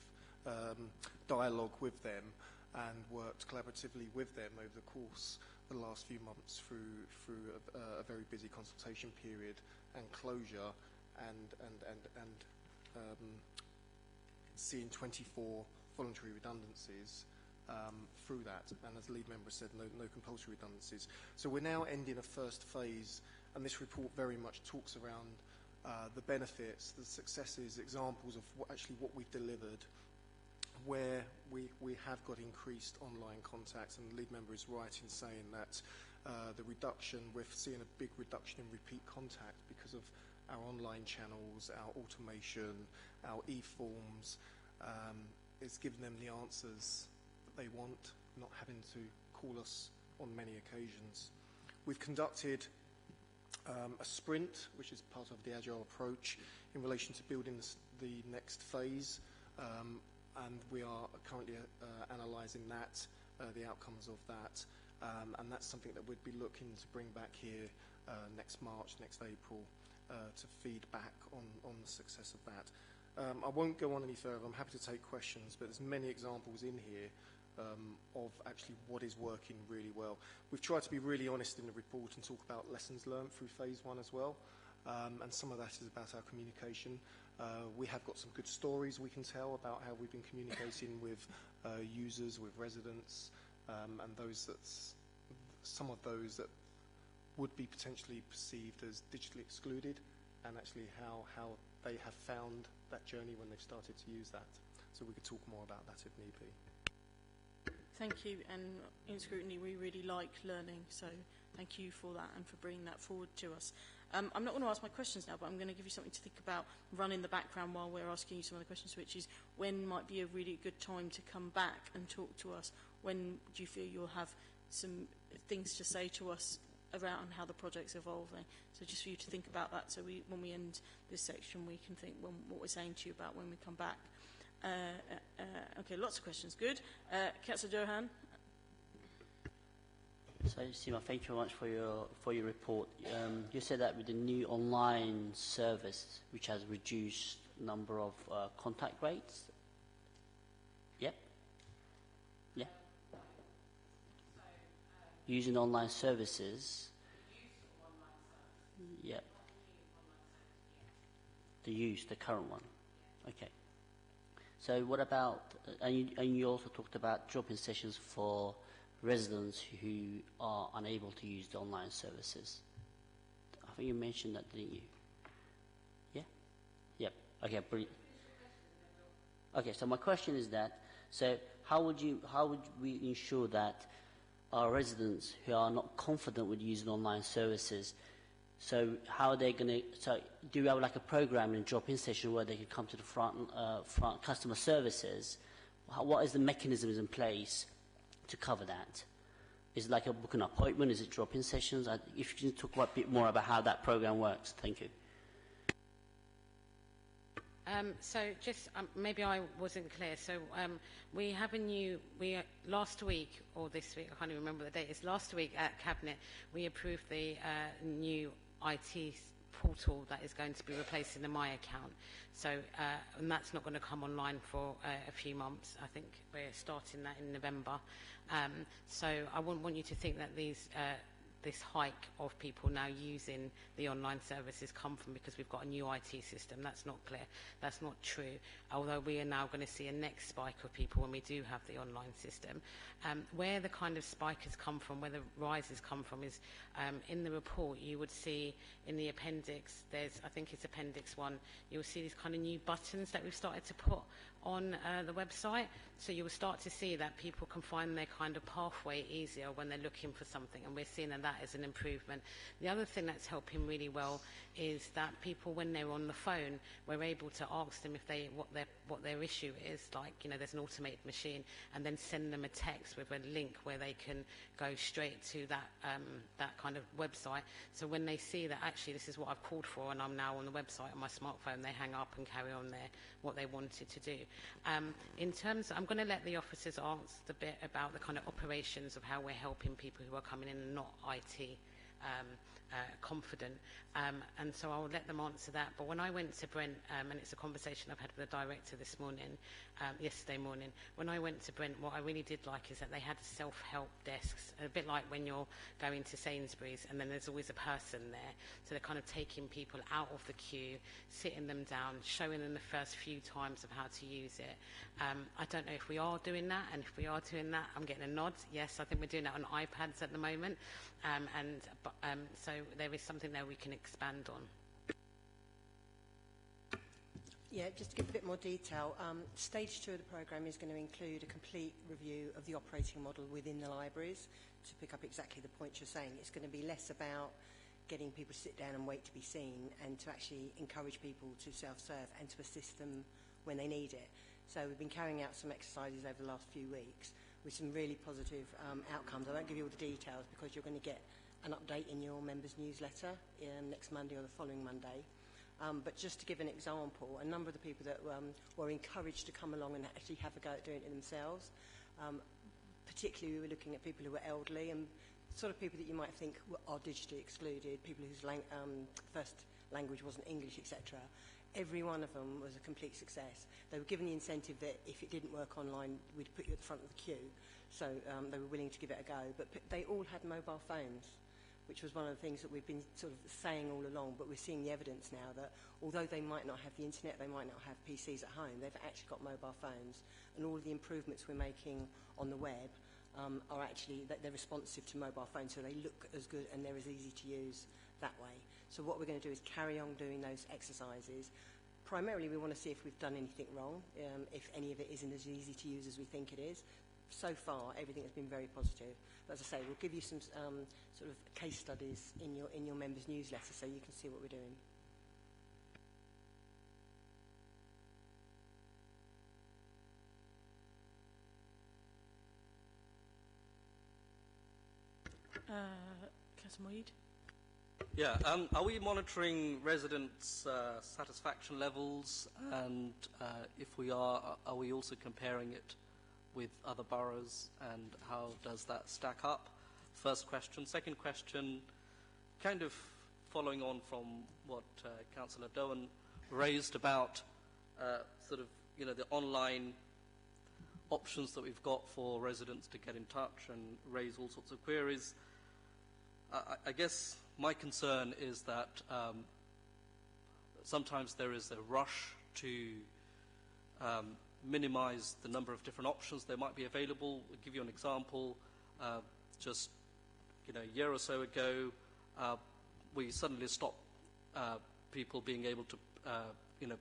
dialogue with them and worked collaboratively with them over the course of the last few months through a very busy consultation period and closure and seeing 24 voluntary redundancies through that, and as the lead member said, no compulsory redundancies. So we're now ending a first phase, and this report very much talks around the benefits, the successes, examples of what we've delivered, where we have got increased online contacts, and the lead member is right in saying that the reduction, we're seeing a big reduction in repeat contact because of our online channels, our automation, our e-forms. It's given them the answers they want, not having to call us on many occasions. We've conducted a sprint, which is part of the agile approach, in relation to building the next phase, and we are currently analysing that, the outcomes of that, and that's something that we'd be looking to bring back here next March, next April, to feed back on the success of that. I won't go on any further. I'm happy to take questions, but there's many examples in here of actually what is working really well. We've tried to be really honest in the report and talk about lessons learned through phase one as well, and some of that is about our communication. We have got some good stories we can tell about how we've been communicating with users, with residents, and some of those that would be potentially perceived as digitally excluded, and actually how they have found that journey when they've started to use that. So we could talk more about that if need be. Thank you, and in Scrutiny we really like learning, so thank you for that and for bringing that forward to us. I'm not going to ask my questions now, but I'm going to give you something to think about, run in the background while we're asking you some of the questions, which is when might be a really good time to come back and talk to us? When do you feel you'll have some things to say to us around how the project's evolving? So just for you to think about that, so when we end this section we can think what we're saying to you about when we come back. Okay, lots of questions, good. Councillor Johan. So, Sima, thank you very much for your report. You said that with the new online service, which has reduced number of contact rates. Yep. Yeah. Using online services. Yep. The current one. Okay. So what about, and you also talked about drop-in sessions for residents who are unable to use the online services. I think you mentioned that, didn't you? Yeah? Yep. Okay, brilliant. Okay, so my question is that, so how would we ensure that our residents who are not confident with using online services, so how are they going to, so do we have like a program in drop-in session where they can come to the front customer services? What is the mechanisms in place to cover that? Is it like a book an appointment? Is it drop-in sessions? If you can talk a bit more about how that program works. Thank you. So just maybe I wasn't clear. So we have a new, last week or this week, I can't even remember the date, it's last week at Cabinet, we approved the new IT portal that is going to be replacing the My Account. So, and that's not going to come online for a few months. I think we're starting that in November. So I wouldn't want you to think that this hike of people now using the online services come from because we've got a new IT system. That's not clear. That's not true. Although we are now going to see a next spike of people when we do have the online system. Where the kind of spike has come from, where the rises come from is in the report you would see in the appendix, I think it's appendix 1, you'll see these kind of new buttons that we've started to put on the website. So you will start to see that people can find their kind of pathway easier when they're looking for something, and we're seeing that as an improvement. The other thing that's helping really well is that people, when they're on the phone, we're able to ask them if what their issue is, like, you know, there's an automated machine, and then send them a text with a link where they can go straight to that kind of website. So when they see that actually this is what I've called for and I'm now on the website on my smartphone, they hang up and carry on what they wanted to do. In terms, I'm going to let the officers answer a bit about the kind of operations of how we're helping people who are coming in and not IT confident, and so I'll let them answer that. But when I went to Brent, and it's a conversation I've had with the director this morning, yesterday morning, when I went to Brent, what I really did like is that they had self-help desks, a bit like when you're going to Sainsbury's and then there's always a person there. So they're kind of taking people out of the queue, sitting them down, showing them the first few times of how to use it. I don't know if we are doing that, and if we are doing that, I'm getting a nod. Yes, I think we're doing that on iPads at the moment, so there is something there we can expand on. Yeah, just to give a bit more detail, stage 2 of the programme is going to include a complete review of the operating model within the libraries to pick up exactly the points you're saying. It's going to be less about getting people to sit down and wait to be seen, and to actually encourage people to self-serve and to assist them when they need it. So we've been carrying out some exercises over the last few weeks with some really positive outcomes. I won't give you all the details because you're going to get an update in your members' newsletter next Monday or the following Monday. But just to give an example, a number of the people that were encouraged to come along and actually have a go at doing it themselves, particularly we were looking at people who were elderly and sort of people that you might think are digitally excluded, people whose first language wasn't English, etc. Every one of them was a complete success. They were given the incentive that if it didn't work online, we'd put you at the front of the queue. So they were willing to give it a go. But they all had mobile phones, which was one of the things that we've been sort of saying all along, but we're seeing the evidence now that although they might not have the internet, they might not have PCs at home, they've actually got mobile phones, and all of the improvements we're making on the web are actually that they're responsive to mobile phones, so they look as good and they're as easy to use that way. So what we're going to do is carry on doing those exercises. Primarily we want to see if we've done anything wrong, if any of it isn't as easy to use as we think it is. So far, everything has been very positive. But as I say, we'll give you some sort of case studies in your members' newsletter so you can see what we're doing. Councillor Moeed? Yeah, are we monitoring residents' satisfaction levels, and if we are we also comparing it with other boroughs, and how does that stack up? First question. Second question, kind of following on from what Councillor Dowen raised about sort of, you know, the online options that we've got for residents to get in touch and raise all sorts of queries. I guess my concern is that sometimes there is a rush to minimize the number of different options that might be available. I'll give you an example. Just a year or so ago, we suddenly stopped people being able to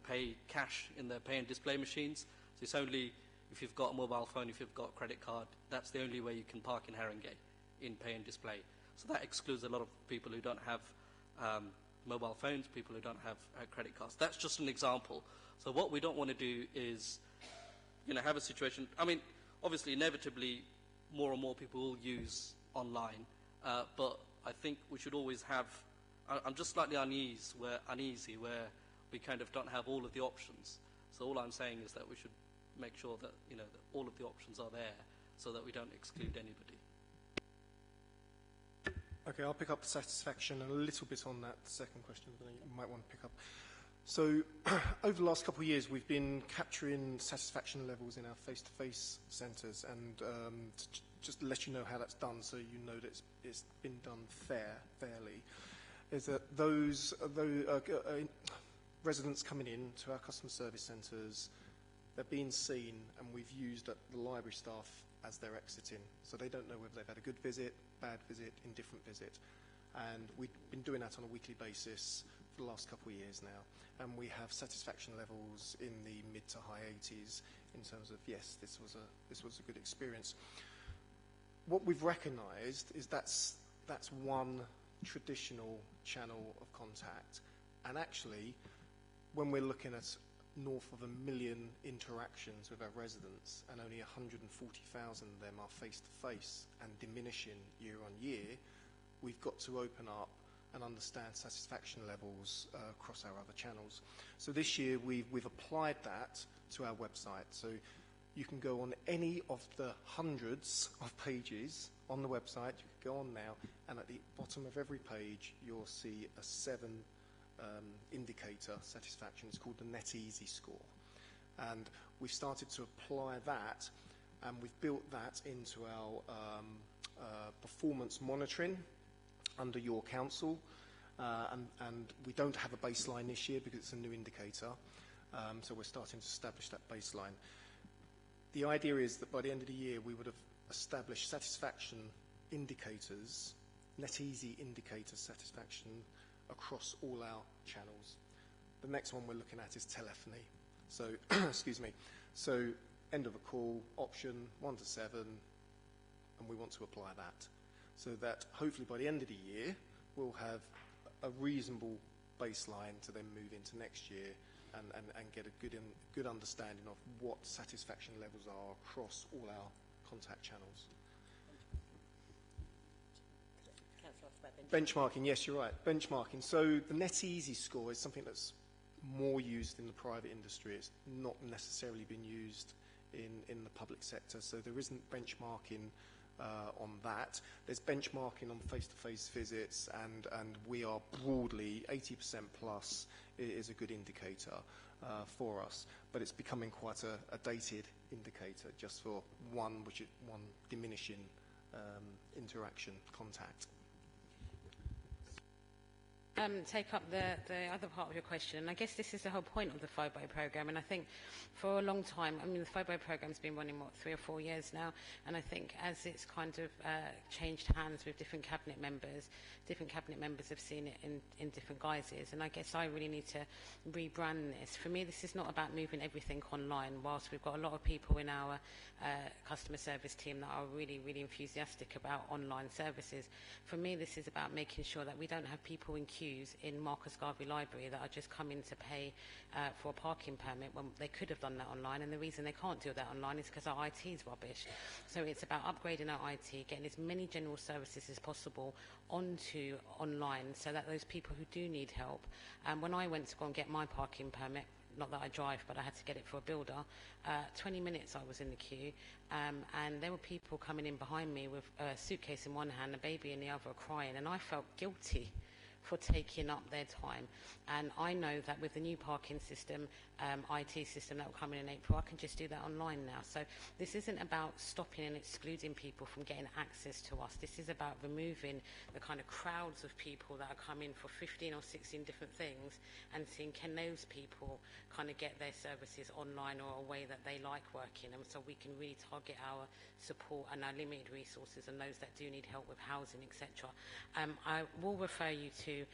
pay cash in their pay and display machines. So it's only if you've got a mobile phone, if you've got a credit card, that's the only way you can park in Haringey, in pay and display. So that excludes a lot of people who don't have mobile phones, people who don't have credit cards. That's just an example. So what we don't want to do is, have a situation. I mean, obviously, inevitably, more and more people will use online, but I think we should always have. I'm just slightly uneasy where we kind of don't have all of the options. So all I'm saying is that we should make sure that that all of the options are there, so that we don't exclude anybody. Okay, I'll pick up satisfaction and a little bit on that second question that you might want to pick up. So over the last couple of years, we've been capturing satisfaction levels in our face-to-face centres, and just to let you know how that's done, so you know that it's been done fairly, is that those residents coming in to our customer service centres, they're being seen, and we've used the library staff as they're exiting. So they don't know whether they've had a good visit, bad visit, indifferent visit. And we've been doing that on a weekly basis for the last couple of years now. And we have satisfaction levels in the mid to high 80s in terms of, yes, this was a good experience. What we've recognised is that's one traditional channel of contact. And actually, when we're looking at north of 1 million interactions with our residents, and only 140,000 of them are face-to-face and diminishing year on year, we've got to open up and understand satisfaction levels across our other channels. So this year we've applied that to our website. So you can go on any of the hundreds of pages on the website. You can go on now, and at the bottom of every page you'll see a 7 indicator satisfaction. It's called the Net Easy score, and we've started to apply that, and we've built that into our performance monitoring under your council, and we don't have a baseline this year because it's a new indicator, so we're starting to establish that baseline. The idea is that by the end of the year we would have established satisfaction indicators, Net Easy indicator satisfaction across all our channels. The next one we're looking at is telephony. So, excuse me. So, end of a call, option 1 to 7, and we want to apply that. So that hopefully by the end of the year, we'll have a reasonable baseline to then move into next year and get a good understanding of what satisfaction levels are across all our contact channels. Benchmarking, yes, you're right. Benchmarking. So the Net Easy score is something that's more used in the private industry. It's not necessarily been used in the public sector. So there isn't benchmarking on that. There's benchmarking on face-to-face visits, and we are broadly 80% plus is a good indicator for us. But it's becoming quite a dated indicator just for one diminishing interaction contact. Take up the other part of your question, and I guess this is the whole point of the FOBO programme, and I think for a long time, I mean the FOBO programme's been running 3 or 4 years now, and I think as it's kind of changed hands with different cabinet members have seen it in different guises, and I guess I really need to rebrand this. For me, this is not about moving everything online, whilst we've got a lot of people in our customer service team that are really, really enthusiastic about online services. For me, this is about making sure that we don't have people in queues in Marcus Garvey Library that are just coming to pay for a parking permit when they could have done that online, and the reason they can't do that online is because our IT is rubbish. So it's about upgrading our IT, getting as many general services as possible onto online, so that those people who do need help, when I went to go and get my parking permit, not that I drive, but I had to get it for a builder. 20 minutes I was in the queue, and there were people coming in behind me with a suitcase in one hand, a baby in the other, crying, and I felt guilty for taking up their time. And I know that with the new parking system, IT system that will come in April, I can just do that online now. So this isn't about stopping and excluding people from getting access to us. This is about removing the kind of crowds of people that are coming for 15 or 16 different things and seeing can those people kind of get their services online or a way that they like working, and so we can really target our support and our limited resources and those that do need help with housing, etc. I will refer you to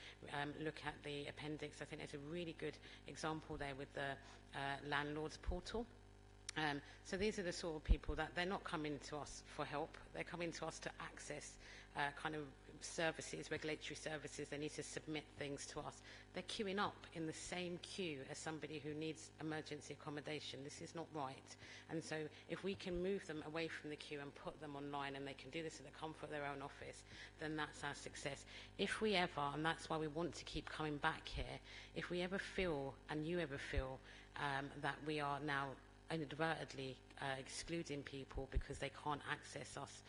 look at the appendix. I think there's a really good example there with the landlord's portal. So these are the sort of people that they're not coming to us for help, they're coming to us to access kind of services, regulatory services. They need to submit things to us. They're queuing up in the same queue as somebody who needs emergency accommodation. This is not right. And so if we can move them away from the queue and put them online, and they can do this in the comfort of their own office, then that's our success. If we ever, and that's why we want to keep coming back here, if we ever feel, and you ever feel, that we are now inadvertently excluding people because they can't access us,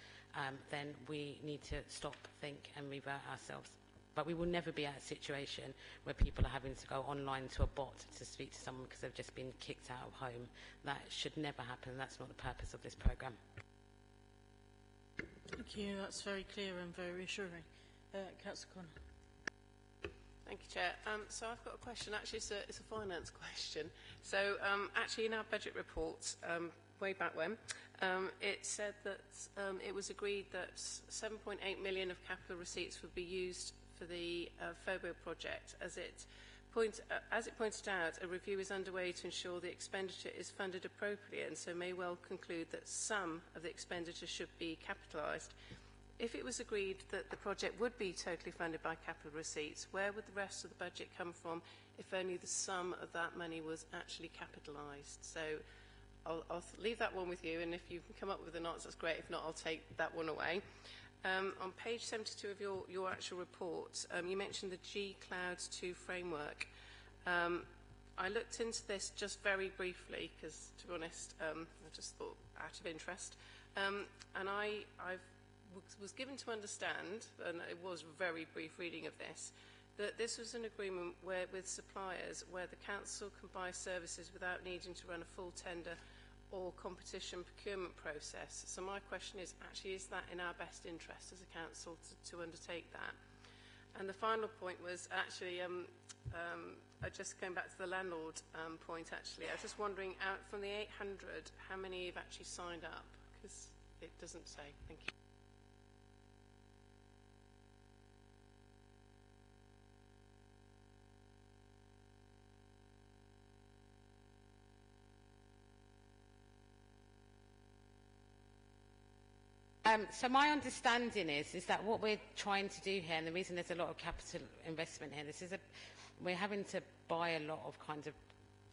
then we need to stop, think and revert ourselves. But we will never be at a situation where people are having to go online to a bot to speak to someone because they've just been kicked out of home. That should never happen. That's not the purpose of this programme. Thank you. That's very clear and very reassuring. Councillor Connor. Thank you, Chair. So I've got a question. Actually, it's a finance question. So actually, in our budget report, way back when, it said that it was agreed that 7.8 million of capital receipts would be used for the FOBO project. As it pointed out, a review is underway to ensure the expenditure is funded appropriately, and so may well conclude that some of the expenditure should be capitalised. If it was agreed that the project would be totally funded by capital receipts, where would the rest of the budget come from if only the sum of that money was actually capitalised? So I'll leave that one with you, and if you can come up with an answer, that's great. If not, I'll take that one away. On page 72 of your actual report, you mentioned the G-Clouds 2 framework. I looked into this just very briefly because, to be honest, I just thought out of interest. And I was given to understand, and it was a very brief reading of this, that this was an agreement with suppliers where the council can buy services without needing to run a full tender or competition procurement process. So my question is, actually, is that in our best interest as a council to undertake that? And the final point was actually, just going back to the landlord point, actually, I was just wondering, out from the 800, how many have actually signed up? Because it doesn't say. Thank you. So my understanding is that what we're trying to do here, and the reason there's a lot of capital investment here, we're having to buy a lot of kinds of,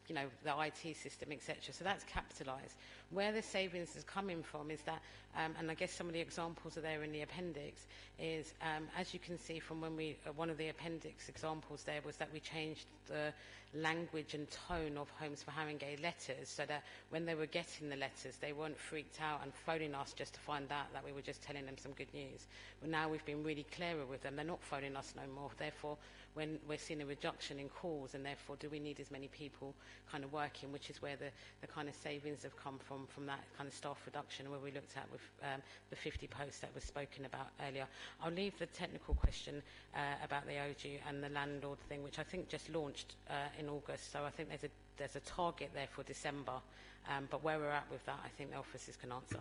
the IT system, etc. So that's capitalised. Where the savings is coming from is that, and I guess some of the examples are there in the appendix, is as you can see from when one of the appendix examples there was that we changed the language and tone of Homes for Haringey letters so that when they were getting the letters, they weren't freaked out and phoning us just to find out that we were just telling them some good news. But now we've been really clearer with them. They're not phoning us no more. Therefore, when we're seeing a reduction in calls, and therefore do we need as many people kind of working, which is where the kind of savings have come from that kind of staff reduction where we looked at with the 50 posts that was spoken about earlier. I'll leave the technical question about the OG and the landlord thing, which I think just launched in August, so I think there's a target there for December, but where we're at with that, I think the officers can answer.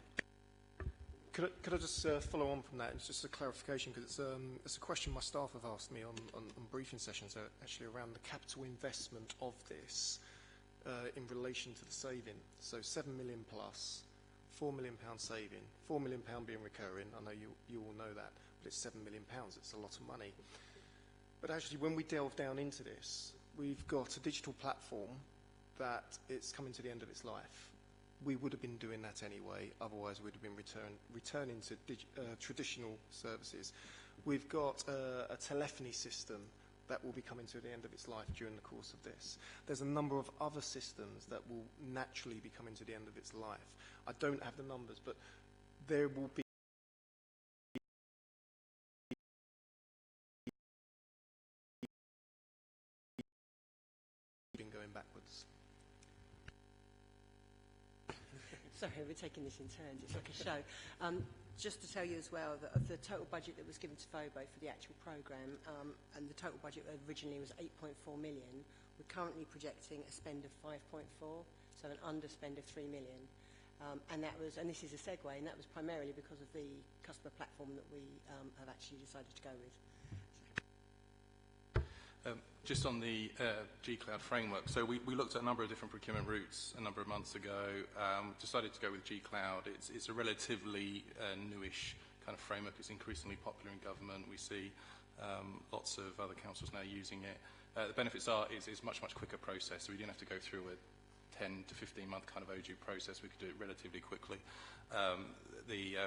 Could I just follow on from that? It's just a clarification, because it's a question my staff have asked me on briefing sessions, actually around the capital investment of this in relation to the saving. So 7 million plus, £4 million saving, £4 million being recurring. I know you all know that, but it's £7 million. It's a lot of money. But actually, when we delve down into this, we've got a digital platform that it's coming to the end of its life. We would have been doing that anyway, otherwise we'd have been returning to traditional services. We've got a telephony system that will be coming to the end of its life during the course of this. There's a number of other systems that will naturally be coming to the end of its life. I don't have the numbers, but there will be going backwards. Sorry, we're taking this in turns. It's like a show. Just to tell you as well that of the total budget that was given to FOBO for the actual programme, and the total budget originally was 8.4 million, we're currently projecting a spend of 5.4, so an underspend of 3 million. And this is a segue, and that was primarily because of the customer platform that we have actually decided to go with. Just on the G-Cloud framework, so we looked at a number of different procurement routes a number of months ago, decided to go with G-Cloud. It's a relatively newish kind of framework. It's increasingly popular in government. We see lots of other councils now using it. The benefits are it's a much quicker process, so we didn't have to go through a 10 to 15 month kind of OG process. We could do it relatively quickly. It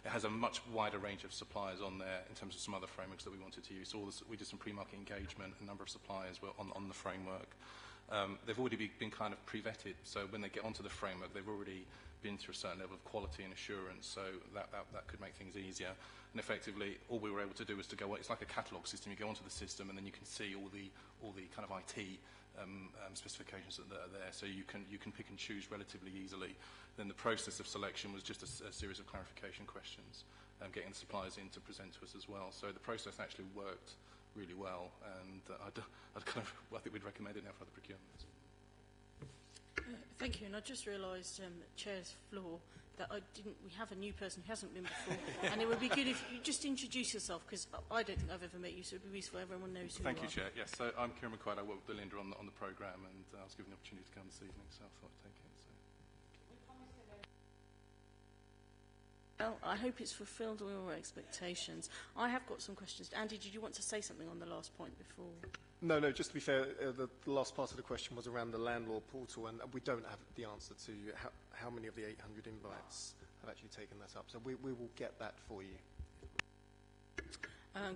has a much wider range of suppliers on there in terms of some other frameworks that we wanted to use. So we did some pre-market engagement. A number of suppliers were on the framework. They've already been kind of pre-vetted. So when they get onto the framework, they've already been through a certain level of quality and assurance. So that could make things easier. And effectively, all we were able to do was to go. It's like a catalogue system. You go onto the system, and then you can see all the kind of IT specifications that are there, so you can pick and choose relatively easily. Then the process of selection was just a series of clarification questions, getting the suppliers in to present to us as well. So the process actually worked really well, and I think we'd recommend it now for other procurements. Thank you, and I just realised, Chair's floor, that we have a new person who hasn't been before, and it would be good if you just introduce yourself, because I don't think I've ever met you, so it would be useful everyone knows who Thank you you, Chair. Yes, so I'm Kieran McQuaid. I work with Belinda on the programme, and I was given the opportunity to come this evening, so I thought I'd take it. Well, I hope it's fulfilled all your expectations. I have got some questions. Andy, did you want to say something on the last point before? No, just to be fair, the last part of the question was around the landlord portal, and we don't have the answer to how many of the 800 invites have actually taken that up. So we will get that for you.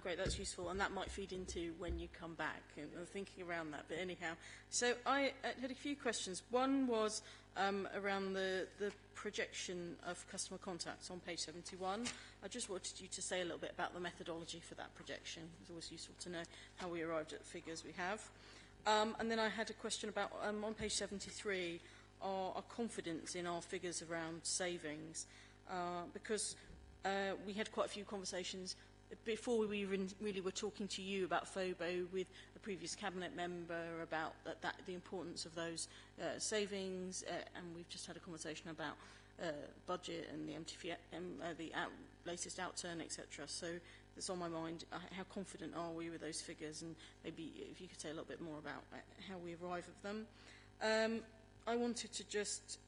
Great, that's useful, and that might feed into when you come back, and thinking around that. But anyhow, so I had a few questions. One was around the projection of customer contacts on page 71. I just wanted you to say a little bit about the methodology for that projection. It's always useful to know how we arrived at the figures we have. And then I had a question about, on page 73, our confidence in our figures around savings, because we had quite a few conversations before we really were talking to you about FOBO with a previous cabinet member about the importance of those savings, and we've just had a conversation about budget and the latest outturn, etc. So that's on my mind. How confident are we with those figures, and maybe if you could say a little bit more about how we arrive at them. I wanted to just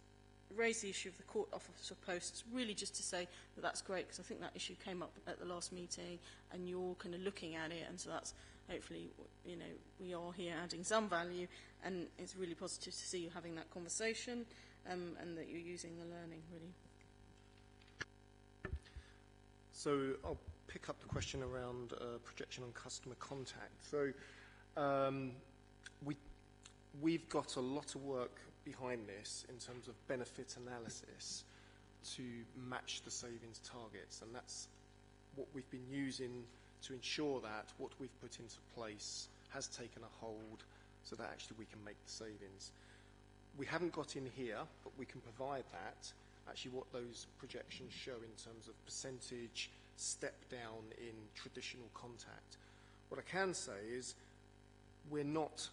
raise the issue of the court officer posts, really just to say that that's great, because I think that issue came up at the last meeting, and you're kind of looking at it, and so that's hopefully, we are here adding some value, and it's really positive to see you having that conversation, and that you're using the learning, really. So I'll pick up the question around projection on customer contact. So we've got a lot of work behind this in terms of benefit analysis to match the savings targets, and that's what we've been using to ensure that what we've put into place has taken a hold so that actually we can make the savings. We haven't got in here, but we can provide that, actually what those projections show in terms of percentage step down in traditional contact. What I can say is we're not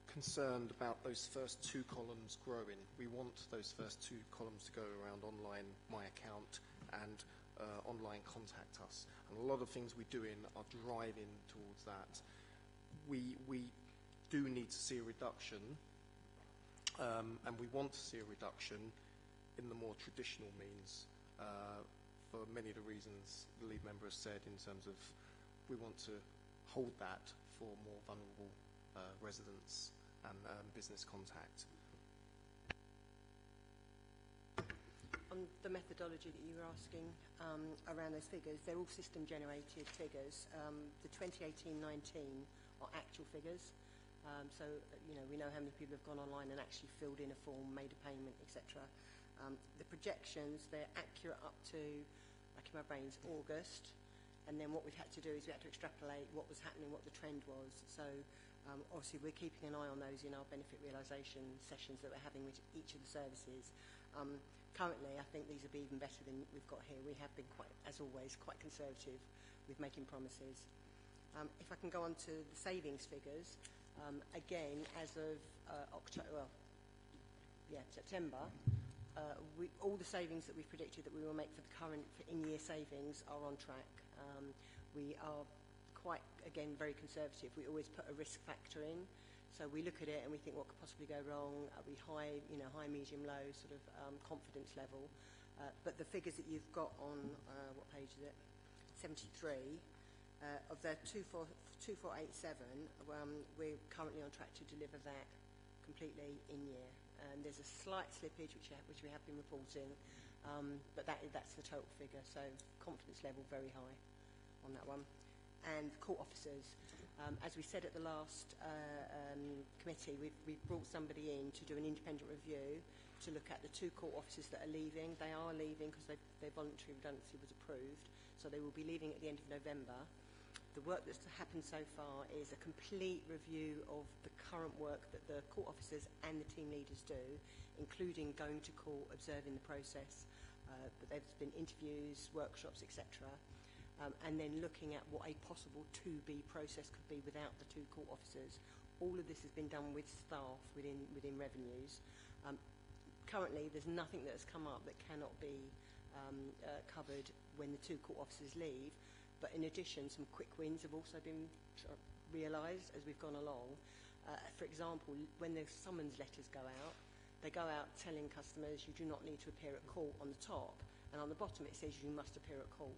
concerned about those first two columns growing. We want those first two columns to go around online My Account and online Contact Us. And a lot of things we're doing are driving towards that. We do need to see a reduction, and we want to see a reduction in the more traditional means for many of the reasons the lead member has said, in terms of we want to hold that for more vulnerable residents and business contact. On the methodology that you were asking around those figures, they're all system-generated figures. The 2018-19 are actual figures. So, we know how many people have gone online and actually filled in a form, made a payment, etc. The projections, they're accurate up to, like in my brains, August. And then what we've had to do is we had to extrapolate what was happening, what the trend was. So, obviously, we're keeping an eye on those in our benefit realisation sessions that we're having with each of the services. Currently, I think these will be even better than we've got here. We have been quite, as always, quite conservative with making promises. If I can go on to the savings figures, again, as of September, all the savings that we've predicted that we will make for the current in-year savings are on track. We are quite, again, very conservative. We always put a risk factor in. So we look at it and we think what could possibly go wrong. Are we high, high, medium, low sort of confidence level? But the figures that you've got on, what page is it? 73. Of the 2487, we're currently on track to deliver that completely in year. And there's a slight slippage which we have been reporting, but that's the total figure. So confidence level very high on that one. And court officers, as we said at the last committee, we've brought somebody in to do an independent review to look at the 2 court officers that are leaving. They are leaving because their voluntary redundancy was approved, so they will be leaving at the end of November. The work that's happened so far is a complete review of the current work that the court officers and the team leaders do, including going to court, observing the process. But there's been interviews, workshops, etc. And then looking at what a possible to-be process could be without the 2 court officers. All of this has been done with staff within revenues. Currently, there's nothing that has come up that cannot be covered when the 2 court officers leave. But in addition, some quick wins have also been realised as we've gone along. For example, when the summons letters go out, they go out telling customers you do not need to appear at court on the top, and on the bottom it says you must appear at court.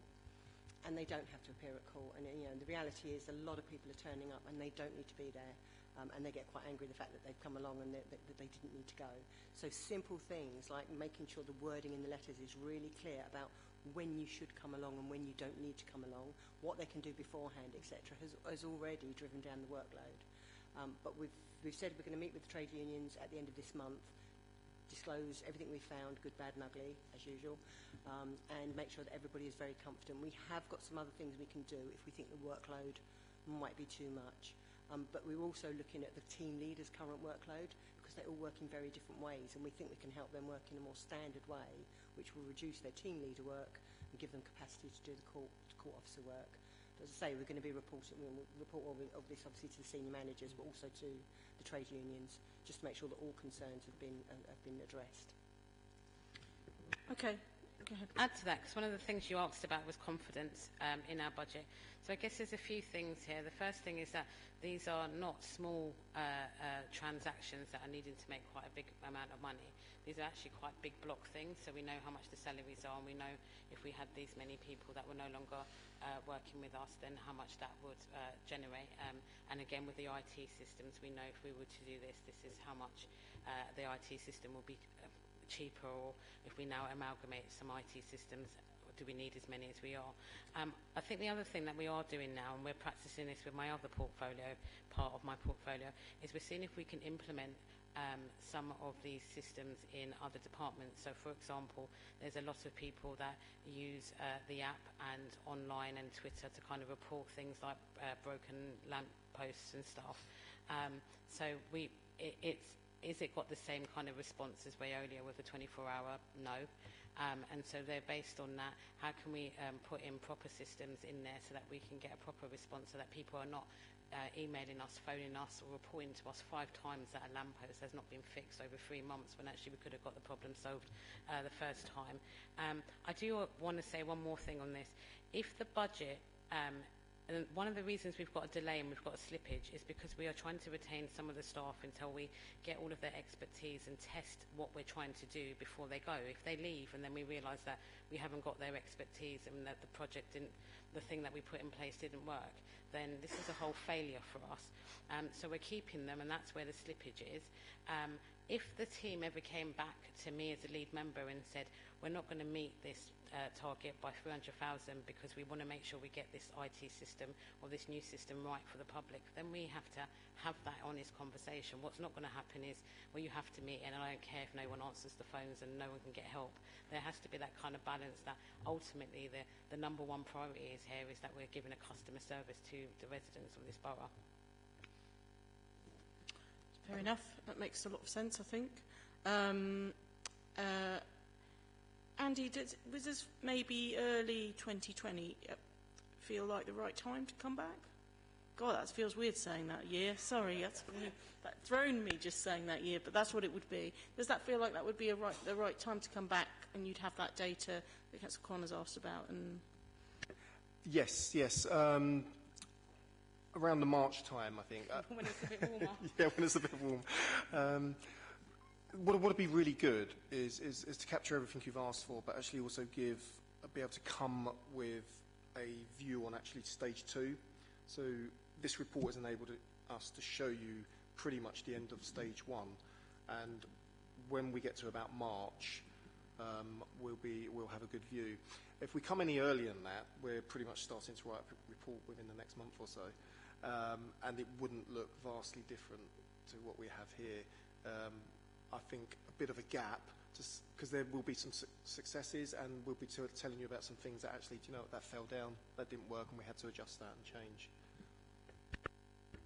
And they don't have to appear at court. And the reality is a lot of people are turning up and they don't need to be there. And they get quite angry at the fact that they've come along and that they didn't need to go. So simple things like making sure the wording in the letters is really clear about when you should come along and when you don't need to come along, what they can do beforehand, etc., has already driven down the workload. But we've said we're going to meet with the trade unions at the end of this month, disclose everything we found, good, bad and ugly, as usual, and make sure that everybody is very confident. We have got some other things we can do if we think the workload might be too much. But we're also looking at the team leaders' current workload because they all work in very different ways, and we think we can help them work in a more standard way, which will reduce their team leader work and give them capacity to do the court officer work. But as I say, we're going to be reporting, we'll report all of this obviously to the senior managers, but also to the trade unions, just to make sure that all concerns have been addressed. Okay. Go ahead. Add to that, because one of the things you asked about was confidence in our budget. So I guess there's a few things here. The first thing is that these are not small transactions that are needing to make quite a big amount of money. These are actually quite big block things, so we know how much the salaries are, and we know if we had these many people that were no longer working with us, then how much that would generate. And again, with the IT systems, we know if we were to do this, this is how much the IT system will be cheaper, or if we now amalgamate some IT systems, do we need as many as we are? I think the other thing that we are doing now, and we're practicing this with my other portfolio, part of my portfolio, is we're seeing if we can implement some of these systems in other departments. So, for example, there's a lot of people that use the app and online and Twitter to kind of report things like broken lamp posts and stuff. So is it got the same kind of response as Veolia with a 24-hour? No. And so they're based on that. How can we put in proper systems in there so that we can get a proper response, so that people are not emailing us, phoning us, or reporting to us 5 times that a lamppost has not been fixed over 3 months, when actually we could have got the problem solved the first time. I do want to say one more thing on this. If the budget... and one of the reasons we've got a delay and we've got a slippage is because we are trying to retain some of the staff until we get all of their expertise and test what we're trying to do before they go. If they leave and then we realise that we haven't got their expertise and that the project didn't, the thing that we put in place didn't work, then this is a whole failure for us. So we're keeping them, and that's where the slippage is. If the team ever came back to me as a lead member and said, we're not going to meet this target by 300,000 because we want to make sure we get this IT system or this new system right for the public, then we have to have that honest conversation. What's not going to happen is, well, you have to meet, and I don't care if no one answers the phones and no one can get help. There has to be that kind of balance that ultimately the number one priority is here is that we're giving a customer service to the residents of this borough. Fair enough. That makes a lot of sense, I think. Andy, was this maybe early 2020 feel like the right time to come back? God, that feels weird saying that year. Sorry, that's thrown me just saying that year, but that's what it would be. Does that feel like that would be the right time to come back and you'd have that data that Councillor Connor's asked about? And Yes. Around the March time, I think. When it's a bit warmer. Yeah, when it's a bit warm. What would be really good is to capture everything you've asked for, but actually also be able to come with a view on actually stage 2. So this report has enabled us to show you pretty much the end of stage 1, and when we get to about March, we'll have a good view. If we come any earlier than that, we're pretty much starting to write a report within the next month or so, and it wouldn't look vastly different to what we have here. I think a bit of a gap, because there will be some successes, and we'll be telling you about some things that actually, do you know, that fell down, that didn't work, and we had to adjust that and change.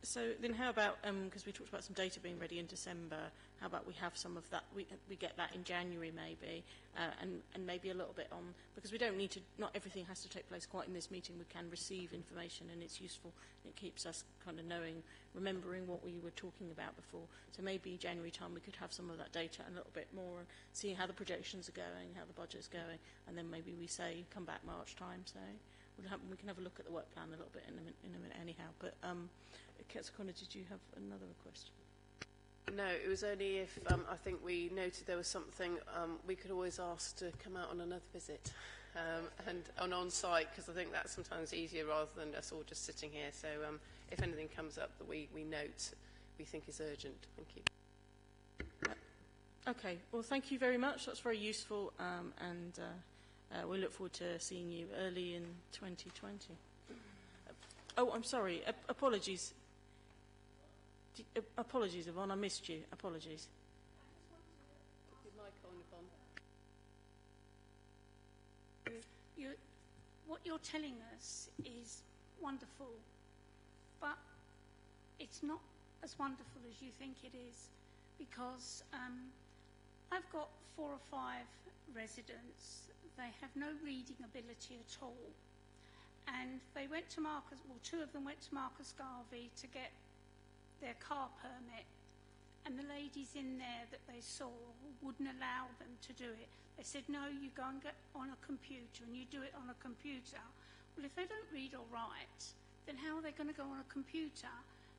So then how about, because we talked about some data being ready in December, how about we have some of that, we get that in January maybe, and maybe a little bit on, because we don't need to, not everything has to take place quite in this meeting, we can receive information and it's useful, it keeps us kind of knowing, remembering what we were talking about before. So maybe January time we could have some of that data a little bit more, and see how the projections are going, how the budget's going, and then maybe we say, come back March time, say. We can have a look at the work plan a little bit in a minute anyhow, but Councillor Connor, did you have another request? No, it was only if I think we noted there was something we could always ask to come out on another visit and on site, because I think that's sometimes easier rather than us all just sitting here. So if anything comes up that we note we think is urgent. Thank you. Okay, well thank you very much, that's very useful, and we look forward to seeing you early in 2020. Oh, I'm sorry, apologies. Apologies, Yvonne, I missed you. Apologies. Your mic on, Yvonne. What you're telling us is wonderful, but it's not as wonderful as you think it is, because I've got 4 or 5 residents. They have no reading ability at all, and they went to Marcus, well, 2 of them went to Marcus Garvey to get their car permit, and the ladies in there that they saw wouldn't allow them to do it. They said, no, you go and get on a computer and you do it on a computer. Well, if they don't read or write, then how are they going to go on a computer?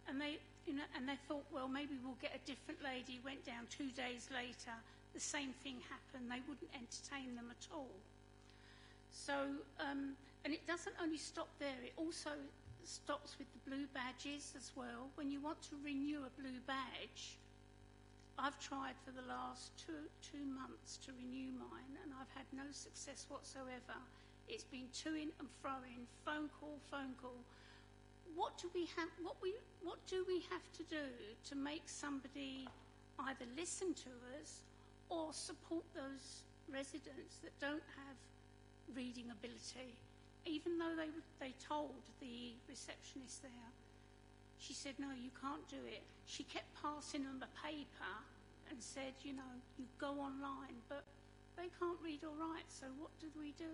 And they, and they thought, well, maybe we'll get a different lady. Went down 2 days later, the same thing happened. They wouldn't entertain them at all. So, and it doesn't only stop there, it also stops with the blue badges as well. When you want to renew a blue badge, I've tried for the last two months to renew mine, and I've had no success whatsoever. It's been to-ing and fro-ing, phone call. What do we have? What do we have to do to make somebody either listen to us or support those residents that don't have reading ability? Even though they told the receptionist there, she said, no, you can't do it. She kept passing them a paper and said, you know, you go online, but they can't read or write, so what did we do?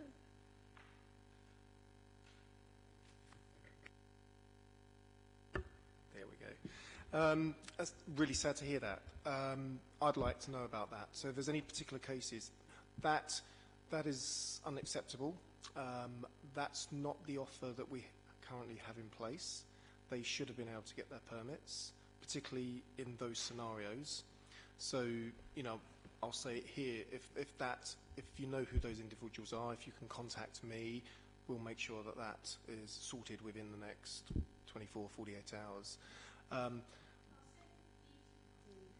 There we go. That's really sad to hear that. I'd like to know about that. So if there's any particular cases, that is unacceptable. That's not the offer that we currently have in place. They should have been able to get their permits, particularly in those scenarios. So, you know, I'll say it here, if you know who those individuals are, if you can contact me, we'll make sure that that is sorted within the next 24, 48 hours.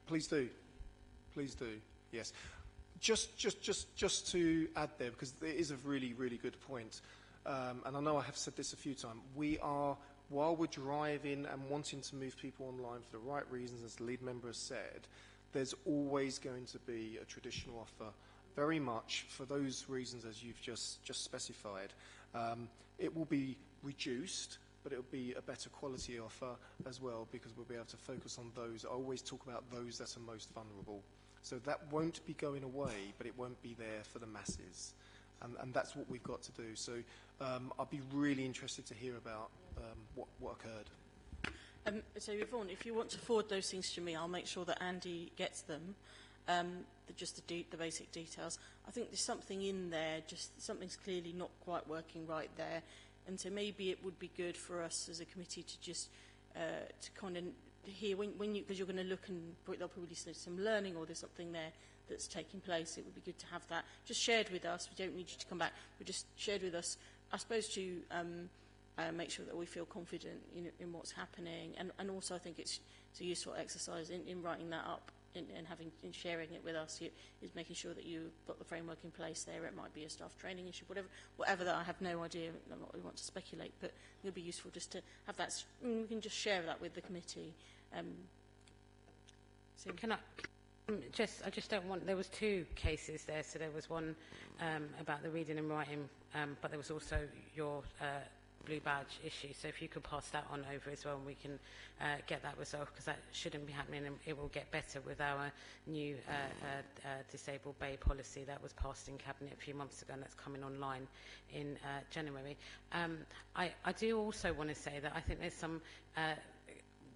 Please do. Please do. Yes. Just to add there, because it is a really, really good point, and I know I have said this a few times, while we're driving and wanting to move people online for the right reasons, as the lead member has said, there's always going to be a traditional offer, very much for those reasons as you've just specified. It will be reduced, but it will be a better quality offer as well, because we'll be able to focus on those. I always talk about those that are most vulnerable. So that won't be going away, but it won't be there for the masses. And that's what we've got to do. So I'd be really interested to hear about what occurred. So Yvonne, if you want to forward those things to me, I'll make sure that Andy gets them, just the basic details. I think there's something in there, just something's clearly not quite working right there. And so maybe it would be good for us as a committee to just to kind of hear, when you, because you're going to look and there'll probably be some learning or there's something there that's taking place. It would be good to have that just shared with us. We don't need you to come back, but just shared with us, I suppose, to make sure that we feel confident in what's happening. And also I think it's a useful exercise in writing that up and sharing it with us, is making sure that you've got the framework in place there. It might be a staff training issue, whatever that, I have no idea. I'm not really want to speculate, but it would be useful just to have that. We can just share that with the committee. So can I just don't want, there was two cases there. So there was one about the reading and writing, but there was also your blue badge issue. So if you could pass that on over as well, and we can get that resolved, because that shouldn't be happening, and it will get better with our new disabled bay policy that was passed in Cabinet a few months ago, and that's coming online in January. I do also want to say that I think there's some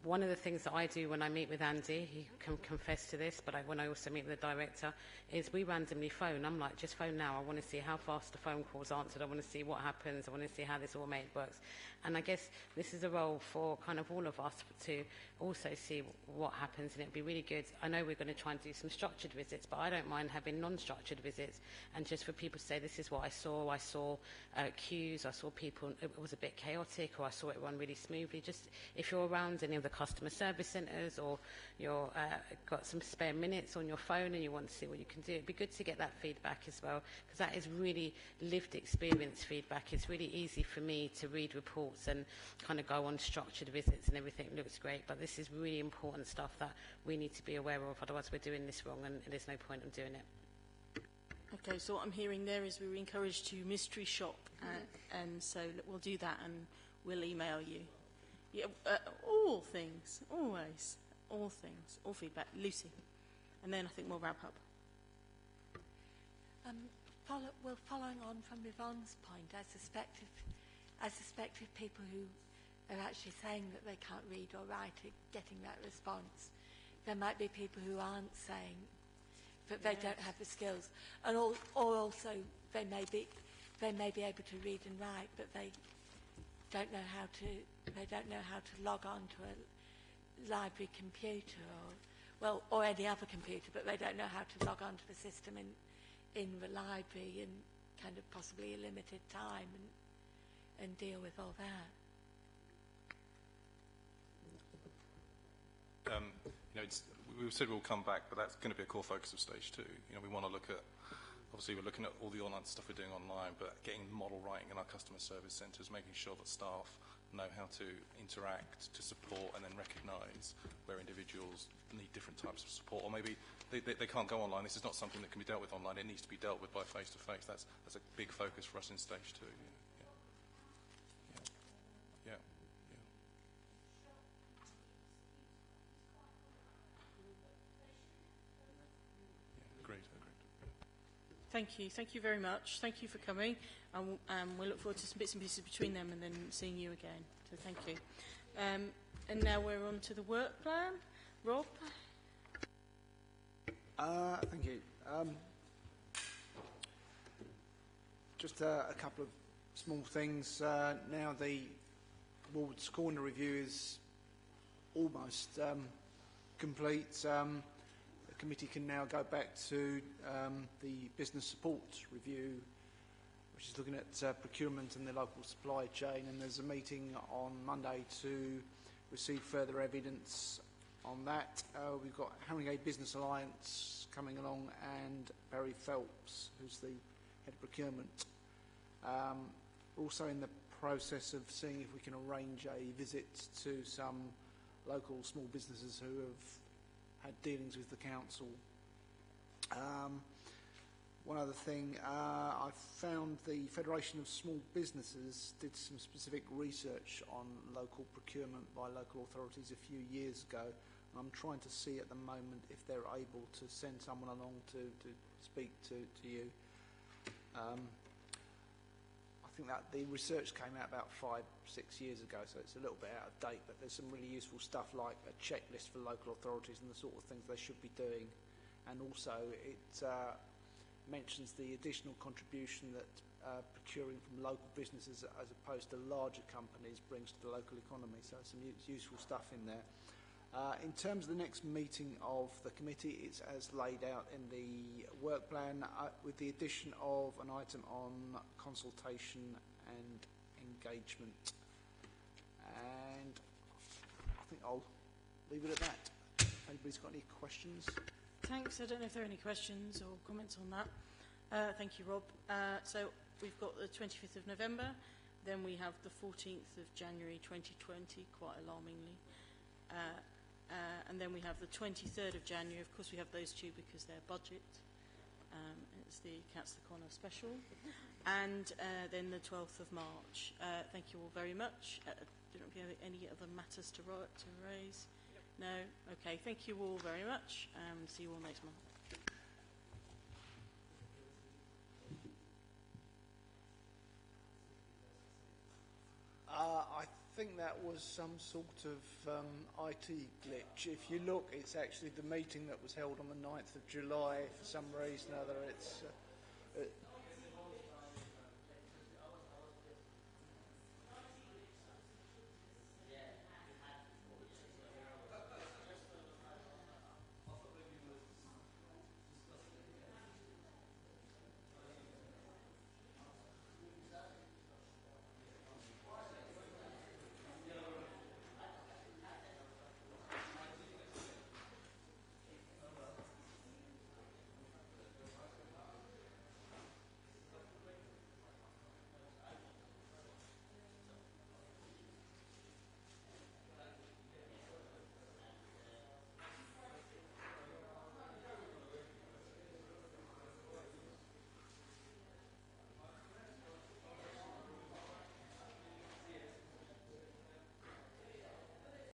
one of the things that I do when I meet with Andy, he can confess to this, but when I also meet with the director, is we randomly phone. I'm like, just phone now. I want to see how fast the phone call's answered. I want to see what happens. I want to see how this automated works. And I guess this is a role for kind of all of us to also see what happens, and it'd be really good. I know we're going to try and do some structured visits, but I don't mind having non-structured visits, and just for people to say, this is what I saw. I saw queues. I saw people, it was a bit chaotic, or I saw it run really smoothly. Just if you're around any of the customer service centres, or you're got some spare minutes on your phone and you want to see what you can do, it'd be good to get that feedback as well, because that is really lived experience feedback. It's really easy for me to read reports and kind of go on structured visits and everything looks great, but this is really important stuff that we need to be aware of, otherwise we're doing this wrong and there's no point in doing it. Okay, so what I'm hearing there is we're encouraged to mystery shop, and so we'll do that and we'll email you. Yeah, all things, always, all things, all feedback. Lucy, and then I think we'll wrap up. Following on from Yvonne's point, I suspect if people who are actually saying that they can't read or write are getting that response, there might be people who aren't saying that they don't have the skills, and or also they may be able to read and write, but they don't know how to log on to a library computer or any other computer, but they don't know how to log on to the system in the library in kind of possibly a limited time and deal with all that. We've said we'll come back, but that's going to be a core focus of stage 2. We want to look at, obviously we're looking at all the online stuff we're doing online, but getting model writing in our customer service centres, making sure that staff know how to interact, to support, and then recognise where individuals need different types of support, or maybe they can't go online. This is not something that can be dealt with online. It needs to be dealt with by face-to-face. That's a big focus for us in stage 2. Yeah. Agreed. Thank you very much. Thank you for coming, and we'll look forward to some bits and pieces between them and then seeing you again. So thank you. And now we're on to the work plan. Rob? Thank you. Just a couple of small things. Now the Ward's Corner review is almost complete. The committee can now go back to the business support review, which is looking at procurement and the local supply chain, and there's a meeting on Monday to receive further evidence on that. We've got HARINGEY Business Alliance coming along, and Barry Phelps, who's the head of procurement. We're also in the process of seeing if we can arrange a visit to some local small businesses who have had dealings with the council. One other thing, I found the Federation of Small Businesses did some specific research on local procurement by local authorities a few years ago, and I'm trying to see at the moment if they're able to send someone along to speak to you. I think that the research came out about 5-6 years ago, so it's a little bit out of date, but there's some really useful stuff like a checklist for local authorities and the sort of things they should be doing, and also it mentions the additional contribution that procuring from local businesses as opposed to larger companies brings to the local economy, so some useful stuff in there. In terms of the next meeting of the committee, it's as laid out in the work plan with the addition of an item on consultation and engagement. And I think I'll leave it at that. If anybody's got any questions? Thanks. I don't know if there are any questions or comments on that. Thank you, Rob. So we've got the 25th of November, then we have the 14th of January 2020, quite alarmingly. And then we have the 23rd of January. Of course, we have those two because they're budget. It's the Councillor Connor special. And then the 12th of March. Thank you all very much. I don't know if you have any other matters to raise. No? Okay, thank you all very much. See you all next month. I think that was some sort of IT glitch. If you look, it's actually the meeting that was held on the 9th of July. For some reason or other, it's